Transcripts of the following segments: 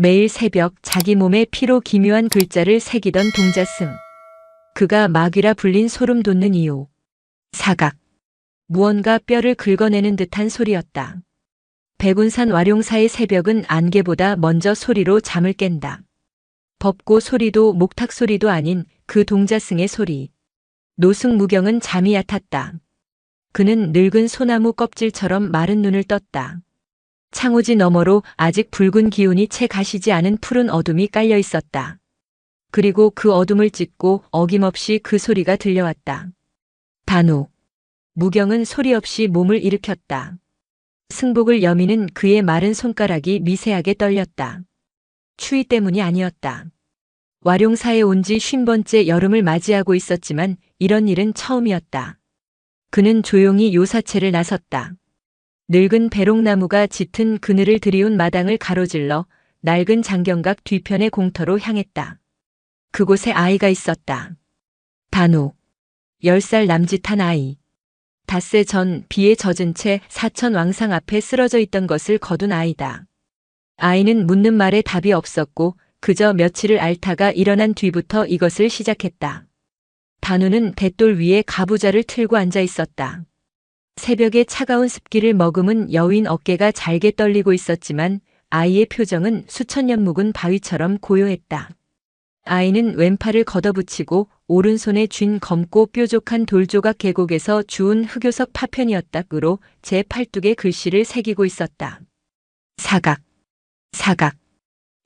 매일 새벽 자기 몸에 피로 기묘한 글자를 새기던 동자승. 그가 마귀라 불린 소름 돋는 이유. 사각. 무언가 뼈를 긁어내는 듯한 소리였다. 백운산 와룡사의 새벽은 안개보다 먼저 소리로 잠을 깬다. 법고 소리도 목탁 소리도 아닌 그 동자승의 소리. 노승 무경은 잠이 얕았다. 그는 늙은 소나무 껍질처럼 마른 눈을 떴다. 창호지 너머로 아직 붉은 기운이 채 가시지 않은 푸른 어둠이 깔려 있었다. 그리고 그 어둠을 찢고 어김없이 그 소리가 들려왔다. 단우. 무경은 소리 없이 몸을 일으켰다. 승복을 여미는 그의 마른 손가락이 미세하게 떨렸다. 추위 때문이 아니었다. 와룡사에 온 지 50번째 여름을 맞이하고 있었지만 이런 일은 처음이었다. 그는 조용히 요사체를 나섰다. 늙은 배롱나무가 짙은 그늘을 들이운 마당을 가로질러 낡은 장경각 뒤편의 공터로 향했다. 그곳에 아이가 있었다. 단우. 10살 남짓한 아이. 닷새 전 비에 젖은 채 사천 왕상 앞에 쓰러져 있던 것을 거둔 아이다. 아이는 묻는 말에 답이 없었고 그저 며칠을 앓다가 일어난 뒤부터 이것을 시작했다. 단우는 돛돌 위에 가부좌를 틀고 앉아 있었다. 새벽의 차가운 습기를 머금은 여윈 어깨가 잘게 떨리고 있었지만 아이의 표정은 수천 년 묵은 바위처럼 고요했다. 아이는 왼팔을 걷어붙이고 오른손에 쥔 검고 뾰족한 돌조각 계곡에서 주운 흑요석 파편이었다으로 제 팔뚝에 글씨를 새기고 있었다. 사각. 사각.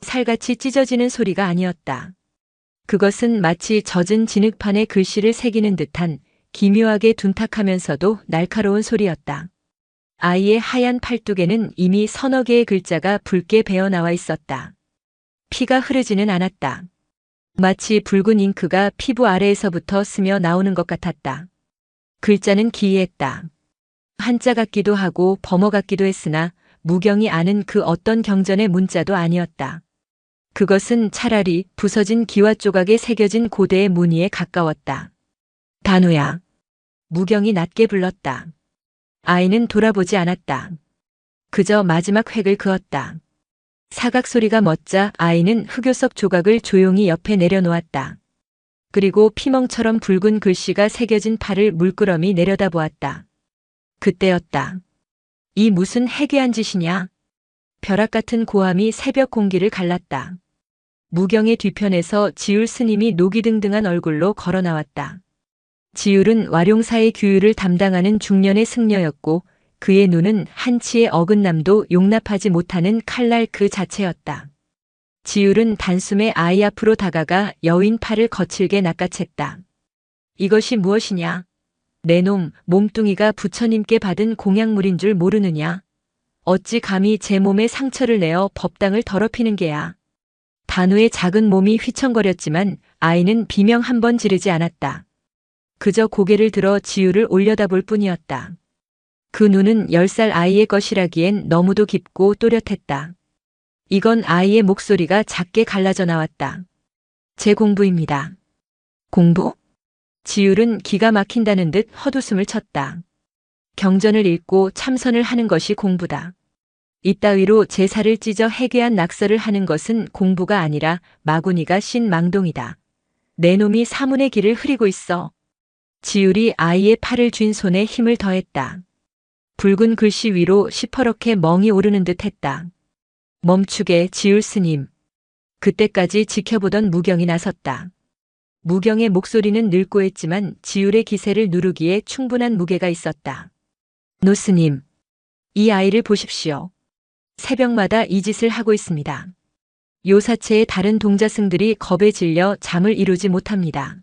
살같이 찢어지는 소리가 아니었다. 그것은 마치 젖은 진흙판에 글씨를 새기는 듯한 기묘하게 둔탁하면서도 날카로운 소리였다. 아이의 하얀 팔뚝에는 이미 서너 개의 글자가 붉게 배어나와 있었다. 피가 흐르지는 않았다. 마치 붉은 잉크가 피부 아래에서부터 스며 나오는 것 같았다. 글자는 기이했다. 한자 같기도 하고 범어 같기도 했으나 무경이 아는 그 어떤 경전의 문자도 아니었다. 그것은 차라리 부서진 기와 조각에 새겨진 고대의 무늬에 가까웠다. 단우야. 무경이 낮게 불렀다. 아이는 돌아보지 않았다. 그저 마지막 획을 그었다. 사각 소리가 멎자 아이는 흑요석 조각을 조용히 옆에 내려놓았다. 그리고 피멍처럼 붉은 글씨가 새겨진 팔을 물끄러미 내려다보았다. 그때였다. 이 무슨 해괴한 짓이냐? 벼락 같은 고함이 새벽 공기를 갈랐다. 무경의 뒤편에서 지율 스님이 노기등등한 얼굴로 걸어 나왔다. 지율은 와룡사의 규율을 담당하는 중년의 승려였고 그의 눈은 한치의 어긋남도 용납하지 못하는 칼날 그 자체였다. 지율은 단숨에 아이 앞으로 다가가 여인 팔을 거칠게 낚아챘다. 이것이 무엇이냐? 내 놈 몸뚱이가 부처님께 받은 공약물인 줄 모르느냐? 어찌 감히 제 몸에 상처를 내어 법당을 더럽히는 게야? 단우의 작은 몸이 휘청거렸지만 아이는 비명 한 번 지르지 않았다. 그저 고개를 들어 지율을 올려다볼 뿐이었다. 그 눈은 10살 아이의 것이라기엔 너무도 깊고 또렷했다. 이건 아이의 목소리가 작게 갈라져 나왔다. 제 공부입니다. 공부? 지율은 기가 막힌다는 듯 헛웃음을 쳤다. 경전을 읽고 참선을 하는 것이 공부다. 이따위로 제사를 찢어 해괴한 낙서를 하는 것은 공부가 아니라 마구니가 신 망동이다. 내 놈이 사문의 길을 흐리고 있어. 지율이 아이의 팔을 쥔 손에 힘을 더했다. 붉은 글씨 위로 시퍼렇게 멍이 오르는 듯 했다. 멈추게 지율 스님. 그때까지 지켜보던 무경이 나섰다. 무경의 목소리는 늙고 했지만 지율의 기세를 누르기에 충분한 무게가 있었다. 노스님, 이 아이를 보십시오. 새벽마다 이 짓을 하고 있습니다. 요사체의 다른 동자승들이 겁에 질려 잠을 이루지 못합니다.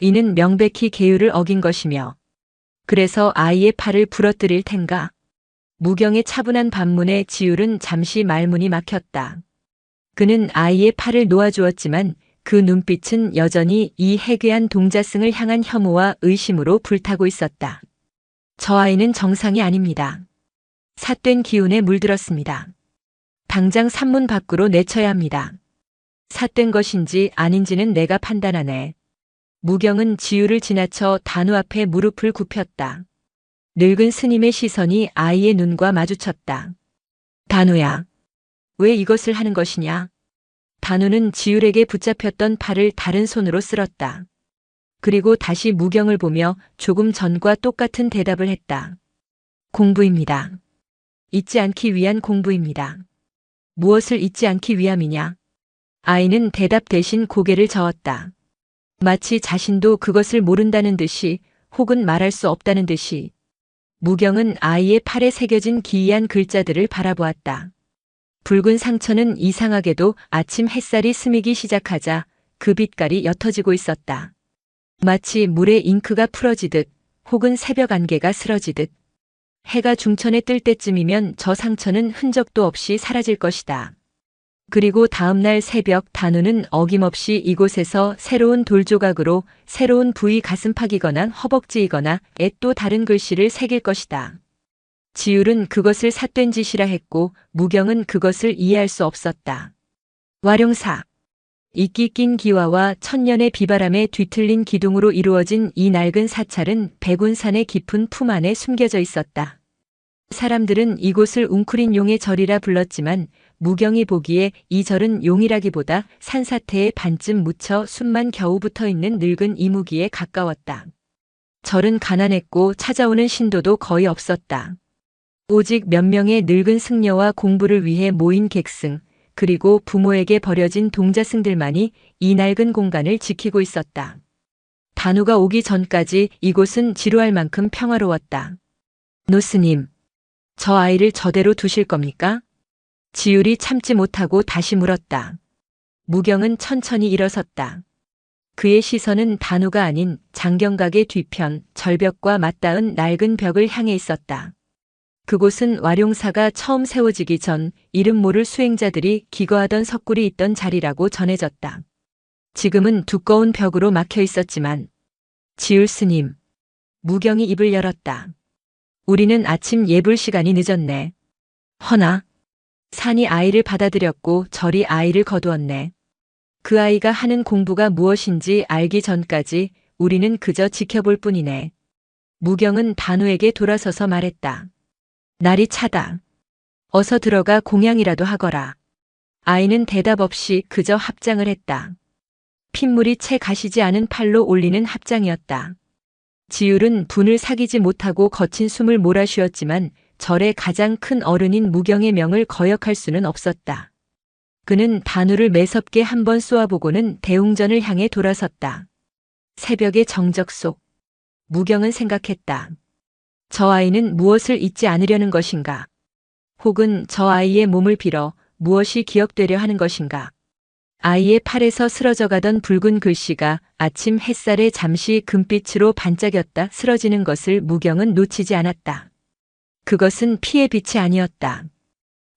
이는 명백히 계율을 어긴 것이며 그래서 아이의 팔을 부러뜨릴 텐가. 무경의 차분한 반문에 지율은 잠시 말문이 막혔다. 그는 아이의 팔을 놓아주었지만 그 눈빛은 여전히 이 해괴한 동자승을 향한 혐오와 의심으로 불타고 있었다. 저 아이는 정상이 아닙니다. 삿된 기운에 물들었습니다. 당장 산문 밖으로 내쳐야 합니다. 삿된 것인지 아닌지는 내가 판단하네. 무경은 지율을 지나쳐 단우 앞에 무릎을 굽혔다. 늙은 스님의 시선이 아이의 눈과 마주쳤다. 단우야. 왜 이것을 하는 것이냐? 단우는 지율에게 붙잡혔던 팔을 다른 손으로 쓸었다. 그리고 다시 무경을 보며 조금 전과 똑같은 대답을 했다. 공부입니다. 잊지 않기 위한 공부입니다. 무엇을 잊지 않기 위함이냐? 아이는 대답 대신 고개를 저었다. 마치 자신도 그것을 모른다는 듯이 혹은 말할 수 없다는 듯이. 무경은 아이의 팔에 새겨진 기이한 글자들을 바라보았다. 붉은 상처는 이상하게도 아침 햇살이 스미기 시작하자 그 빛깔이 옅어지고 있었다. 마치 물에 잉크가 풀어지듯 혹은 새벽 안개가 스러지듯. 해가 중천에 뜰 때쯤이면 저 상처는 흔적도 없이 사라질 것이다. 그리고 다음 날 새벽 단우는 어김없이 이곳에서 새로운 돌조각으로 새로운 부위 가슴팍이거나 허벅지이거나 또 다른 글씨를 새길 것이다. 지율은 그것을 삿된 짓이라 했고 무경은 그것을 이해할 수 없었다. 와룡사. 이끼 낀 기와와 천년의 비바람에 뒤틀린 기둥으로 이루어진 이 낡은 사찰은 백운산의 깊은 품 안에 숨겨져 있었다. 사람들은 이곳을 웅크린 용의 절이라 불렀지만 무경이 보기에 이 절은 용이라기보다 산사태에 반쯤 묻혀 숨만 겨우 붙어 있는 늙은 이무기에 가까웠다. 절은 가난했고 찾아오는 신도도 거의 없었다. 오직 몇 명의 늙은 승려와 공부를 위해 모인 객승, 그리고 부모에게 버려진 동자승들만이 이 낡은 공간을 지키고 있었다. 단우가 오기 전까지 이곳은 지루할 만큼 평화로웠다. 노스님, 저 아이를 저대로 두실 겁니까? 지율이 참지 못하고 다시 물었다. 무경은 천천히 일어섰다. 그의 시선은 단우가 아닌 장경각의 뒤편 절벽과 맞닿은 낡은 벽을 향해 있었다. 그곳은 와룡사가 처음 세워지기 전 이름 모를 수행자들이 기거하던 석굴이 있던 자리라고 전해졌다. 지금은 두꺼운 벽으로 막혀 있었지만 지율 스님, 무경이 입을 열었다. 우리는 아침 예불 시간이 늦었네. 허나 산이 아이를 받아들였고 절이 아이를 거두었네. 그 아이가 하는 공부가 무엇인지 알기 전까지 우리는 그저 지켜볼 뿐이네. 무경은 단우에게 돌아서서 말했다. 날이 차다. 어서 들어가 공양이라도 하거라. 아이는 대답 없이 그저 합장을 했다. 핏물이 채 가시지 않은 팔로 올리는 합장이었다. 지율은 분을 사귀지 못하고 거친 숨을 몰아쉬었지만 절의 가장 큰 어른인 무경의 명을 거역할 수는 없었다. 그는 단우를 매섭게 한번 쏘아보고는 대웅전을 향해 돌아섰다. 새벽의 정적 속 무경은 생각했다. 저 아이는 무엇을 잊지 않으려는 것인가? 혹은 저 아이의 몸을 빌어 무엇이 기억되려 하는 것인가? 아이의 팔에서 쓰러져 가던 붉은 글씨가 아침 햇살에 잠시 금빛으로 반짝였다 쓰러지는 것을 무경은 놓치지 않았다. 그것은 피의 빛이 아니었다.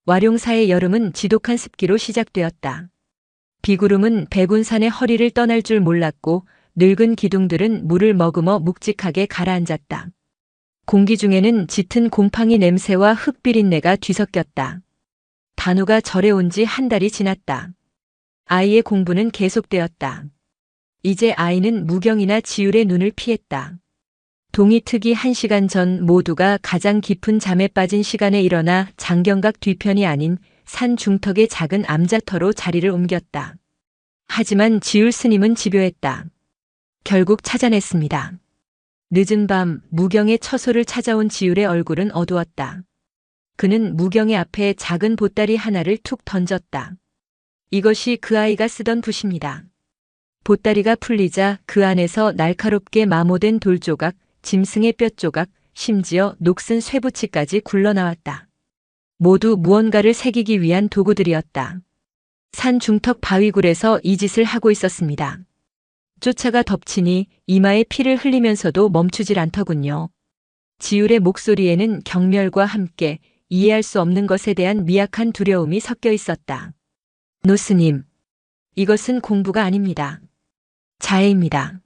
와룡사의 여름은 지독한 습기로 시작되었다. 비구름은 백운산의 허리를 떠날 줄 몰랐고 늙은 기둥들은 물을 머금어 묵직하게 가라앉았다. 공기 중에는 짙은 곰팡이 냄새와 흙비린내가 뒤섞였다. 단우가 절에 온 지 한 달이 지났다. 아이의 공부는 계속되었다. 이제 아이는 무경이나 지율의 눈을 피했다. 동이특이 1시간 전 모두가 가장 깊은 잠에 빠진 시간에 일어나 장경각 뒤편이 아닌 산 중턱의 작은 암자터로 자리를 옮겼다. 하지만 지율 스님은 집요했다. 결국 찾아냈습니다. 늦은 밤 무경의 처소를 찾아온 지율의 얼굴은 어두웠다. 그는 무경의 앞에 작은 보따리 하나를 툭 던졌다. 이것이 그 아이가 쓰던 붓입니다. 보따리가 풀리자 그 안에서 날카롭게 마모된 돌조각, 짐승의 뼈조각, 심지어 녹슨 쇠붙이까지 굴러나왔다. 모두 무언가를 새기기 위한 도구들이었다. 산 중턱 바위굴에서 이 짓을 하고 있었습니다. 쫓아가 덮치니 이마에 피를 흘리면서도 멈추질 않더군요. 지율의 목소리에는 경멸과 함께 이해할 수 없는 것에 대한 미약한 두려움이 섞여 있었다. 노스님, 이것은 공부가 아닙니다. 자해입니다.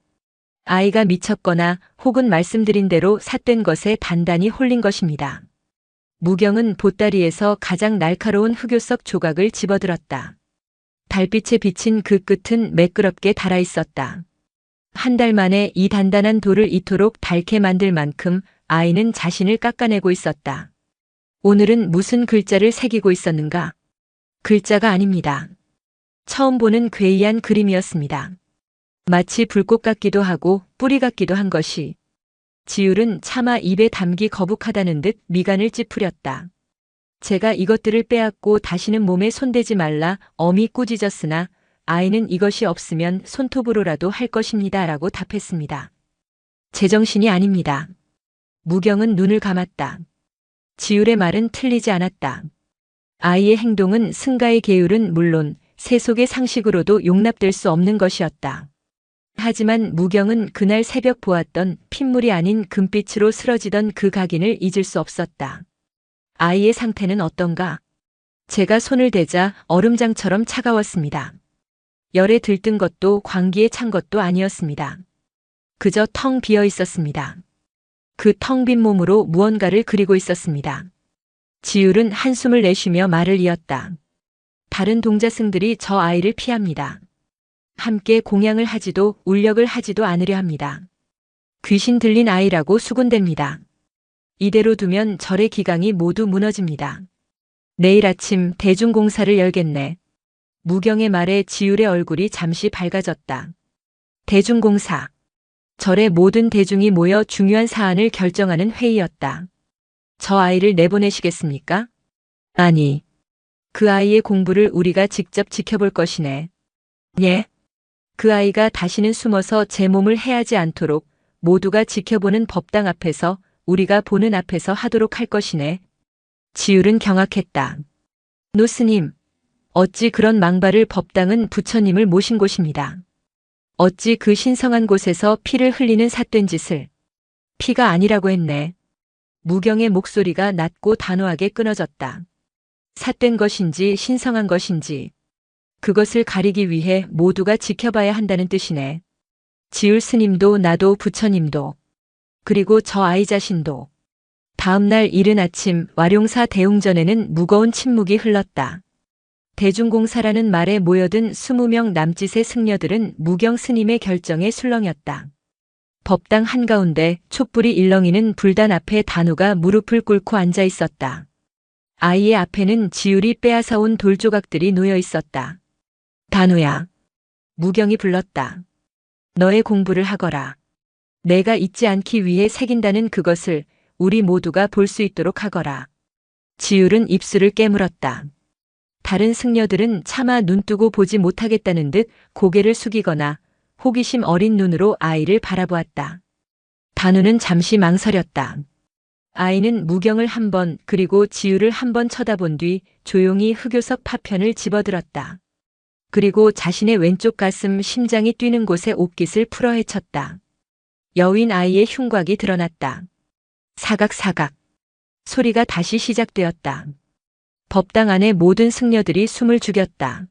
아이가 미쳤거나 혹은 말씀드린 대로 삿된 것에 단단히 홀린 것입니다. 무경은 보따리에서 가장 날카로운 흑요석 조각을 집어들었다. 달빛에 비친 그 끝은 매끄럽게 달아 있었다. 한 달 만에 이 단단한 돌을 이토록 닳게 만들 만큼 아이는 자신을 깎아내고 있었다. 오늘은 무슨 글자를 새기고 있었는가? 글자가 아닙니다. 처음 보는 괴이한 그림이었습니다. 마치 불꽃 같기도 하고 뿌리 같기도 한 것이. 지율은 차마 입에 담기 거북하다는 듯 미간을 찌푸렸다. 제가 이것들을 빼앗고 다시는 몸에 손대지 말라 엄히 꾸짖었으나 아이는 이것이 없으면 손톱으로라도 할 것입니다 라고 답했습니다. 제정신이 아닙니다. 무경은 눈을 감았다. 지율의 말은 틀리지 않았다. 아이의 행동은 승가의 계율은 물론 세속의 상식으로도 용납될 수 없는 것이었다. 하지만 무경은 그날 새벽 보았던 핏물이 아닌 금빛으로 쓰러지던 그 각인을 잊을 수 없었다. 아이의 상태는 어떤가? 제가 손을 대자 얼음장처럼 차가웠습니다. 열에 들뜬 것도 광기에 찬 것도 아니었습니다. 그저 텅 비어 있었습니다. 그 텅 빈 몸으로 무언가를 그리고 있었습니다. 지율은 한숨을 내쉬며 말을 이었다. 다른 동자승들이 저 아이를 피합니다. 함께 공양을 하지도 울력을 하지도 않으려 합니다. 귀신 들린 아이라고 수군댑니다. 이대로 두면 절의 기강이 모두 무너집니다. 내일 아침 대중공사를 열겠네. 무경의 말에 지율의 얼굴이 잠시 밝아졌다. 대중공사. 절의 모든 대중이 모여 중요한 사안을 결정하는 회의였다. 저 아이를 내보내시겠습니까? 아니. 그 아이의 공부를 우리가 직접 지켜볼 것이네. 예. 그 아이가 다시는 숨어서 제 몸을 해하지 않도록 모두가 지켜보는 법당 앞에서 우리가 보는 앞에서 하도록 할 것이네. 지율은 경악했다. 노스님, 어찌 그런 망발을 법당은 부처님을 모신 곳입니다. 어찌 그 신성한 곳에서 피를 흘리는 삿된 짓을. 피가 아니라고 했네. 무경의 목소리가 낮고 단호하게 끊어졌다. 삿된 것인지 신성한 것인지 그것을 가리기 위해 모두가 지켜봐야 한다는 뜻이네. 지율 스님도 나도 부처님도 그리고 저 아이 자신도. 다음 날 이른 아침 와룡사 대웅전에는 무거운 침묵이 흘렀다. 대중공사라는 말에 모여든 20명 남짓의 승려들은 무경 스님의 결정에 술렁였다. 법당 한가운데 촛불이 일렁이는 불단 앞에 단우가 무릎을 꿇고 앉아 있었다. 아이의 앞에는 지율이 빼앗아온 돌조각들이 놓여 있었다. 단우야. 무경이 불렀다. 너의 공부를 하거라. 내가 잊지 않기 위해 새긴다는 그것을 우리 모두가 볼 수 있도록 하거라. 지율은 입술을 깨물었다. 다른 승려들은 차마 눈뜨고 보지 못하겠다는 듯 고개를 숙이거나 호기심 어린 눈으로 아이를 바라보았다. 단우는 잠시 망설였다. 아이는 무경을 한 번 그리고 지율을 한 번 쳐다본 뒤 조용히 흑요석 파편을 집어들었다. 그리고 자신의 왼쪽 가슴 심장이 뛰는 곳에 옷깃을 풀어 헤쳤다. 여윈 아이의 흉곽이 드러났다. 사각사각. 소리가 다시 시작되었다. 법당 안의 모든 승려들이 숨을 죽였다.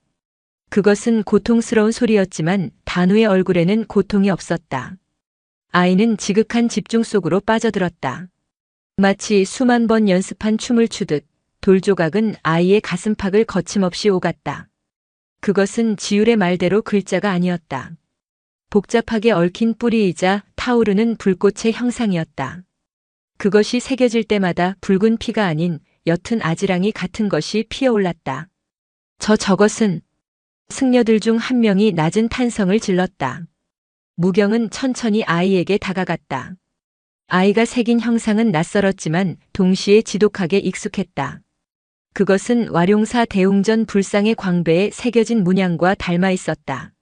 그것은 고통스러운 소리였지만 단우의 얼굴에는 고통이 없었다. 아이는 지극한 집중 속으로 빠져들었다. 마치 수만 번 연습한 춤을 추듯 돌조각은 아이의 가슴팍을 거침없이 오갔다. 그것은 지율의 말대로 글자가 아니었다. 복잡하게 얽힌 뿌리이자 타오르는 불꽃의 형상이었다. 그것이 새겨질 때마다 붉은 피가 아닌 옅은 아지랑이 같은 것이 피어올랐다. 저것은 승려들 중 한 명이 낮은 탄성을 질렀다. 무경은 천천히 아이에게 다가갔다. 아이가 새긴 형상은 낯설었지만 동시에 지독하게 익숙했다. 그것은 와룡사 대웅전 불상의 광배에 새겨진 문양과 닮아 있었다.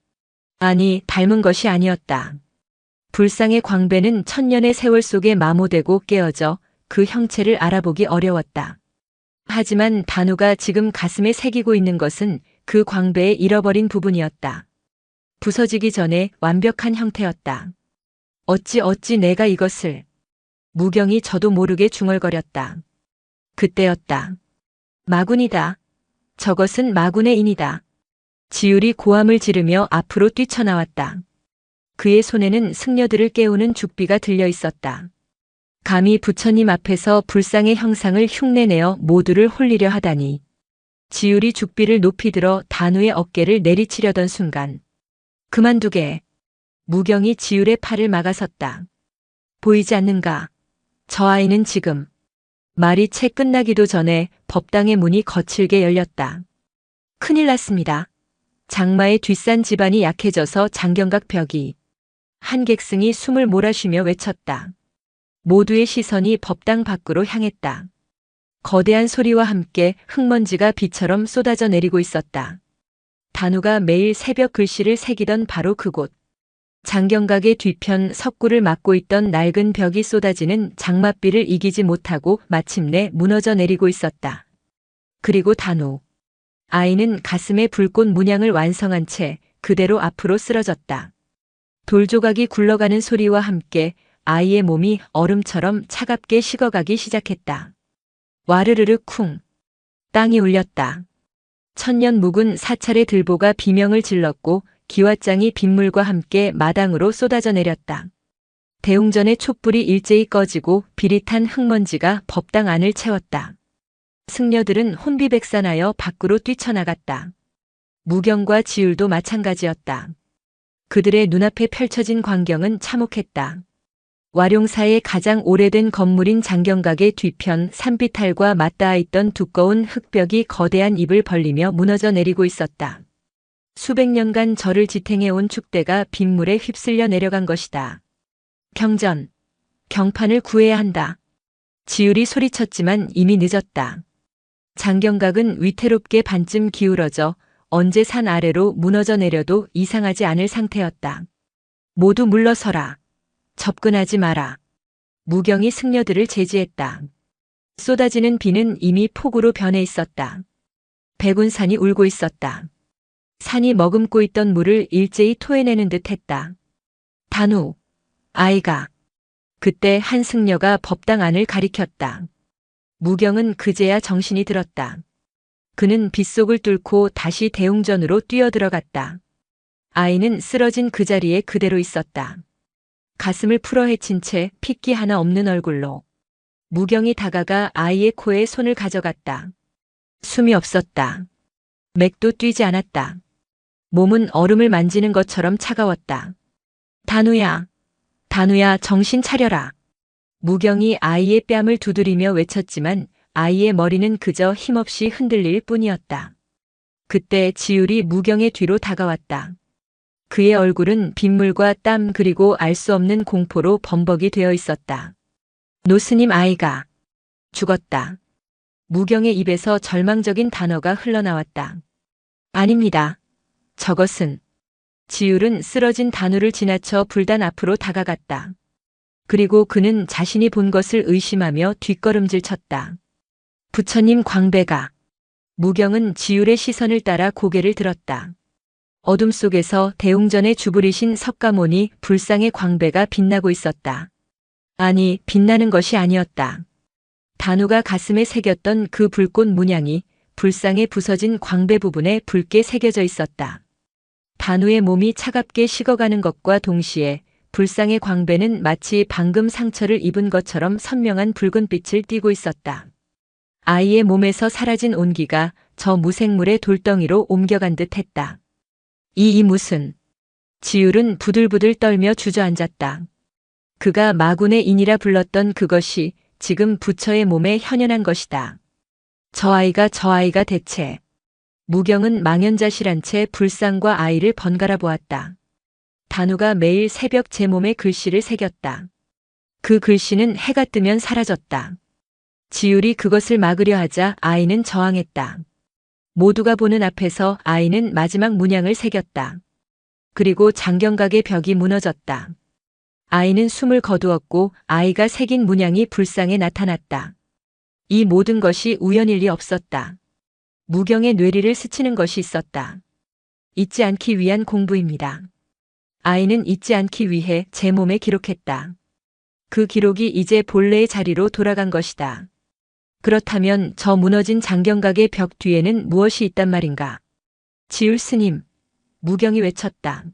아니, 닮은 것이 아니었다. 불상의 광배는 천년의 세월 속에 마모되고 깨어져 그 형체를 알아보기 어려웠다. 하지만 단우가 지금 가슴에 새기고 있는 것은 그 광배의 잃어버린 부분이었다. 부서지기 전에 완벽한 형태였다. 어찌 내가 이것을. 무경이 저도 모르게 중얼거렸다. 그때였다. 마군이다. 저것은 마군의 인이다. 지율이 고함을 지르며 앞으로 뛰쳐나왔다. 그의 손에는 승려들을 깨우는 죽비가 들려 있었다. 감히 부처님 앞에서 불상의 형상을 흉내내어 모두를 홀리려 하다니. 지율이 죽비를 높이 들어 단우의 어깨를 내리치려던 순간. 그만두게. 무경이 지율의 팔을 막아섰다. 보이지 않는가? 저 아이는 지금. 말이 채 끝나기도 전에 법당의 문이 거칠게 열렸다. 큰일 났습니다. 장마에 뒷산 집안이 약해져서 장경각 벽이. 한객승이 숨을 몰아쉬며 외쳤다. 모두의 시선이 법당 밖으로 향했다. 거대한 소리와 함께 흙먼지가 비처럼 쏟아져 내리고 있었다. 단우가 매일 새벽 글씨를 새기던 바로 그곳. 장경각의 뒤편 석구를 막고 있던 낡은 벽이 쏟아지는 장맛비를 이기지 못하고 마침내 무너져 내리고 있었다. 그리고 단우. 아이는 가슴에 불꽃 문양을 완성한 채 그대로 앞으로 쓰러졌다. 돌조각이 굴러가는 소리와 함께 아이의 몸이 얼음처럼 차갑게 식어가기 시작했다. 와르르르 쿵. 땅이 울렸다. 천년 묵은 사찰의 들보가 비명을 질렀고 기왓장이 빗물과 함께 마당으로 쏟아져 내렸다. 대웅전의 촛불이 일제히 꺼지고 비릿한 흙먼지가 법당 안을 채웠다. 승려들은 혼비백산하여 밖으로 뛰쳐나갔다. 무경과 지율도 마찬가지였다. 그들의 눈앞에 펼쳐진 광경은 참혹했다. 와룡사의 가장 오래된 건물인 장경각의 뒤편 산비탈과 맞닿아 있던 두꺼운 흙벽이 거대한 입을 벌리며 무너져 내리고 있었다. 수백 년간 저를 지탱해온 축대가 빗물에 휩쓸려 내려간 것이다. 경전, 경판을 구해야 한다. 지율이 소리쳤지만 이미 늦었다. 장경각은 위태롭게 반쯤 기울어져 언제 산 아래로 무너져 내려도 이상하지 않을 상태였다. 모두 물러서라. 접근하지 마라. 무경이 승려들을 제지했다. 쏟아지는 비는 이미 폭우로 변해 있었다. 백운산이 울고 있었다. 산이 머금고 있던 물을 일제히 토해내는 듯 했다. 단우, 아이가. 그때 한 승려가 법당 안을 가리켰다. 무경은 그제야 정신이 들었다. 그는 빗속을 뚫고 다시 대웅전으로 뛰어들어갔다. 아이는 쓰러진 그 자리에 그대로 있었다. 가슴을 풀어헤친 채 핏기 하나 없는 얼굴로. 무경이 다가가 아이의 코에 손을 가져갔다. 숨이 없었다. 맥도 뛰지 않았다. 몸은 얼음을 만지는 것처럼 차가웠다. 단우야, 단우야, 정신 차려라. 무경이 아이의 뺨을 두드리며 외쳤지만 아이의 머리는 그저 힘없이 흔들릴 뿐이었다. 그때 지율이 무경의 뒤로 다가왔다. 그의 얼굴은 빗물과 땀 그리고 알 수 없는 공포로 범벅이 되어 있었다. 노스님 아이가 죽었다. 무경의 입에서 절망적인 단어가 흘러나왔다. 아닙니다. 저것은. 지율은 쓰러진 단우를 지나쳐 불단 앞으로 다가갔다. 그리고 그는 자신이 본 것을 의심하며 뒷걸음질 쳤다. 부처님 광배가. 무경은 지율의 시선을 따라 고개를 들었다. 어둠 속에서 대웅전에 주부리신 석가모니 불상의 광배가 빛나고 있었다. 아니, 빛나는 것이 아니었다. 단우가 가슴에 새겼던 그 불꽃 문양이 불상에 부서진 광배 부분에 붉게 새겨져 있었다. 단우의 몸이 차갑게 식어가는 것과 동시에 불상의 광배는 마치 방금 상처를 입은 것처럼 선명한 붉은 빛을 띠고 있었다. 아이의 몸에서 사라진 온기가 저 무생물의 돌덩이로 옮겨간 듯 했다. 이 무슨. 지율은 부들부들 떨며 주저앉았다. 그가 마군의 인이라 불렀던 그것이 지금 부처의 몸에 현현한 것이다. 저 아이가 대체. 무경은 망연자실한 채 불상과 아이를 번갈아 보았다. 단우가 매일 새벽 제 몸에 글씨를 새겼다. 그 글씨는 해가 뜨면 사라졌다. 지율이 그것을 막으려 하자 아이는 저항했다. 모두가 보는 앞에서 아이는 마지막 문양을 새겼다. 그리고 장경각의 벽이 무너졌다. 아이는 숨을 거두었고 아이가 새긴 문양이 불상에 나타났다. 이 모든 것이 우연일 리 없었다. 무경의 뇌리를 스치는 것이 있었다. 잊지 않기 위한 공부입니다. 아이는 잊지 않기 위해 제 몸에 기록했다. 그 기록이 이제 본래의 자리로 돌아간 것이다. 그렇다면 저 무너진 장경각의 벽 뒤에는 무엇이 있단 말인가? 지율 스님, 무경이 외쳤다.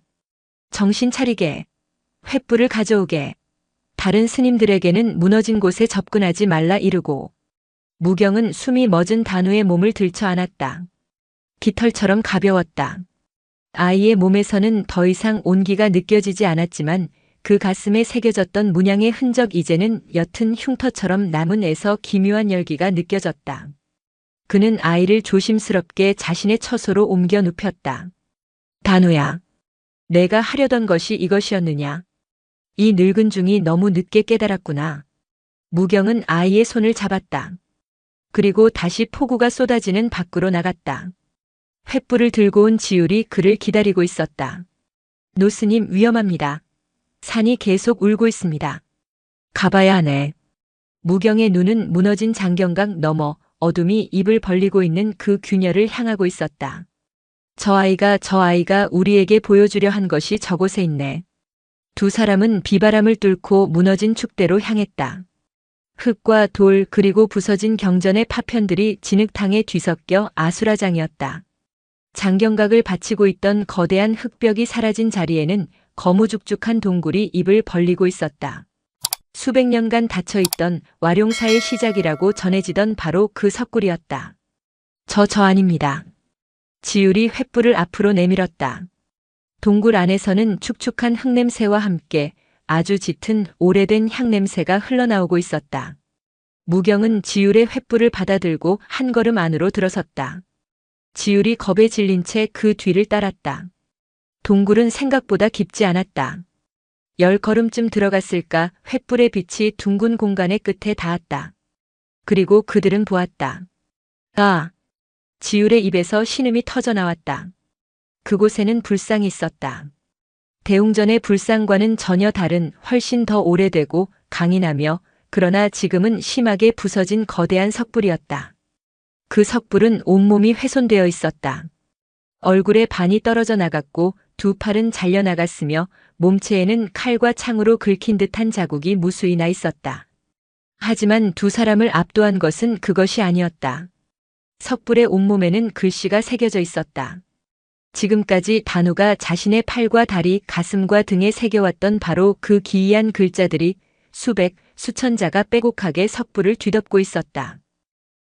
정신 차리게, 횃불을 가져오게. 다른 스님들에게는 무너진 곳에 접근하지 말라 이르고. 무경은 숨이 멎은 단우의 몸을 들쳐 안았다. 깃털처럼 가벼웠다. 아이의 몸에서는 더 이상 온기가 느껴지지 않았지만 그 가슴에 새겨졌던 문양의 흔적 이제는 옅은 흉터처럼 남은 에서 기묘한 열기가 느껴졌다. 그는 아이를 조심스럽게 자신의 처소로 옮겨 눕혔다. 단우야, 내가 하려던 것이 이것이었느냐? 이 늙은 중이 너무 늦게 깨달았구나. 무경은 아이의 손을 잡았다. 그리고 다시 폭우가 쏟아지는 밖으로 나갔다. 횃불을 들고 온 지율이 그를 기다리고 있었다. 노스님, 위험합니다. 산이 계속 울고 있습니다. 가봐야 하네. 무경의 눈은 무너진 장경각 너머 어둠이 입을 벌리고 있는 그 균열을 향하고 있었다. 저 아이가 우리에게 보여주려 한 것이 저곳에 있네. 두 사람은 비바람을 뚫고 무너진 축대로 향했다. 흙과 돌 그리고 부서진 경전의 파편들이 진흙탕에 뒤섞여 아수라장이었다. 장경각을 받치고 있던 거대한 흙벽이 사라진 자리에는 거무죽죽한 동굴이 입을 벌리고 있었다. 수백 년간 닫혀있던 와룡사의 시작이라고 전해지던 바로 그 석굴이었다. 저 아닙니다. 지율이 횃불을 앞으로 내밀었다. 동굴 안에서는 축축한 흙냄새와 함께 아주 짙은 오래된 향냄새가 흘러나오고 있었다. 무경은 지율의 횃불을 받아들고 한 걸음 안으로 들어섰다. 지율이 겁에 질린 채 그 뒤를 따랐다. 동굴은 생각보다 깊지 않았다. 10걸음쯤 들어갔을까 횃불의 빛이 둥근 공간의 끝에 닿았다. 그리고 그들은 보았다. 아! 지율의 입에서 신음이 터져 나왔다. 그곳에는 불상이 있었다. 대웅전의 불상과는 전혀 다른 훨씬 더 오래되고 강인하며 그러나 지금은 심하게 부서진 거대한 석불이었다. 그 석불은 온몸이 훼손되어 있었다. 얼굴에 반이 떨어져 나갔고 두 팔은 잘려나갔으며 몸체에는 칼과 창으로 긁힌 듯한 자국이 무수히 나 있었다. 하지만 두 사람을 압도한 것은 그것이 아니었다. 석불의 온몸에는 글씨가 새겨져 있었다. 지금까지 단우가 자신의 팔과 다리, 가슴과 등에 새겨왔던 바로 그 기이한 글자들이 수백, 수천 자가 빼곡하게 석불을 뒤덮고 있었다.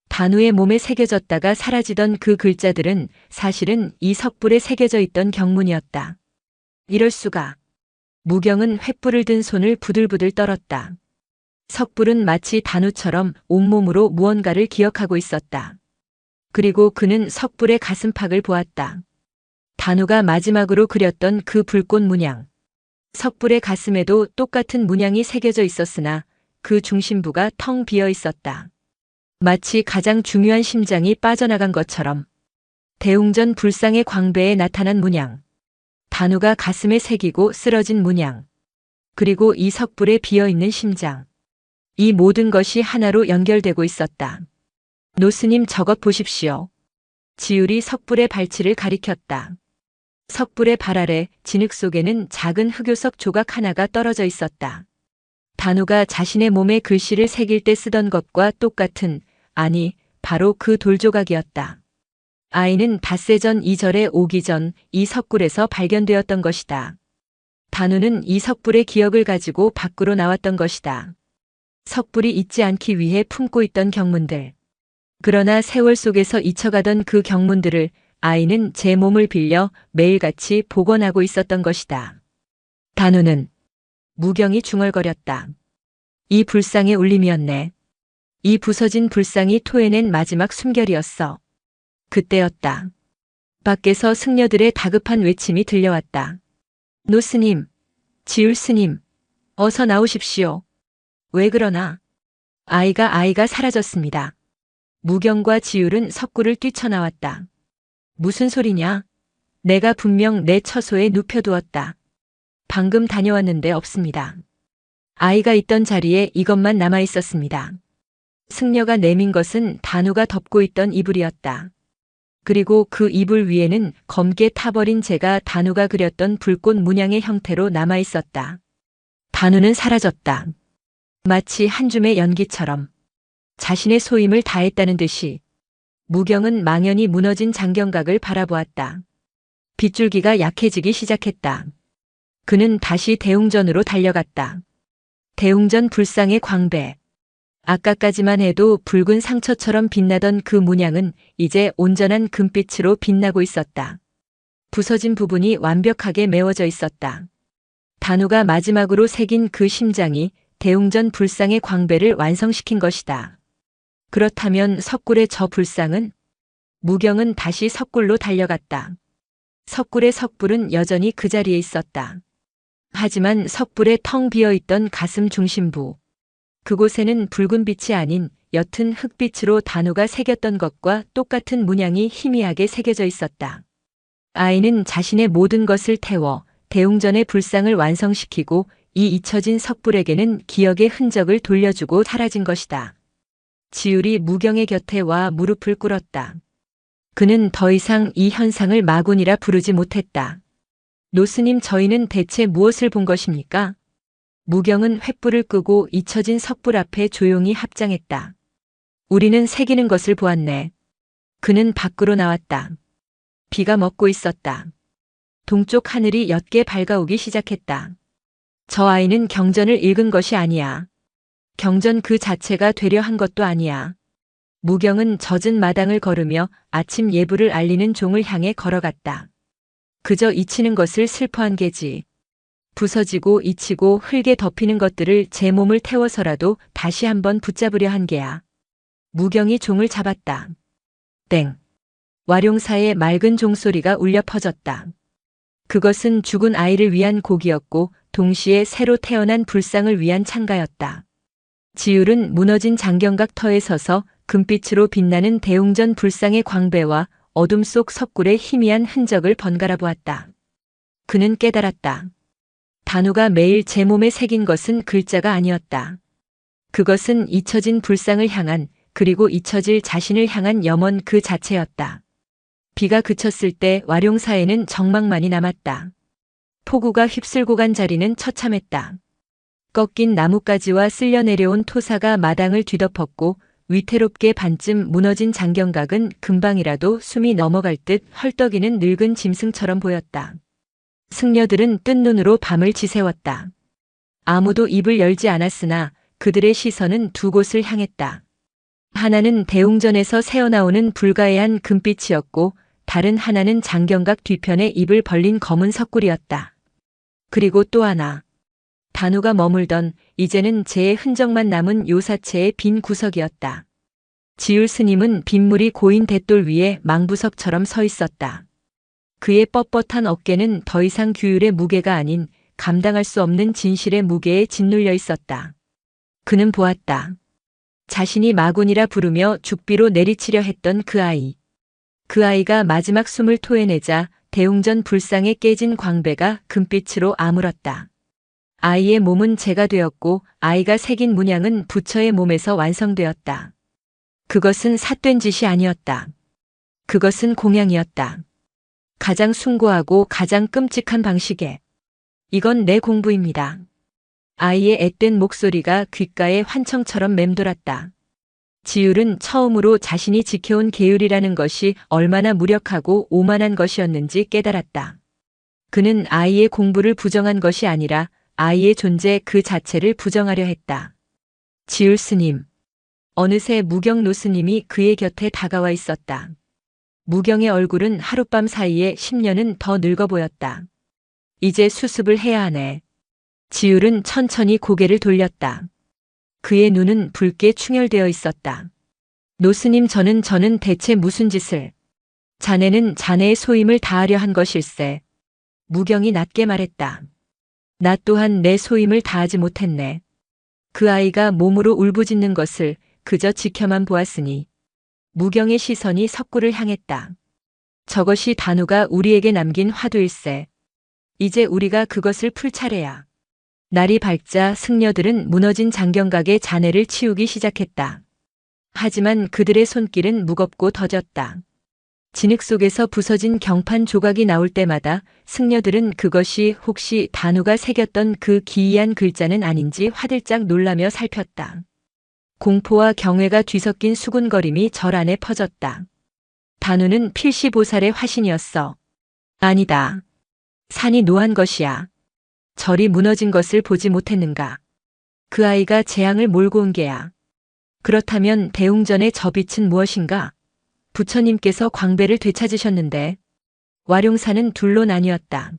단우의 몸에 새겨졌다가 사라지던 그 글자들은 사실은 이 석불에 새겨져 있던 경문이었다. 이럴 수가. 무경은 횃불을 든 손을 부들부들 떨었다. 석불은 마치 단우처럼 온몸으로 무언가를 기억하고 있었다. 그리고 그는 석불의 가슴팍을 보았다. 단우가 마지막으로 그렸던 그 불꽃 문양. 석불의 가슴에도 똑같은 문양이 새겨져 있었으나 그 중심부가 텅 비어 있었다. 마치 가장 중요한 심장이 빠져나간 것처럼. 대웅전 불상의 광배에 나타난 문양. 단우가 가슴에 새기고 쓰러진 문양. 그리고 이 석불에 비어있는 심장. 이 모든 것이 하나로 연결되고 있었다. 노스님, 저것 보십시오. 지율이 석불의 발치를 가리켰다. 석불의 발 아래 진흙 속에는 작은 흑요석 조각 하나가 떨어져 있었다. 단우가 자신의 몸에 글씨를 새길 때 쓰던 것과 똑같은, 아니, 바로 그 돌조각이었다. 아이는 닷새 전 이 절에 오기 전 이 석굴에서 발견되었던 것이다. 단우는 이 석불의 기억을 가지고 밖으로 나왔던 것이다. 석불이 잊지 않기 위해 품고 있던 경문들. 그러나 세월 속에서 잊혀가던 그 경문들을 아이는 제 몸을 빌려 매일같이 복원하고 있었던 것이다. 단우는 무경이 중얼거렸다. 이 불상의 울림이었네. 이 부서진 불상이 토해낸 마지막 숨결이었어. 그때였다. 밖에서 승려들의 다급한 외침이 들려왔다. 노스님, 지율 스님, 어서 나오십시오. 왜 그러나? 아이가 사라졌습니다. 무경과 지율은 석굴을 뛰쳐나왔다. 무슨 소리냐? 내가 분명 내 처소에 눕혀두었다. 방금 다녀왔는데 없습니다. 아이가 있던 자리에 이것만 남아 있었습니다. 승려가 내민 것은 단우가 덮고 있던 이불이었다. 그리고 그 이불 위에는 검게 타버린 제가 단우가 그렸던 불꽃 문양의 형태로 남아 있었다. 단우는 사라졌다. 마치 한 줌의 연기처럼. 자신의 소임을 다했다는 듯이. 무경은 망연히 무너진 장경각을 바라보았다. 빗줄기가 약해지기 시작했다. 그는 다시 대웅전으로 달려갔다. 대웅전 불상의 광배. 아까까지만 해도 붉은 상처처럼 빛나던 그 문양은 이제 온전한 금빛으로 빛나고 있었다. 부서진 부분이 완벽하게 메워져 있었다. 단우가 마지막으로 새긴 그 심장이 대웅전 불상의 광배를 완성시킨 것이다. 그렇다면 석굴의 저 불상은 무경은 다시 석굴로 달려갔다. 석굴의 석불은 여전히 그 자리에 있었다. 하지만 석불에 텅 비어있던 가슴 중심부. 그곳에는 붉은 빛이 아닌 옅은 흑빛으로 단우가 새겼던 것과 똑같은 문양이 희미하게 새겨져 있었다. 아이는 자신의 모든 것을 태워 대웅전의 불상을 완성시키고 이 잊혀진 석불에게는 기억의 흔적을 돌려주고 사라진 것이다. 지율이 무경의 곁에 와 무릎을 꿇었다. 그는 더 이상 이 현상을 마군이라 부르지 못했다. 노스님, 저희는 대체 무엇을 본 것입니까? 무경은 횃불을 끄고 잊혀진 석불 앞에 조용히 합장했다. 우리는 새기는 것을 보았네. 그는 밖으로 나왔다. 비가 먹고 있었다. 동쪽 하늘이 옅게 밝아오기 시작했다. 저 아이는 경전을 읽은 것이 아니야. 경전 그 자체가 되려 한 것도 아니야. 무경은 젖은 마당을 걸으며 아침 예불을 알리는 종을 향해 걸어갔다. 그저 잊히는 것을 슬퍼한 게지. 부서지고 잊히고 흙에 덮이는 것들을 제 몸을 태워서라도 다시 한번 붙잡으려 한 게야. 무경이 종을 잡았다. 땡. 와룡사의 맑은 종소리가 울려 퍼졌다. 그것은 죽은 아이를 위한 곡이었고 동시에 새로 태어난 불상을 위한 찬가였다. 지율은 무너진 장경각 터에 서서 금빛으로 빛나는 대웅전 불상의 광배와 어둠 속 석굴의 희미한 흔적을 번갈아 보았다. 그는 깨달았다. 단우가 매일 제 몸에 새긴 것은 글자가 아니었다. 그것은 잊혀진 불상을 향한, 그리고 잊혀질 자신을 향한 염원 그 자체였다. 비가 그쳤을 때 와룡사에는 정막만이 남았다. 폭우가 휩쓸고 간 자리는 처참했다. 꺾인 나뭇가지와 쓸려 내려온 토사가 마당을 뒤덮었고 위태롭게 반쯤 무너진 장경각은 금방이라도 숨이 넘어갈 듯 헐떡이는 늙은 짐승처럼 보였다. 승려들은 뜬 눈으로 밤을 지새웠다. 아무도 입을 열지 않았으나 그들의 시선은 두 곳을 향했다. 하나는 대웅전에서 새어나오는 불가해한 금빛이었고 다른 하나는 장경각 뒤편에 입을 벌린 검은 석굴이었다. 그리고 또 하나. 단우가 머물던, 이제는 재의 흔적만 남은 요사체의 빈 구석이었다. 지율 스님은 빗물이 고인 돛돌 위에 망부석처럼 서 있었다. 그의 뻣뻣한 어깨는 더 이상 규율의 무게가 아닌 감당할 수 없는 진실의 무게에 짓눌려 있었다. 그는 보았다. 자신이 마군이라 부르며 죽비로 내리치려 했던 그 아이. 그 아이가 마지막 숨을 토해내자 대웅전 불상에 깨진 광배가 금빛으로 아물었다. 아이의 몸은 재가 되었고 아이가 새긴 문양은 부처의 몸에서 완성되었다. 그것은 삿된 짓이 아니었다. 그것은 공양이었다. 가장 숭고하고 가장 끔찍한 방식에. 이건 내 공부입니다. 아이의 앳된 목소리가 귓가에 환청처럼 맴돌았다. 지율은 처음으로 자신이 지켜온 계율이라는 것이 얼마나 무력하고 오만한 것이었는지 깨달았다. 그는 아이의 공부를 부정한 것이 아니라 아이의 존재 그 자체를 부정하려 했다. 지율 스님. 어느새 무경 노스님이 그의 곁에 다가와 있었다. 무경의 얼굴은 하룻밤 사이에 10년은 더 늙어 보였다. 이제 수습을 해야 하네. 지율은 천천히 고개를 돌렸다. 그의 눈은 붉게 충혈되어 있었다. 노스님, 저는 대체 무슨 짓을. 자네는 자네의 소임을 다하려 한 것일세. 무경이 낮게 말했다. 나 또한 내 소임을 다하지 못했네. 그 아이가 몸으로 울부짖는 것을 그저 지켜만 보았으니. 무경의 시선이 석굴을 향했다. 저것이 단우가 우리에게 남긴 화두일세. 이제 우리가 그것을 풀 차례야. 날이 밝자 승려들은 무너진 장경각의 잔해를 치우기 시작했다. 하지만 그들의 손길은 무겁고 더뎠다. 진흙 속에서 부서진 경판 조각이 나올 때마다 승려들은 그것이 혹시 단우가 새겼던 그 기이한 글자는 아닌지 화들짝 놀라며 살폈다. 공포와 경외가 뒤섞인 수군거림이 절 안에 퍼졌다. 단우는 필시보살의 화신이었어. 아니다. 산이 노한 것이야. 절이 무너진 것을 보지 못했는가. 그 아이가 재앙을 몰고 온 게야. 그렇다면 대웅전의 저 빛은 무엇인가? 부처님께서 광배를 되찾으셨는데. 와룡사는 둘로 나뉘었다.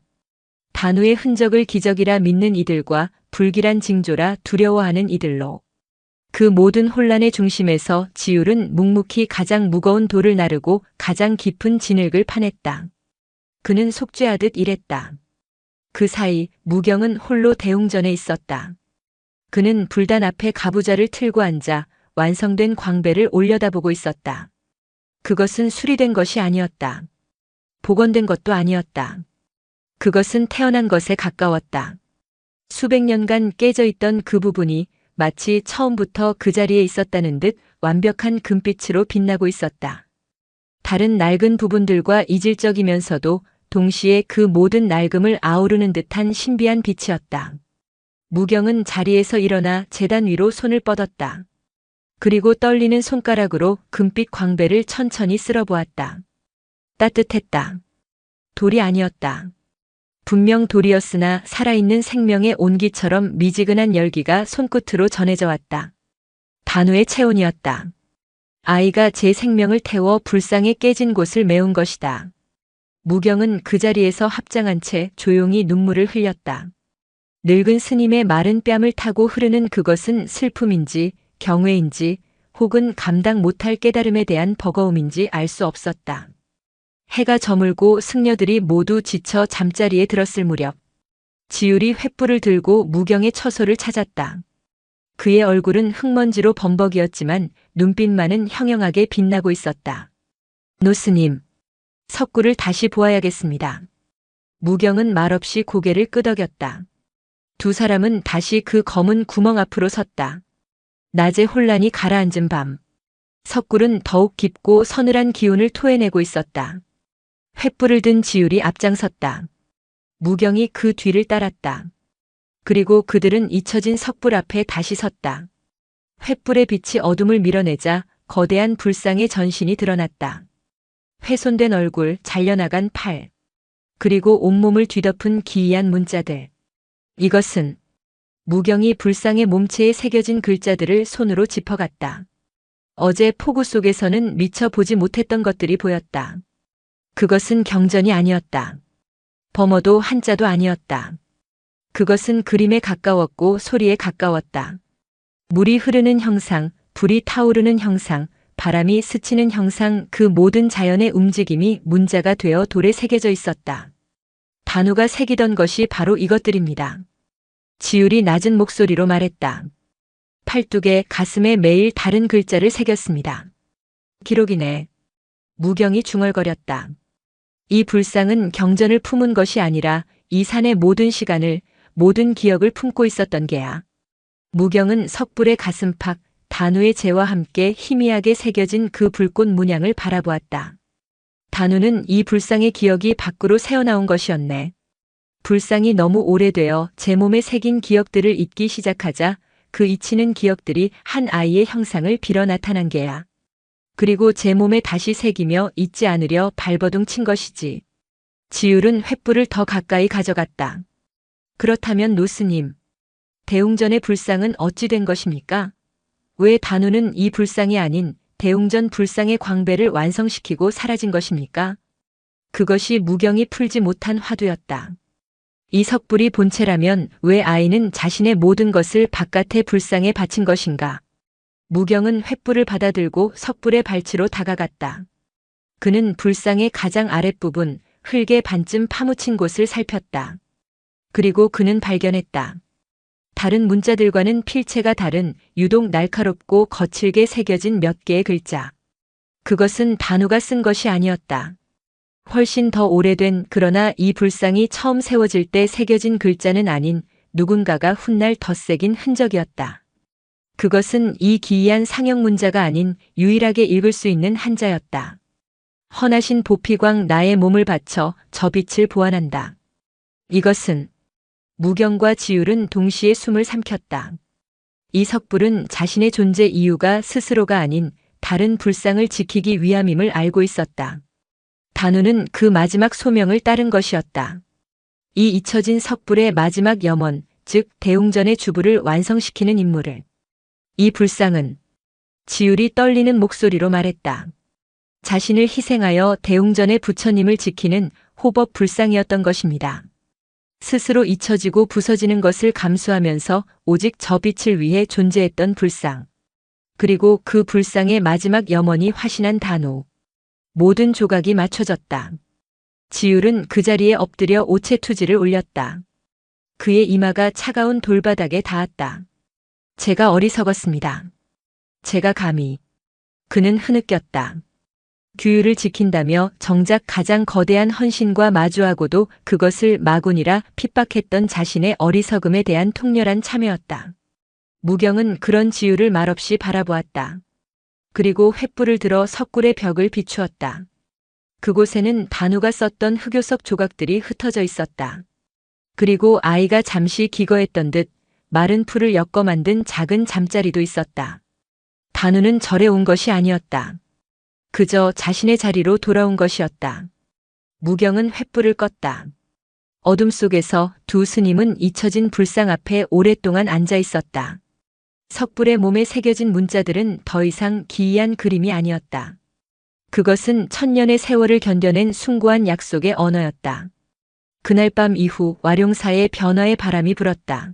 단우의 흔적을 기적이라 믿는 이들과 불길한 징조라 두려워하는 이들로. 그 모든 혼란의 중심에서 지율은 묵묵히 가장 무거운 돌을 나르고 가장 깊은 진흙을 파냈다. 그는 속죄하듯 일했다. 그 사이 무경은 홀로 대웅전에 있었다. 그는 불단 앞에 가부좌를 틀고 앉아 완성된 광배를 올려다보고 있었다. 그것은 수리된 것이 아니었다. 복원된 것도 아니었다. 그것은 태어난 것에 가까웠다. 수백 년간 깨져 있던 그 부분이 마치 처음부터 그 자리에 있었다는 듯 완벽한 금빛으로 빛나고 있었다. 다른 낡은 부분들과 이질적이면서도 동시에 그 모든 낡음을 아우르는 듯한 신비한 빛이었다. 무경은 자리에서 일어나 제단 위로 손을 뻗었다. 그리고 떨리는 손가락으로 금빛 광배를 천천히 쓸어보았다. 따뜻했다. 돌이 아니었다. 분명 돌이었으나 살아있는 생명의 온기처럼 미지근한 열기가 손끝으로 전해져 왔다. 단우의 체온이었다. 아이가 제 생명을 태워 불상에 깨진 곳을 메운 것이다. 무경은 그 자리에서 합장한 채 조용히 눈물을 흘렸다. 늙은 스님의 마른 뺨을 타고 흐르는 그것은 슬픔인지 경외인지 혹은 감당 못할 깨달음에 대한 버거움인지 알 수 없었다. 해가 저물고 승려들이 모두 지쳐 잠자리에 들었을 무렵 지율이 횃불을 들고 무경의 처소를 찾았다. 그의 얼굴은 흙먼지로 범벅이었지만 눈빛만은 형형하게 빛나고 있었다. 노스님, 석굴을 다시 보아야겠습니다. 무경은 말없이 고개를 끄덕였다. 두 사람은 다시 그 검은 구멍 앞으로 섰다. 낮의 혼란이 가라앉은 밤. 석굴은 더욱 깊고 서늘한 기운을 토해내고 있었다. 횃불을 든 지율이 앞장섰다. 무경이 그 뒤를 따랐다. 그리고 그들은 잊혀진 석불 앞에 다시 섰다. 횃불의 빛이 어둠을 밀어내자 거대한 불상의 전신이 드러났다. 훼손된 얼굴, 잘려나간 팔, 그리고 온몸을 뒤덮은 기이한 문자들. 이것은 무경이 불상의 몸체에 새겨진 글자들을 손으로 짚어갔다. 어제 폭우 속에서는 미처 보지 못했던 것들이 보였다. 그것은 경전이 아니었다. 범어도 한자도 아니었다. 그것은 그림에 가까웠고 소리에 가까웠다. 물이 흐르는 형상, 불이 타오르는 형상, 바람이 스치는 형상, 그 모든 자연의 움직임이 문자가 되어 돌에 새겨져 있었다. 단우가 새기던 것이 바로 이것들입니다. 지율이 낮은 목소리로 말했다. 팔뚝에 가슴에 매일 다른 글자를 새겼습니다. 기록이네. 무경이 중얼거렸다. 이 불상은 경전을 품은 것이 아니라 이 산의 모든 시간을, 모든 기억을 품고 있었던 게야. 무경은 석불의 가슴팍, 단우의 재와 함께 희미하게 새겨진 그 불꽃 문양을 바라보았다. 단우는 이 불상의 기억이 밖으로 새어나온 것이었네. 불상이 너무 오래되어 제 몸에 새긴 기억들을 잊기 시작하자 그 잊히는 기억들이 한 아이의 형상을 빌어 나타난 게야. 그리고 제 몸에 다시 새기며 잊지 않으려 발버둥 친 것이지. 지율은 횃불을 더 가까이 가져갔다. 그렇다면 노스님, 대웅전의 불상은 어찌 된 것입니까? 왜 단우는 이 불상이 아닌 대웅전 불상의 광배를 완성시키고 사라진 것입니까? 그것이 무경이 풀지 못한 화두였다. 이 석불이 본체라면 왜 아이는 자신의 모든 것을 바깥의 불상에 바친 것인가? 무경은 횃불을 받아들고 석불의 발치로 다가갔다. 그는 불상의 가장 아랫부분, 흙에 반쯤 파묻힌 곳을 살폈다. 그리고 그는 발견했다. 다른 문자들과는 필체가 다른 유독 날카롭고 거칠게 새겨진 몇 개의 글자. 그것은 단우가 쓴 것이 아니었다. 훨씬 더 오래된, 그러나 이 불상이 처음 세워질 때 새겨진 글자는 아닌 누군가가 훗날 덧새긴 흔적이었다. 그것은 이 기이한 상형 문자가 아닌 유일하게 읽을 수 있는 한자였다. 헌하신 보피광 나의 몸을 바쳐 저 빛을 보완한다. 이것은 무경과 지율은 동시에 숨을 삼켰다. 이 석불은 자신의 존재 이유가 스스로가 아닌 다른 불상을 지키기 위함임을 알고 있었다. 단우는 그 마지막 소명을 따른 것이었다. 이 잊혀진 석불의 마지막 염원, 즉 대웅전의 주부를 완성시키는 임무를. 이 불상은 지율이 떨리는 목소리로 말했다. 자신을 희생하여 대웅전의 부처님을 지키는 호법 불상이었던 것입니다. 스스로 잊혀지고 부서지는 것을 감수하면서 오직 저 빛을 위해 존재했던 불상. 그리고 그 불상의 마지막 염원이 화신한 단호. 모든 조각이 맞춰졌다. 지율은 그 자리에 엎드려 오체투지를 올렸다. 그의 이마가 차가운 돌바닥에 닿았다. 제가 어리석었습니다. 제가 감히. 그는 흐느꼈다. 규율을 지킨다며 정작 가장 거대한 헌신과 마주하고도 그것을 마군이라 핍박했던 자신의 어리석음에 대한 통렬한 참회였다. 무경은 그런 지율을 말없이 바라보았다. 그리고 횃불을 들어 석굴의 벽을 비추었다. 그곳에는 단우가 썼던 흑요석 조각들이 흩어져 있었다. 그리고 아이가 잠시 기거했던 듯 마른 풀을 엮어 만든 작은 잠자리도 있었다. 단우는 절에 온 것이 아니었다. 그저 자신의 자리로 돌아온 것이었다. 무경은 횃불을 껐다. 어둠 속에서 두 스님은 잊혀진 불상 앞에 오랫동안 앉아 있었다. 석불의 몸에 새겨진 문자들은 더 이상 기이한 그림이 아니었다. 그것은 천년의 세월을 견뎌낸 숭고한 약속의 언어였다. 그날 밤 이후 와룡사에 변화의 바람이 불었다.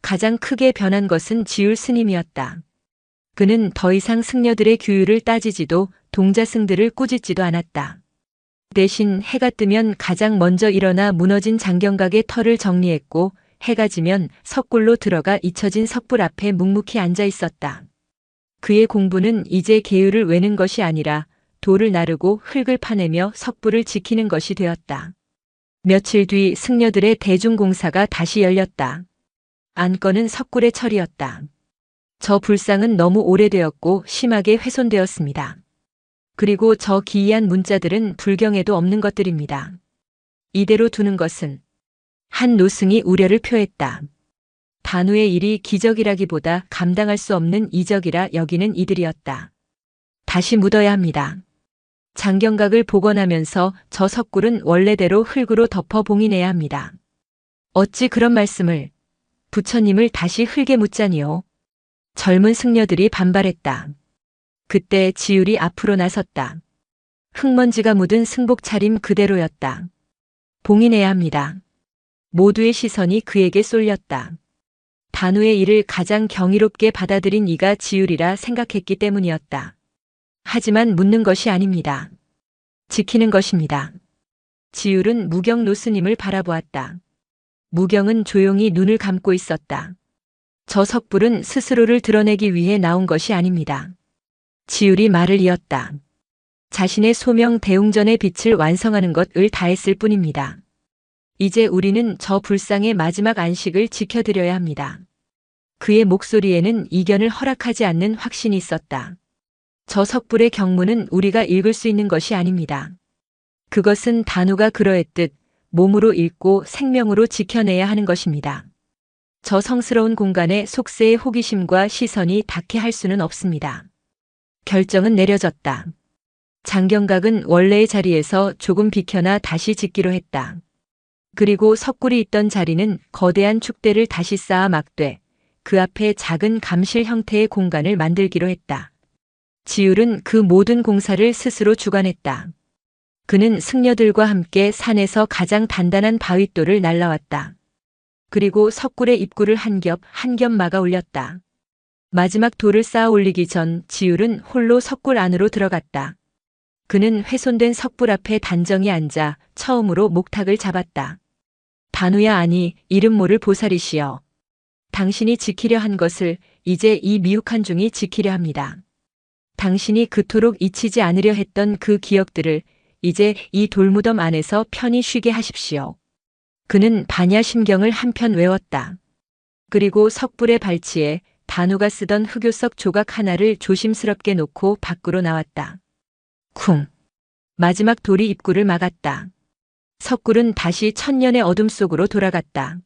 가장 크게 변한 것은 지율 스님이었다. 그는 더 이상 승려들의 규율을 따지지도 동자승들을 꾸짖지도 않았다. 대신 해가 뜨면 가장 먼저 일어나 무너진 장경각의 털을 정리했고 해가 지면 석굴로 들어가 잊혀진 석불 앞에 묵묵히 앉아 있었다. 그의 공부는 이제 계율을 외는 것이 아니라 돌을 나르고 흙을 파내며 석불을 지키는 것이 되었다. 며칠 뒤 승려들의 대중공사가 다시 열렸다. 안건은 석굴의 철이었다. 저 불상은 너무 오래되었고 심하게 훼손되었습니다. 그리고 저 기이한 문자들은 불경에도 없는 것들입니다. 이대로 두는 것은 한 노승이 우려를 표했다. 단우의 일이 기적이라기보다 감당할 수 없는 이적이라 여기는 이들이었다. 다시 묻어야 합니다. 장경각을 복원하면서 저 석굴은 원래대로 흙으로 덮어 봉인해야 합니다. 어찌 그런 말씀을, 부처님을 다시 흙에 묻자니요. 젊은 승려들이 반발했다. 그때 지율이 앞으로 나섰다. 흙먼지가 묻은 승복 차림 그대로였다. 봉인해야 합니다. 모두의 시선이 그에게 쏠렸다. 단우의 일을 가장 경이롭게 받아들인 이가 지율이라 생각했기 때문이었다. 하지만 묻는 것이 아닙니다. 지키는 것입니다. 지율은 무경 노스님을 바라보았다. 무경은 조용히 눈을 감고 있었다. 저 석불은 스스로를 드러내기 위해 나온 것이 아닙니다. 지율이 말을 이었다. 자신의 소명 대웅전의 빛을 완성하는 것을 다했을 뿐입니다. 이제 우리는 저 불상의 마지막 안식을 지켜드려야 합니다. 그의 목소리에는 이견을 허락하지 않는 확신이 있었다. 저 석불의 경문은 우리가 읽을 수 있는 것이 아닙니다. 그것은 단우가 그러했듯 몸으로 읽고 생명으로 지켜내야 하는 것입니다. 저 성스러운 공간에 속세의 호기심과 시선이 닿게 할 수는 없습니다. 결정은 내려졌다. 장경각은 원래의 자리에서 조금 비켜나 다시 짓기로 했다. 그리고 석굴이 있던 자리는 거대한 축대를 다시 쌓아 막되 그 앞에 작은 감실 형태의 공간을 만들기로 했다. 지율은 그 모든 공사를 스스로 주관했다. 그는 승려들과 함께 산에서 가장 단단한 바윗돌을 날라왔다. 그리고 석굴의 입구를 한 겹 한 겹 막아 올렸다. 마지막 돌을 쌓아 올리기 전 지율은 홀로 석굴 안으로 들어갔다. 그는 훼손된 석불 앞에 단정히 앉아 처음으로 목탁을 잡았다. 단우야, 아니 이름 모를 보살이시여. 당신이 지키려 한 것을 이제 이 미혹한 중이 지키려 합니다. 당신이 그토록 잊히지 않으려 했던 그 기억들을 이제 이 돌무덤 안에서 편히 쉬게 하십시오. 그는 반야심경을 한편 외웠다. 그리고 석불의 발치에 단우가 쓰던 흑요석 조각 하나를 조심스럽게 놓고 밖으로 나왔다. 쿵. 마지막 돌이 입구를 막았다. 석굴은 다시 천년의 어둠 속으로 돌아갔다.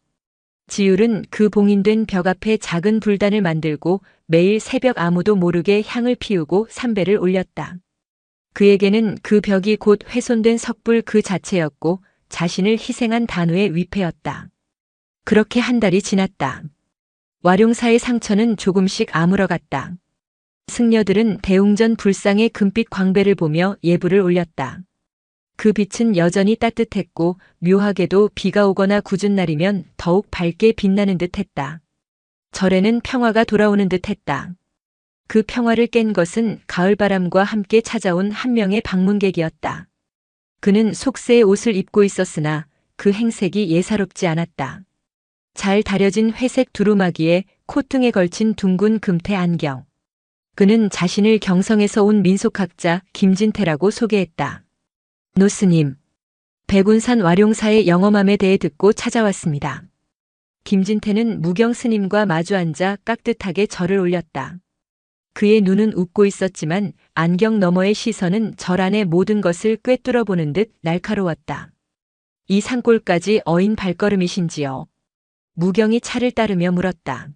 지율은 그 봉인된 벽 앞에 작은 불단을 만들고 매일 새벽 아무도 모르게 향을 피우고 삼배를 올렸다. 그에게는 그 벽이 곧 훼손된 석불 그 자체였고 자신을 희생한 단우의 위패였다. 그렇게 한 달이 지났다. 와룡사의 상처는 조금씩 아물어갔다. 승려들은 대웅전 불상의 금빛 광배를 보며 예불을 올렸다. 그 빛은 여전히 따뜻했고 묘하게도 비가 오거나 궂은 날이면 더욱 밝게 빛나는 듯했다. 절에는 평화가 돌아오는 듯했다. 그 평화를 깬 것은 가을바람과 함께 찾아온 한 명의 방문객이었다. 그는 속세의 옷을 입고 있었으나 그 행색이 예사롭지 않았다. 잘 다려진 회색 두루마기에 콧등에 걸친 둥근 금태 안경. 그는 자신을 경성에서 온 민속학자 김진태라고 소개했다. 노스님, 백운산 와룡사의 영험함에 대해 듣고 찾아왔습니다. 김진태는 무경 스님과 마주 앉아 깍듯하게 절을 올렸다. 그의 눈은 웃고 있었지만 안경 너머의 시선은 절 안의 모든 것을 꿰뚫어 보는 듯 날카로웠다. 이 산골까지 어인 발걸음이신지요? 무경이 차를 따르며 물었다.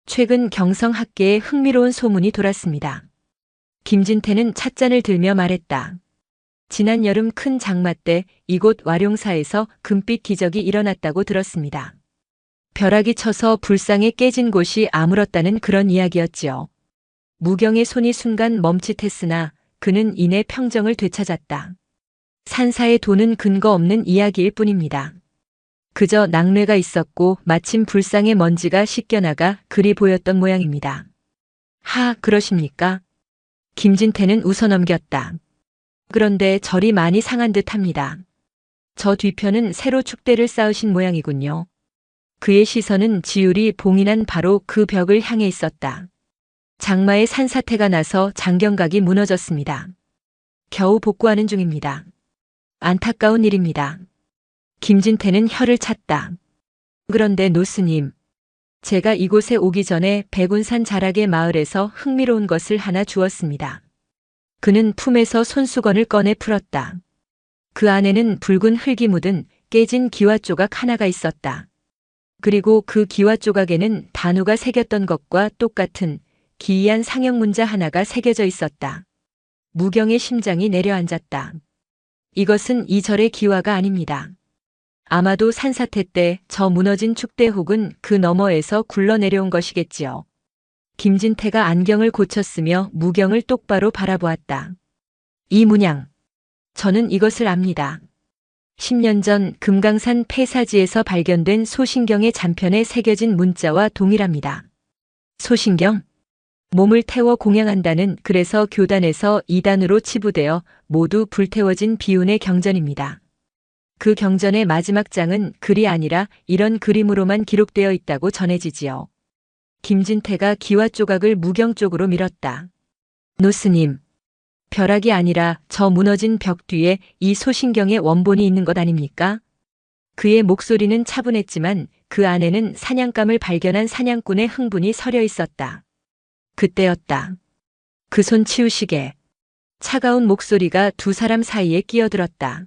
최근 경성 학계에 흥미로운 소문이 돌았습니다. 김진태는 찻잔을 들며 말했다. 지난 여름 큰 장마 때 이곳 와룡사에서 금빛 기적이 일어났다고 들었습니다. 벼락이 쳐서 불상에 깨진 곳이 아물었다는 그런 이야기였지요. 무경의 손이 순간 멈칫했으나 그는 이내 평정을 되찾았다. 산사의 도는 근거 없는 이야기일 뿐입니다. 그저 낙뢰가 있었고 마침 불상의 먼지가 씻겨나가 그리 보였던 모양입니다. 하, 그러십니까? 김진태는 웃어넘겼다. 그런데 절이 많이 상한 듯합니다. 저 뒤편은 새로 축대를 쌓으신 모양이군요. 그의 시선은 지울이 봉인한 바로 그 벽을 향해 있었다. 장마에 산사태가 나서 장경각이 무너졌습니다. 겨우 복구하는 중입니다. 안타까운 일입니다. 김진태는 혀를 찼다. 그런데 노스님, 제가 이곳에 오기 전에 백운산 자락의 마을에서 흥미로운 것을 하나 주었습니다. 그는 품에서 손수건을 꺼내 풀었다. 그 안에는 붉은 흙이 묻은 깨진 기와 조각 하나가 있었다. 그리고 그 기와 조각에는 단우가 새겼던 것과 똑같은 기이한 상형 문자 하나가 새겨져 있었다. 무경의 심장이 내려앉았다. 이것은 이 절의 기와가 아닙니다. 아마도 산사태 때 저 무너진 축대 혹은 그 너머에서 굴러내려온 것이겠지요. 김진태가 안경을 고쳤으며 무경을 똑바로 바라보았다. 이 문양, 저는 이것을 압니다. 10년 전 금강산 폐사지에서 발견된 소신경의 잔편에 새겨진 문자와 동일합니다. 소신경? 몸을 태워 공양한다는 그래서 교단에서 이단으로 치부되어 모두 불태워진 비운의 경전입니다. 그 경전의 마지막 장은 글이 아니라 이런 그림으로만 기록되어 있다고 전해지지요. 김진태가 기와 조각을 무경 쪽으로 밀었다. 노스님, 벼락이 아니라 저 무너진 벽 뒤에 이 소신경의 원본이 있는 것 아닙니까? 그의 목소리는 차분했지만 그 안에는 사냥감을 발견한 사냥꾼의 흥분이 서려 있었다. 그때였다. 그 손 치우시게. 차가운 목소리가 두 사람 사이에 끼어들었다.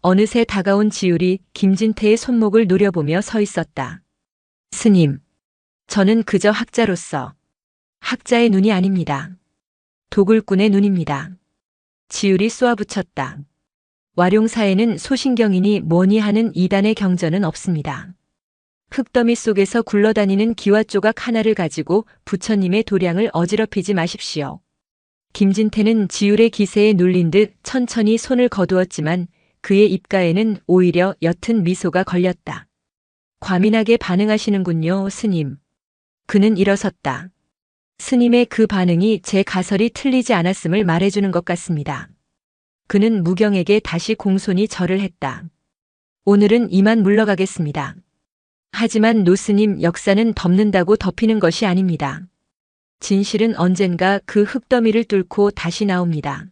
어느새 다가온 지율이 김진태의 손목을 노려보며 서 있었다. 스님, 저는 그저 학자로서 학자의 눈이 아닙니다. 도굴꾼의 눈입니다. 지율이 쏘아붙였다. 와룡사에는 소신경이니 뭐니 하는 이단의 경전은 없습니다. 흙더미 속에서 굴러다니는 기와 조각 하나를 가지고 부처님의 도량을 어지럽히지 마십시오. 김진태는 지율의 기세에 눌린 듯 천천히 손을 거두었지만 그의 입가에는 오히려 옅은 미소가 걸렸다. 과민하게 반응하시는군요, 스님. 그는 일어섰다. 스님의 그 반응이 제 가설이 틀리지 않았음을 말해주는 것 같습니다. 그는 무경에게 다시 공손히 절을 했다. 오늘은 이만 물러가겠습니다. 하지만 노스님, 역사는 덮는다고 덮이는 것이 아닙니다. 진실은 언젠가 그 흙더미를 뚫고 다시 나옵니다.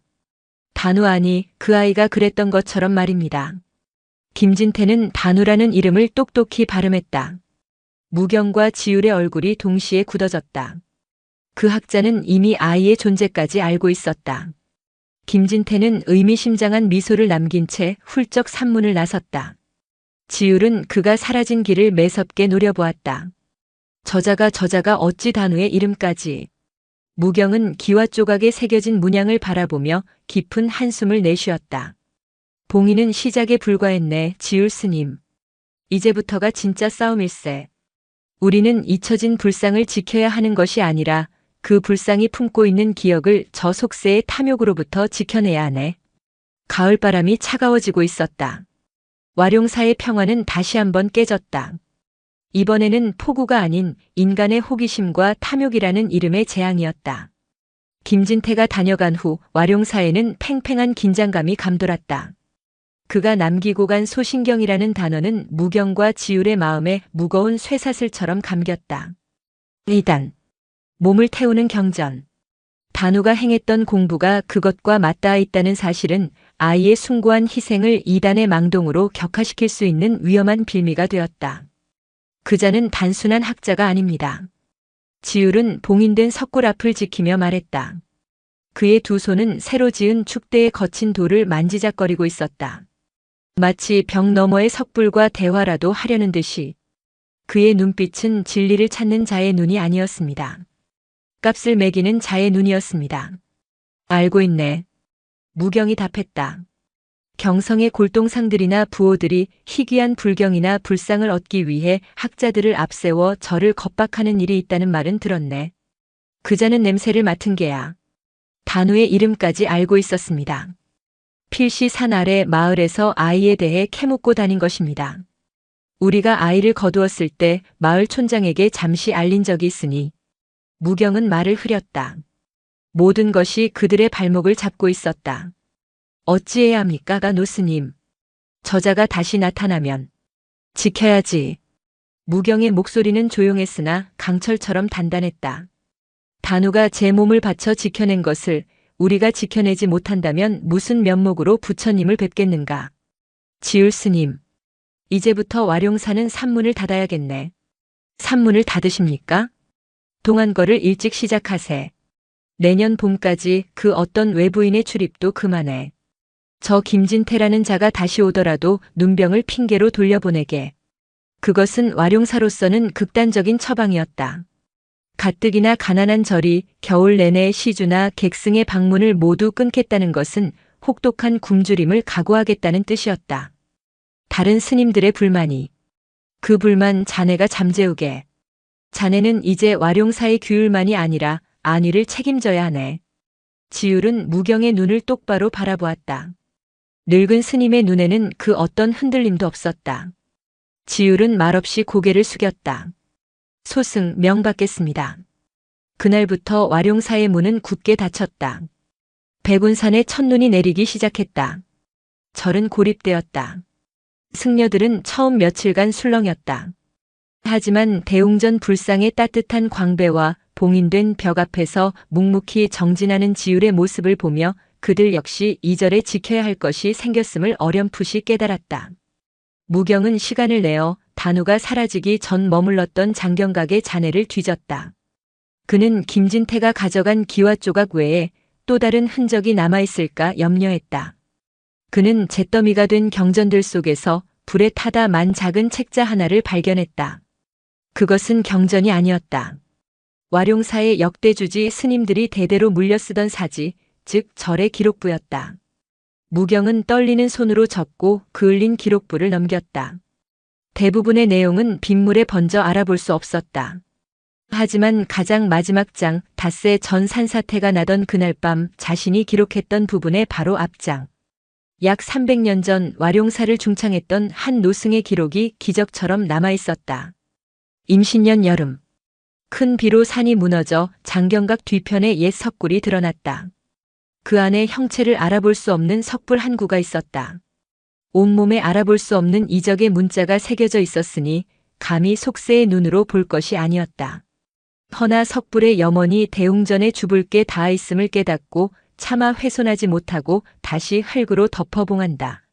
단우 아니, 그 아이가 그랬던 것처럼 말입니다. 김진태는 단우라는 이름을 똑똑히 발음했다. 무경과 지율의 얼굴이 동시에 굳어졌다. 그 학자는 이미 아이의 존재까지 알고 있었다. 김진태는 의미심장한 미소를 남긴 채 훌쩍 산문을 나섰다. 지율은 그가 사라진 길을 매섭게 노려보았다. 저자가 어찌 단우의 이름까지. 무경은 기와 조각에 새겨진 문양을 바라보며 깊은 한숨을 내쉬었다. 봉인은 시작에 불과했네, 지율 스님. 이제부터가 진짜 싸움일세. 우리는 잊혀진 불상을 지켜야 하는 것이 아니라 그 불상이 품고 있는 기억을 저 속세의 탐욕으로부터 지켜내야 하네. 가을바람이 차가워지고 있었다. 와룡사의 평화는 다시 한번 깨졌다. 이번에는 폭우가 아닌 인간의 호기심과 탐욕이라는 이름의 재앙이었다. 김진태가 다녀간 후 와룡사에는 팽팽한 긴장감이 감돌았다. 그가 남기고 간 소신경이라는 단어는 무경과 지율의 마음에 무거운 쇠사슬처럼 감겼다. 이단. 몸을 태우는 경전. 단우가 행했던 공부가 그것과 맞닿아 있다는 사실은 아이의 숭고한 희생을 이단의 망동으로 격화시킬 수 있는 위험한 빌미가 되었다. 그자는 단순한 학자가 아닙니다. 지율은 봉인된 석굴 앞을 지키며 말했다. 그의 두 손은 새로 지은 축대에 거친 돌을 만지작거리고 있었다. 마치 벽 너머의 석불과 대화라도 하려는 듯이. 그의 눈빛은 진리를 찾는 자의 눈이 아니었습니다. 값을 매기는 자의 눈이었습니다. 알고 있네. 무경이 답했다. 경성의 골동상들이나 부호들이 희귀한 불경이나 불상을 얻기 위해 학자들을 앞세워 저를 겁박하는 일이 있다는 말은 들었네. 그자는 냄새를 맡은 게야. 단우의 이름까지 알고 있었습니다. 필시 산 아래 마을에서 아이에 대해 캐묻고 다닌 것입니다. 우리가 아이를 거두었을 때 마을 촌장에게 잠시 알린 적이 있으니 무경은 말을 흐렸다. 모든 것이 그들의 발목을 잡고 있었다. 어찌해야 합니까, 노스님? 저자가 다시 나타나면 지켜야지. 무경의 목소리는 조용했으나 강철처럼 단단했다. 단우가 제 몸을 바쳐 지켜낸 것을 우리가 지켜내지 못한다면 무슨 면목으로 부처님을 뵙겠는가? 지율 스님, 이제부터 와룡사는 산문을 닫아야겠네. 산문을 닫으십니까? 동안거를 일찍 시작하세. 내년 봄까지 그 어떤 외부인의 출입도 그만해. 저 김진태라는 자가 다시 오더라도 눈병을 핑계로 돌려보내게. 그것은 와룡사로서는 극단적인 처방이었다. 가뜩이나 가난한 절이 겨울 내내 시주나 객승의 방문을 모두 끊겠다는 것은 혹독한 굶주림을 각오하겠다는 뜻이었다. 다른 스님들의 불만이. 그 불만 자네가 잠재우게. 자네는 이제 와룡사의 규율만이 아니라 안위를 책임져야 하네. 지율은 무경의 눈을 똑바로 바라보았다. 늙은 스님의 눈에는 그 어떤 흔들림도 없었다. 지율은 말없이 고개를 숙였다. 소승 명받겠습니다. 그날부터 와룡사의 문은 굳게 닫혔다. 백운산에 첫눈이 내리기 시작했다. 절은 고립되었다. 승려들은 처음 며칠간 술렁였다. 하지만 대웅전 불상의 따뜻한 광배와 봉인된 벽 앞에서 묵묵히 정진하는 지율의 모습을 보며 그들 역시 이 절에 지켜야 할 것이 생겼음을 어렴풋이 깨달았다. 무경은 시간을 내어 단우가 사라지기 전 머물렀던 장경각의 잔해를 뒤졌다. 그는 김진태가 가져간 기와 조각 외에 또 다른 흔적이 남아있을까 염려했다. 그는 잿더미가 된 경전들 속에서 불에 타다 만 작은 책자 하나를 발견했다. 그것은 경전이 아니었다. 와룡사의 역대주지 스님들이 대대로 물려 쓰던 사지, 즉 절의 기록부였다. 무경은 떨리는 손으로 접고 그을린 기록부를 넘겼다. 대부분의 내용은 빗물에 번져 알아볼 수 없었다. 하지만 가장 마지막 장, 닷새 전 산사태가 나던 그날 밤 자신이 기록했던 부분의 바로 앞장. 약 300년 전 와룡사를 중창했던 한 노승의 기록이 기적처럼 남아있었다. 임신년 여름. 큰 비로 산이 무너져 장경각 뒤편에 옛 석굴이 드러났다. 그 안에 형체를 알아볼 수 없는 석불 한 구가 있었다. 온몸에 알아볼 수 없는 이적의 문자가 새겨져 있었으니 감히 속세의 눈으로 볼 것이 아니었다. 허나 석불의 염원이 대웅전의 주불께 닿아 있음을 깨닫고 차마 훼손하지 못하고 다시 흙으로 덮어봉한다.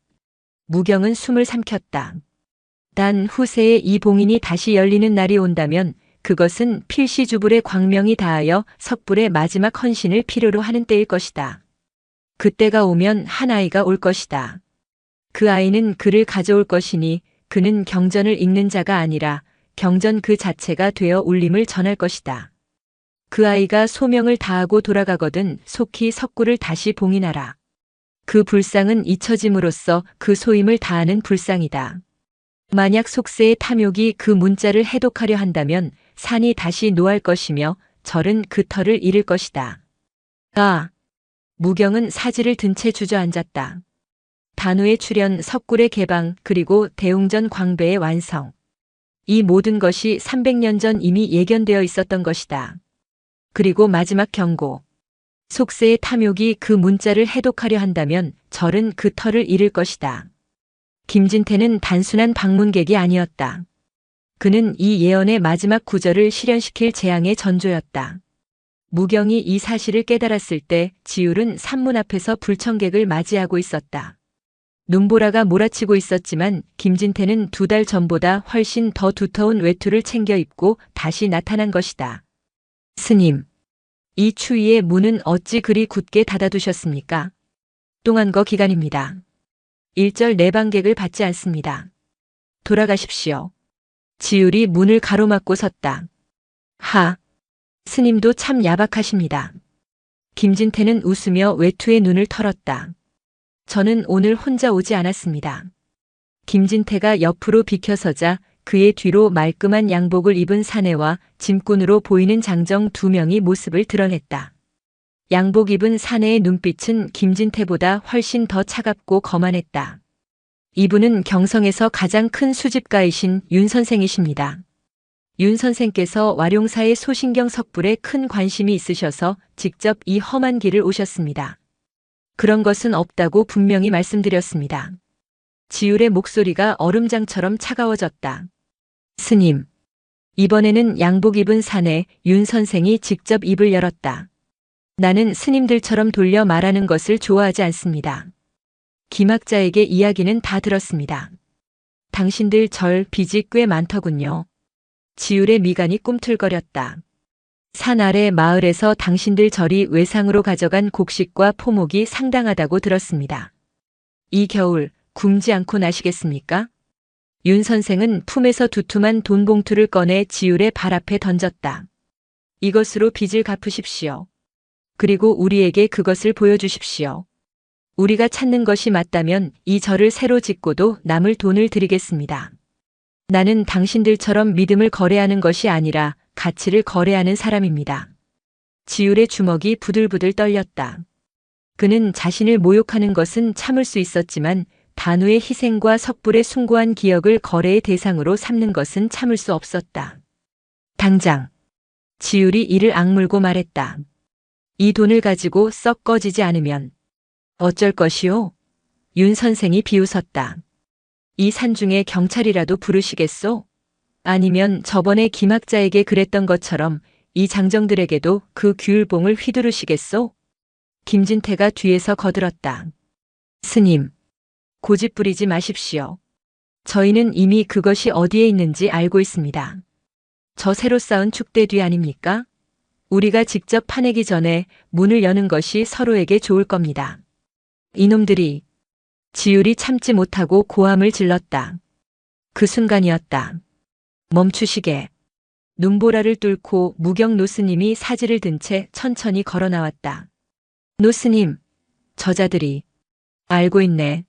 무경은 숨을 삼켰다. 단 후세에 이 봉인이 다시 열리는 날이 온다면 그것은 필시주불의 광명이 닿하여 석불의 마지막 헌신을 필요로 하는 때일 것이다. 그때가 오면 한 아이가 올 것이다. 그 아이는 그를 가져올 것이니 그는 경전을 읽는 자가 아니라 경전 그 자체가 되어 울림을 전할 것이다. 그 아이가 소명을 다하고 돌아가거든 속히 석굴을 다시 봉인하라. 그 불상은 잊혀짐으로써 그 소임을 다하는 불상이다. 만약 속세의 탐욕이 그 문자를 해독하려 한다면 산이 다시 노할 것이며 절은 그 털을 잃을 것이다. 아! 무경은 사지를 든 채 주저앉았다. 단우의 출현, 석굴의 개방, 그리고 대웅전 광배의 완성. 이 모든 것이 300년 전 이미 예견되어 있었던 것이다. 그리고 마지막 경고. 속세의 탐욕이 그 문자를 해독하려 한다면 절은 그 털을 잃을 것이다. 김진태는 단순한 방문객이 아니었다. 그는 이 예언의 마지막 구절을 실현시킬 재앙의 전조였다. 무경이 이 사실을 깨달았을 때 지율은 산문 앞에서 불청객을 맞이하고 있었다. 눈보라가 몰아치고 있었지만 김진태는 2달 전보다 훨씬 더 두터운 외투를 챙겨 입고 다시 나타난 것이다. 스님, 이 추위에 문은 어찌 그리 굳게 닫아두셨습니까? 동안거 기간입니다. 일절 내방객을 받지 않습니다. 돌아가십시오. 지율이 문을 가로막고 섰다. 하, 스님도 참 야박하십니다. 김진태는 웃으며 외투의 눈을 털었다. 저는 오늘 혼자 오지 않았습니다. 김진태가 옆으로 비켜서자 그의 뒤로 말끔한 양복을 입은 사내와 짐꾼으로 보이는 장정 2명이 모습을 드러냈다. 양복 입은 사내의 눈빛은 김진태보다 훨씬 더 차갑고 거만했다. 이분은 경성에서 가장 큰 수집가이신 윤 선생이십니다. 윤 선생께서 와룡사의 소신경 석불에 큰 관심이 있으셔서 직접 이 험한 길을 오셨습니다. 그런 것은 없다고 분명히 말씀드렸습니다. 지율의 목소리가 얼음장처럼 차가워졌다. 스님, 이번에는 양복 입은 사내 윤 선생이 직접 입을 열었다. 나는 스님들처럼 돌려 말하는 것을 좋아하지 않습니다. 김학자에게 이야기는 다 들었습니다. 당신들 절 빚이 꽤 많더군요. 지율의 미간이 꿈틀거렸다. 산 아래 마을에서 당신들 절이 외상으로 가져간 곡식과 포목이 상당하다고 들었습니다. 이 겨울 굶지 않고 나시겠습니까? 윤 선생은 품에서 두툼한 돈 봉투를 꺼내 지율의 발 앞에 던졌다. 이것으로 빚을 갚으십시오. 그리고 우리에게 그것을 보여주십시오. 우리가 찾는 것이 맞다면 이 절을 새로 짓고도 남을 돈을 드리겠습니다. 나는 당신들처럼 믿음을 거래하는 것이 아니라 가치를 거래하는 사람입니다. 지율의 주먹이 부들부들 떨렸다. 그는 자신을 모욕하는 것은 참을 수 있었지만 단우의 희생과 석불의 숭고한 기억을 거래의 대상으로 삼는 것은 참을 수 없었다. 당장. 지율이 이를 악물고 말했다. 이 돈을 가지고 썩 꺼지지 않으면 어쩔 것이오? 윤 선생이 비웃었다. 이 산중에 경찰이라도 부르시겠소? 아니면 저번에 김학자에게 그랬던 것처럼 이 장정들에게도 그 귤봉을 휘두르시겠소? 김진태가 뒤에서 거들었다. 스님, 고집 부리지 마십시오. 저희는 이미 그것이 어디에 있는지 알고 있습니다. 저 새로 쌓은 축대 뒤 아닙니까? 우리가 직접 파내기 전에 문을 여는 것이 서로에게 좋을 겁니다. 이놈들이. 지율이 참지 못하고 고함을 질렀다. 그 순간이었다. 멈추시게. 눈보라를 뚫고 무경 노스님이 사지를 든 채 천천히 걸어 나왔다. 노스님, 저자들이. 알고 있네.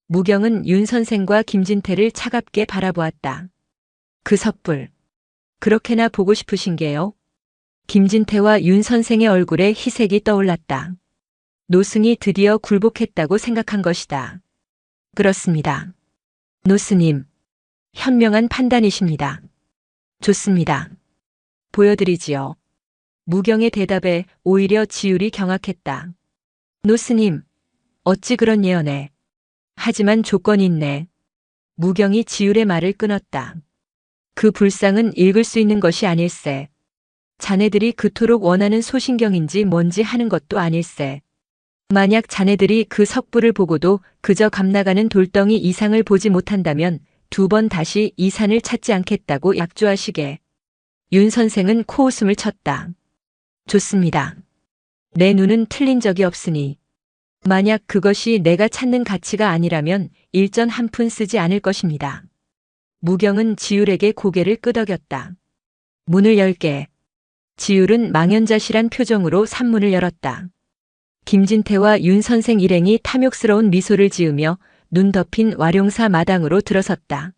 무경은 윤 선생과 김진태를 차갑게 바라보았다. 그 석불. 그렇게나 보고 싶으신 게요? 김진태와 윤 선생의 얼굴에 희색이 떠올랐다. 노승이 드디어 굴복했다고 생각한 것이다. 그렇습니다. 노스님, 현명한 판단이십니다. 좋습니다. 보여드리지요. 무경의 대답에 오히려 지율이 경악했다. 노스님, 어찌 그런 예언에. 하지만 조건이 있네. 무경이 지율의 말을 끊었다. 그 불상은 읽을 수 있는 것이 아닐세. 자네들이 그토록 원하는 소신경인지 뭔지 하는 것도 아닐세. 만약 자네들이 그 석불을 보고도 그저 감나가는 돌덩이 이상을 보지 못한다면 2번 다시 이 산을 찾지 않겠다고 약조하시게. 윤 선생은 코웃음을 쳤다. 좋습니다. 내 눈은 틀린 적이 없으니. 만약 그것이 내가 찾는 가치가 아니라면 일전 한 푼 쓰지 않을 것입니다. 무경은 지율에게 고개를 끄덕였다. 문을 열게. 지율은 망연자실한 표정으로 산문을 열었다. 김진태와 윤 선생 일행이 탐욕스러운 미소를 지으며 눈 덮인 와룡사 마당으로 들어섰다.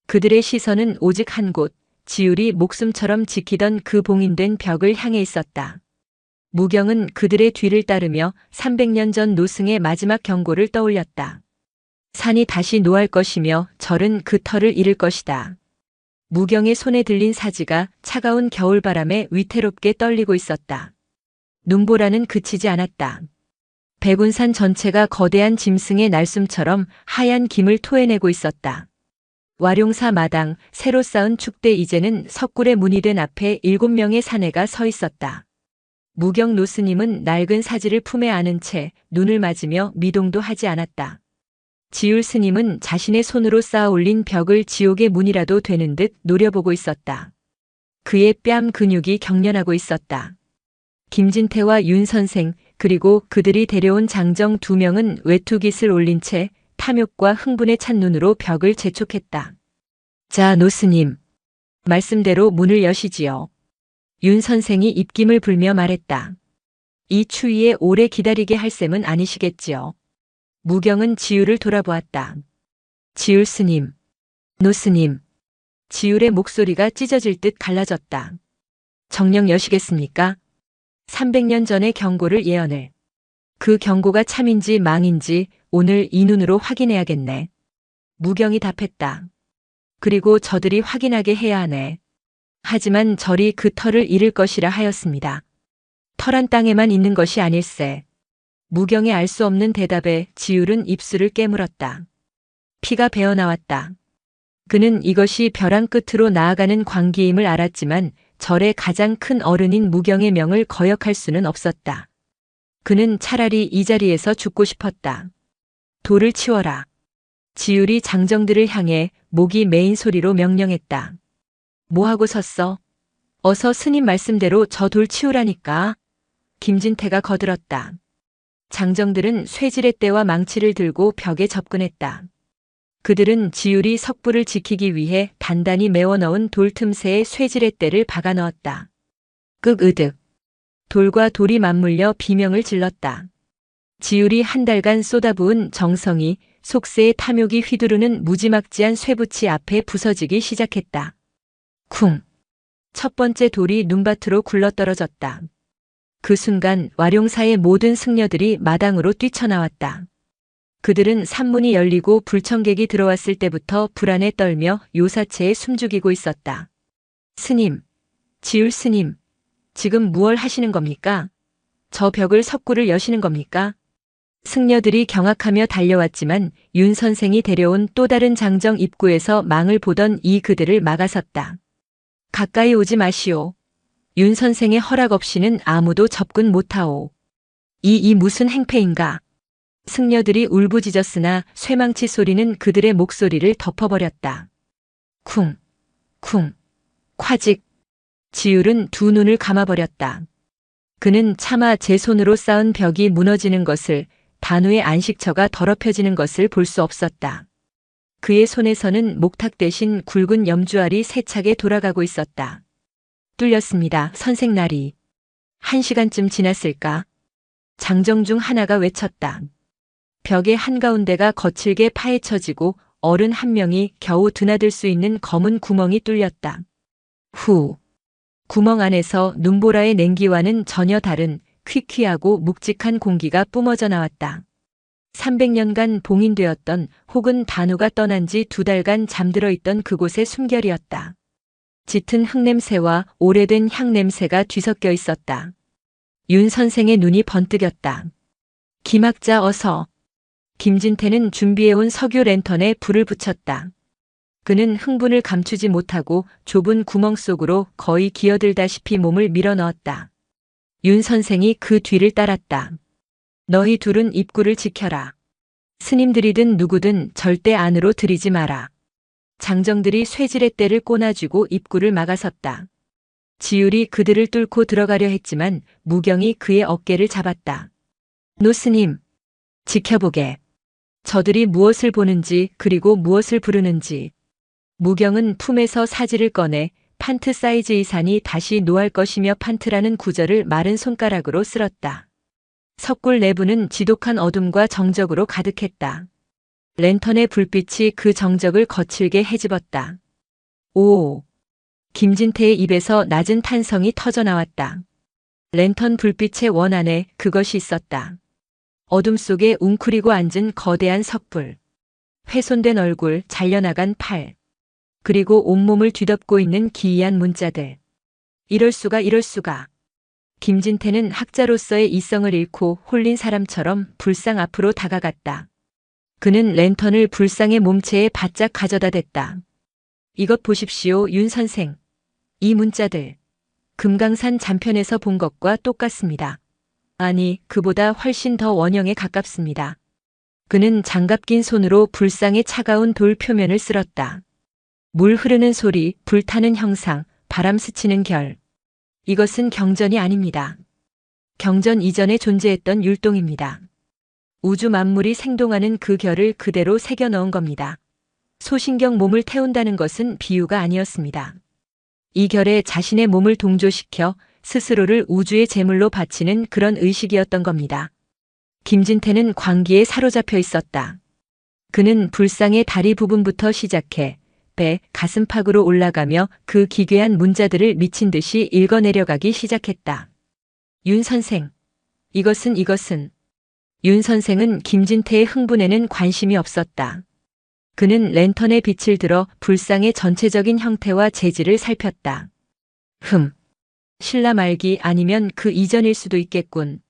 그들의 시선은 오직 한 곳, 지율이 목숨처럼 지키던 그 봉인된 벽을 향해 있었다. 무경은 그들의 뒤를 따르며 300년 전 노승의 마지막 경고를 떠올렸다. 산이 다시 노할 것이며 절은 그 털을 잃을 것이다. 무경의 손에 들린 사지가 차가운 겨울바람에 위태롭게 떨리고 있었다. 눈보라는 그치지 않았다. 백운산 전체가 거대한 짐승의 날숨처럼 하얀 김을 토해내고 있었다. 와룡사 마당, 새로 쌓은 축대 이제는 석굴의 문이 된 앞에 7명의 사내가 서 있었다. 무경 노스님은 낡은 사지를 품에 안은 채 눈을 맞으며 미동도 하지 않았다. 지율 스님은 자신의 손으로 쌓아 올린 벽을 지옥의 문이라도 되는 듯 노려보고 있었다. 그의 뺨 근육이 경련하고 있었다. 김진태와 윤 선생 그리고 그들이 데려온 장정 2명은 외투깃을 올린 채 탐욕과 흥분에 찬 눈으로 벽을 재촉했다. 자, 노스님. 말씀대로 문을 여시지요. 윤 선생이 입김을 불며 말했다. 이 추위에 오래 기다리게 할 셈은 아니시겠지요. 무경은 지율을 돌아보았다. 지율 스님. 노스님. 지율의 목소리가 찢어질 듯 갈라졌다. 정녕 여시겠습니까? 300년 전의 경고를 예언을. 그 경고가 참인지 망인지 오늘 이 눈으로 확인해야겠네. 무경이 답했다. 그리고 저들이 확인하게 해야 하네. 하지만 절이 그 털을 잃을 것이라 하였습니다. 털한 땅에만 있는 것이 아닐세. 무경의 알 수 없는 대답에 지율은 입술을 깨물었다. 피가 배어나왔다. 그는 이것이 벼랑 끝으로 나아가는 광기임을 알았지만 절의 가장 큰 어른인 무경의 명을 거역할 수는 없었다. 그는 차라리 이 자리에서 죽고 싶었다. 돌을 치워라. 지율이 장정들을 향해 목이 메인 소리로 명령했다. 뭐하고 섰어? 어서 스님 말씀대로 저 돌 치우라니까. 김진태가 거들었다. 장정들은 쇠지렛대와 망치를 들고 벽에 접근했다. 그들은 지율이 석불을 지키기 위해 단단히 메워 넣은 돌 틈새에 쇠지렛대를 박아 넣었다. 끄으득. 돌과 돌이 맞물려 비명을 질렀다. 지율이 한 달간 쏟아부은 정성이 속세의 탐욕이 휘두르는 무지막지한 쇠붙이 앞에 부서지기 시작했다. 쿵. 첫 번째 돌이 눈밭으로 굴러떨어졌다. 그 순간 와룡사의 모든 승려들이 마당으로 뛰쳐나왔다. 그들은 산문이 열리고 불청객이 들어왔을 때부터 불안에 떨며 요사체에 숨죽이고 있었다. 스님, 지율 스님, 지금 무얼 하시는 겁니까? 저 벽을 석굴을 여시는 겁니까? 승려들이 경악하며 달려왔지만 윤 선생이 데려온 또 다른 장정 입구에서 망을 보던 이 그들을 막아섰다. 가까이 오지 마시오. 윤 선생의 허락 없이는 아무도 접근 못하오. 이 무슨 행패인가? 승려들이 울부짖었으나 쇠망치 소리는 그들의 목소리를 덮어버렸다. 쿵, 쿵, 콰직. 지율은 두 눈을 감아버렸다. 그는 차마 제 손으로 쌓은 벽이 무너지는 것을, 단우의 안식처가 더럽혀지는 것을 볼 수 없었다. 그의 손에서는 목탁 대신 굵은 염주알이 세차게 돌아가고 있었다. 뚫렸습니다, 선생나리. 1시간쯤 지났을까? 장정 중 하나가 외쳤다. 벽의 한가운데가 거칠게 파헤쳐지고 어른 한 명이 겨우 드나들 수 있는 검은 구멍이 뚫렸다. 후. 구멍 안에서 눈보라의 냉기와는 전혀 다른 퀴퀴하고 묵직한 공기가 뿜어져 나왔다. 300년간 봉인되었던 혹은 단우가 떠난 지 2달간 잠들어 있던 그곳의 숨결이었다. 짙은 흙냄새와 오래된 향냄새가 뒤섞여 있었다. 윤 선생의 눈이 번뜩였다. 김학자 어서. 김진태는 준비해온 석유 랜턴에 불을 붙였다. 그는 흥분을 감추지 못하고 좁은 구멍 속으로 거의 기어들다시피 몸을 밀어넣었다. 윤 선생이 그 뒤를 따랐다. 너희 둘은 입구를 지켜라. 스님들이든 누구든 절대 안으로 들이지 마라. 장정들이 쇠지렛대를 꼬나쥐고 입구를 막아섰다. 지율이 그들을 뚫고 들어가려 했지만 무경이 그의 어깨를 잡았다. 노스님, 지켜보게. 저들이 무엇을 보는지 그리고 무엇을 부르는지. 무경은 품에서 사지를 꺼내 판트 사이즈의 산이 다시 노할 것이며 판트라는 구절을 마른 손가락으로 쓸었다. 석굴 내부는 지독한 어둠과 정적으로 가득했다. 랜턴의 불빛이 그 정적을 거칠게 헤집었다. 오! 김진태의 입에서 낮은 탄성이 터져 나왔다. 랜턴 불빛의 원 안에 그것이 있었다. 어둠 속에 웅크리고 앉은 거대한 석불. 훼손된 얼굴, 잘려나간 팔. 그리고 온몸을 뒤덮고 있는 기이한 문자들. 이럴 수가, 이럴 수가. 김진태는 학자로서의 이성을 잃고 홀린 사람처럼 불상 앞으로 다가갔다. 그는 랜턴을 불상의 몸체에 바짝 가져다 댔다. 이것 보십시오, 윤 선생. 이 문자들. 금강산 잔편에서 본 것과 똑같습니다. 아니, 그보다 훨씬 더 원형에 가깝습니다. 그는 장갑 낀 손으로 불상의 차가운 돌 표면을 쓸었다. 물 흐르는 소리, 불타는 형상, 바람 스치는 결. 이것은 경전이 아닙니다. 경전 이전에 존재했던 율동입니다. 우주 만물이 생동하는 그 결을 그대로 새겨 넣은 겁니다. 소신경 몸을 태운다는 것은 비유가 아니었습니다. 이 결에 자신의 몸을 동조시켜 스스로를 우주의 제물로 바치는 그런 의식이었던 겁니다. 김진태는 광기에 사로잡혀 있었다. 그는 불상의 다리 부분부터 시작해 배, 가슴팍으로 올라가며 그 기괴한 문자들을 미친 듯이 읽어내려가기 시작했다. 윤 선생. 이것은. 윤 선생은 김진태의 흥분에는 관심이 없었다. 그는 랜턴의 빛을 들어 불상의 전체적인 형태와 재질을 살폈다. 신라 말기 아니면 그 이전일 수도 있겠군.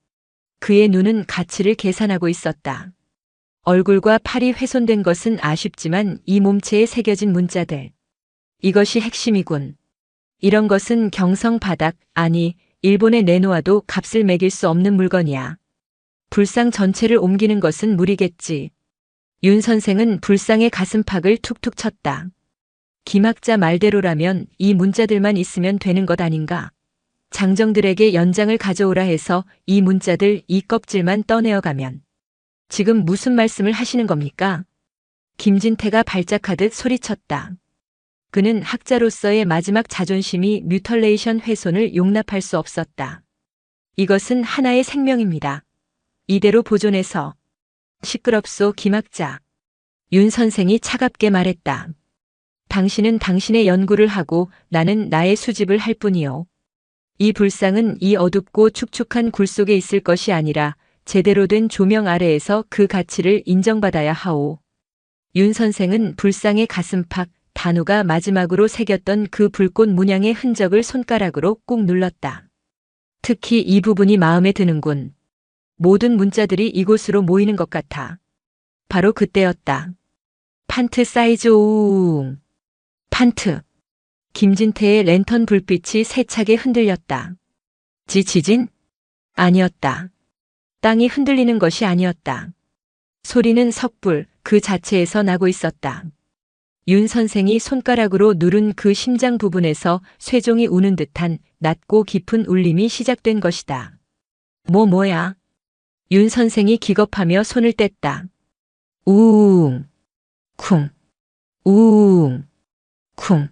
그의 눈은 가치를 계산하고 있었다. 얼굴과 팔이 훼손된 것은 아쉽지만 이 몸체에 새겨진 문자들. 이것이 핵심이군. 이런 것은 경성 바닥, 아니, 일본에 내놓아도 값을 매길 수 없는 물건이야. 불상 전체를 옮기는 것은 무리겠지. 윤 선생은 불상의 가슴팍을 툭툭 쳤다. 김학자 말대로라면 이 문자들만 있으면 되는 것 아닌가. 장정들에게 연장을 가져오라 해서 이 문자들, 이 껍질만 떠내어가면. 지금 무슨 말씀을 하시는 겁니까? 김진태가 발작하듯 소리쳤다. 그는 학자로서의 마지막 자존심이 뮤털레이션 훼손을 용납할 수 없었다. 이것은 하나의 생명입니다. 이대로 보존해서. 시끄럽소, 김학자. 윤 선생이 차갑게 말했다. 당신은 당신의 연구를 하고 나는 나의 수집을 할 뿐이요. 이 불상은 이 어둡고 축축한 굴 속에 있을 것이 아니라 제대로 된 조명 아래에서 그 가치를 인정받아야 하오. 윤 선생은 불상의 가슴팍, 단우가 마지막으로 새겼던 그 불꽃 문양의 흔적을 손가락으로 꾹 눌렀다. 특히 이 부분이 마음에 드는군. 모든 문자들이 이곳으로 모이는 것 같아. 바로 그때였다. 판트 사이즈 오웅. 판트. 김진태의 랜턴 불빛이 세차게 흔들렸다. 지진? 아니었다. 땅이 흔들리는 것이 아니었다. 소리는 석불 그 자체에서 나고 있었다. 윤 선생이 손가락으로 누른 그 심장 부분에서 쇠종이 우는 듯한 낮고 깊은 울림이 시작된 것이다. 뭐야? 윤 선생이 기겁하며 손을 뗐다. 우웅, 쿵, 우웅, 쿵.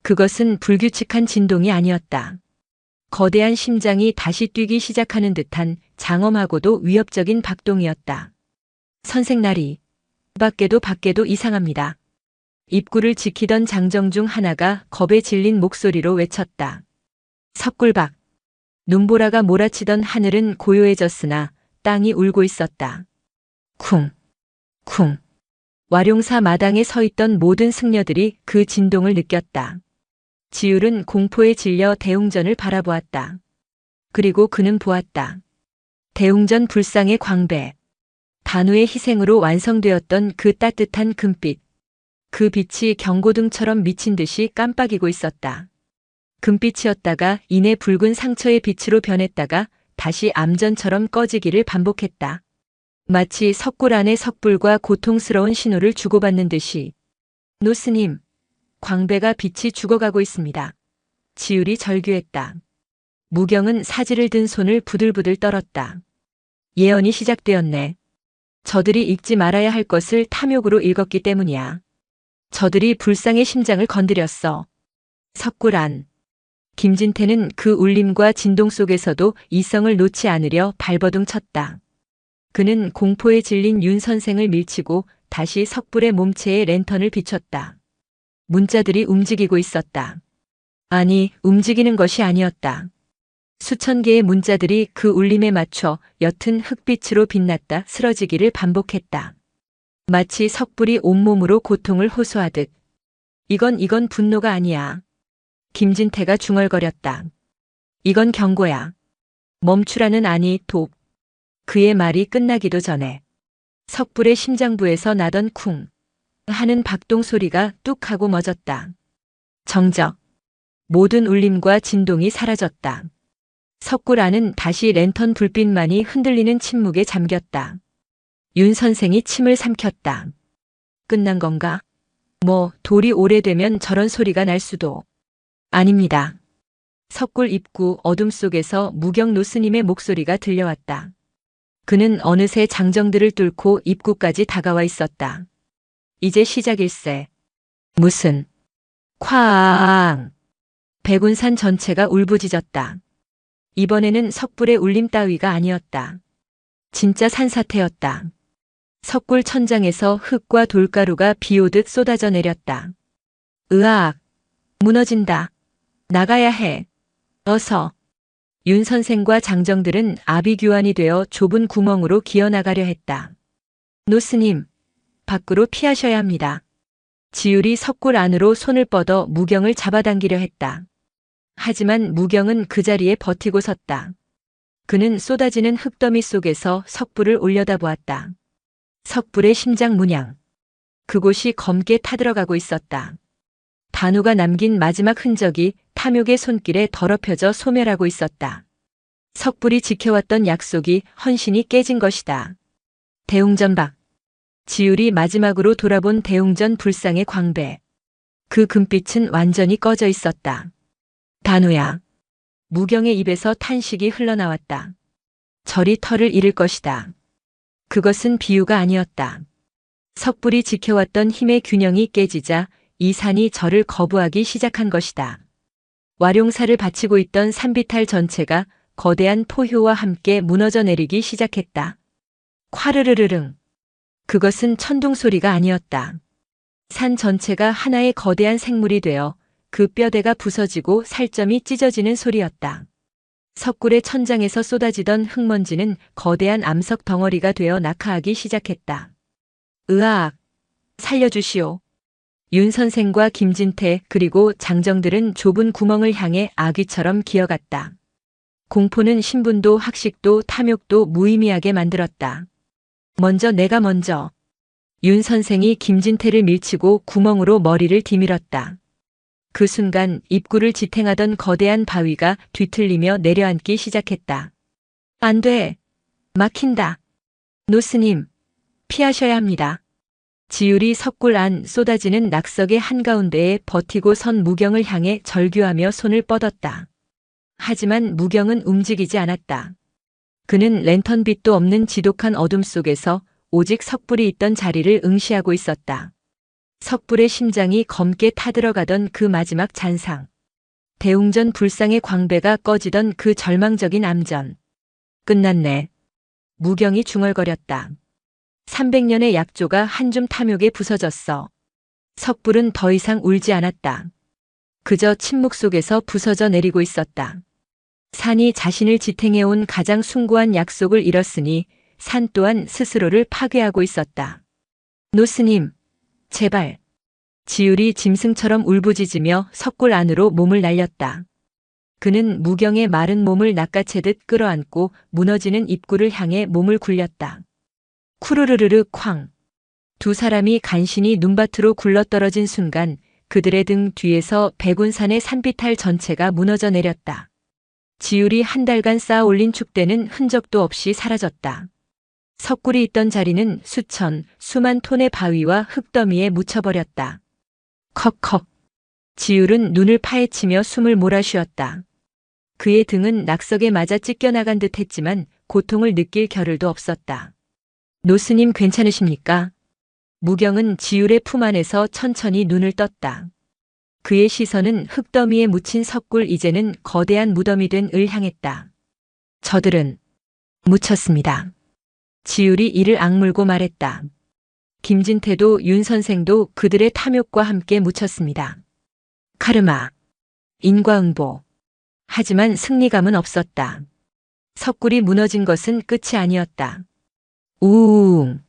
그것은 불규칙한 진동이 아니었다. 거대한 심장이 다시 뛰기 시작하는 듯한 장엄하고도 위협적인 박동이었다. 선생나리. 밖에도 이상합니다. 입구를 지키던 장정 중 하나가 겁에 질린 목소리로 외쳤다. 석굴박. 눈보라가 몰아치던 하늘은 고요해졌으나 땅이 울고 있었다. 쿵, 쿵. 와룡사 마당에 서 있던 모든 승려들이 그 진동을 느꼈다. 지율은 공포에 질려 대웅전을 바라보았다. 그리고 그는 보았다. 대웅전 불상의 광배. 단우의 희생으로 완성되었던 그 따뜻한 금빛. 그 빛이 경고등처럼 미친 듯이 깜빡이고 있었다. 금빛이었다가 이내 붉은 상처의 빛으로 변했다가 다시 암전처럼 꺼지기를 반복했다. 마치 석굴 안의 석불과 고통스러운 신호를 주고받는 듯이. 노스님, 광배가 빛이 죽어가고 있습니다. 지율이 절규했다. 무경은 사지를 든 손을 부들부들 떨었다. 예언이 시작되었네. 저들이 읽지 말아야 할 것을 탐욕으로 읽었기 때문이야. 저들이 불상의 심장을 건드렸어. 석굴 안. 김진태는 그 울림과 진동 속에서도 이성을 놓지 않으려 발버둥 쳤다. 그는 공포에 질린 윤 선생을 밀치고 다시 석불의 몸체에 랜턴을 비췄다. 문자들이 움직이고 있었다. 아니, 움직이는 것이 아니었다. 수천 개의 문자들이 그 울림에 맞춰 옅은 흑빛으로 빛났다 쓰러지기를 반복했다. 마치 석불이 온몸으로 고통을 호소하듯. 이건 분노가 아니야. 김진태가 중얼거렸다. 이건 경고야. 멈추라는 아니 돕. 그의 말이 끝나기도 전에 석불의 심장부에서 나던 쿵 하는 박동 소리가 뚝 하고 멎었다. 정적. 모든 울림과 진동이 사라졌다. 석굴 안은 다시 랜턴 불빛만이 흔들리는 침묵에 잠겼다. 윤 선생이 침을 삼켰다. 끝난 건가? 돌이 오래되면 저런 소리가 날 수도. 아닙니다. 석굴 입구 어둠 속에서 무경 노스님의 목소리가 들려왔다. 그는 어느새 장정들을 뚫고 입구까지 다가와 있었다. 이제 시작일세. 무슨. 쾅. 백운산 전체가 울부짖었다. 이번에는 석불의 울림 따위가 아니었다. 진짜 산사태였다. 석굴 천장에서 흙과 돌가루가 비오듯 쏟아져 내렸다. 으악! 무너진다. 나가야 해. 어서. 윤 선생과 장정들은 아비규환이 되어 좁은 구멍으로 기어나가려 했다. 노스님, 밖으로 피하셔야 합니다. 지율이 석굴 안으로 손을 뻗어 무경을 잡아당기려 했다. 하지만 무경은 그 자리에 버티고 섰다. 그는 쏟아지는 흙더미 속에서 석불을 올려다보았다. 석불의 심장 문양. 그곳이 검게 타들어가고 있었다. 단우가 남긴 마지막 흔적이 탐욕의 손길에 더럽혀져 소멸하고 있었다. 석불이 지켜왔던 약속이 헌신이 깨진 것이다. 대웅전박. 지율이 마지막으로 돌아본 대웅전 불상의 광배. 그 금빛은 완전히 꺼져 있었다. 단우야. 무경의 입에서 탄식이 흘러나왔다. 절이 털을 잃을 것이다. 그것은 비유가 아니었다. 석불이 지켜왔던 힘의 균형이 깨지자 이 산이 절을 거부하기 시작한 것이다. 와룡사를 바치고 있던 산비탈 전체가 거대한 포효와 함께 무너져 내리기 시작했다. 콰르르르릉. 그것은 천둥 소리가 아니었다. 산 전체가 하나의 거대한 생물이 되어 그 뼈대가 부서지고 살점이 찢어지는 소리였다. 석굴의 천장에서 쏟아지던 흙먼지는 거대한 암석 덩어리가 되어 낙하하기 시작했다. 으악! 살려주시오. 윤 선생과 김진태 그리고 장정들은 좁은 구멍을 향해 아귀처럼 기어갔다. 공포는 신분도 학식도 탐욕도 무의미하게 만들었다. 내가 먼저. 윤 선생이 김진태를 밀치고 구멍으로 머리를 디밀었다. 그 순간 입구를 지탱하던 거대한 바위가 뒤틀리며 내려앉기 시작했다. 안 돼. 막힌다. 노스님, 피하셔야 합니다. 지율이 석굴 안 쏟아지는 낙석의 한가운데에 버티고 선 무경을 향해 절규하며 손을 뻗었다. 하지만 무경은 움직이지 않았다. 그는 랜턴빛도 없는 지독한 어둠 속에서 오직 석불이 있던 자리를 응시하고 있었다. 석불의 심장이 검게 타들어가던 그 마지막 잔상. 대웅전 불상의 광배가 꺼지던 그 절망적인 암전. 끝났네. 무경이 중얼거렸다. 300년의 약조가 한 줌 탐욕에 부서졌어. 석불은 더 이상 울지 않았다. 그저 침묵 속에서 부서져 내리고 있었다. 산이 자신을 지탱해온 가장 숭고한 약속을 잃었으니 산 또한 스스로를 파괴하고 있었다. 노스님, 제발. 지율이 짐승처럼 울부짖으며 석굴 안으로 몸을 날렸다. 그는 무경의 마른 몸을 낚아채듯 끌어안고 무너지는 입구를 향해 몸을 굴렸다. 쿠르르르르 쾅. 두 사람이 간신히 눈밭으로 굴러떨어진 순간 그들의 등 뒤에서 백운산의 산비탈 전체가 무너져 내렸다. 지율이 한 달간 쌓아 올린 축대는 흔적도 없이 사라졌다. 석굴이 있던 자리는 수만 톤의 바위와 흙더미에 묻혀버렸다. 컥컥. 지율은 눈을 파헤치며 숨을 몰아쉬었다. 그의 등은 낙석에 맞아 찢겨나간 듯 했지만 고통을 느낄 겨를도 없었다. 노스님 괜찮으십니까? 무경은 지율의 품 안에서 천천히 눈을 떴다. 그의 시선은 흙더미에 묻힌 석굴 이제는 거대한 무덤이 된 을 향했다. 저들은 묻혔습니다. 지율이 이를 악물고 말했다. 김진태도 윤 선생도 그들의 탐욕과 함께 묻혔습니다. 카르마, 인과응보. 하지만 승리감은 없었다. 석굴이 무너진 것은 끝이 아니었다. 우웅.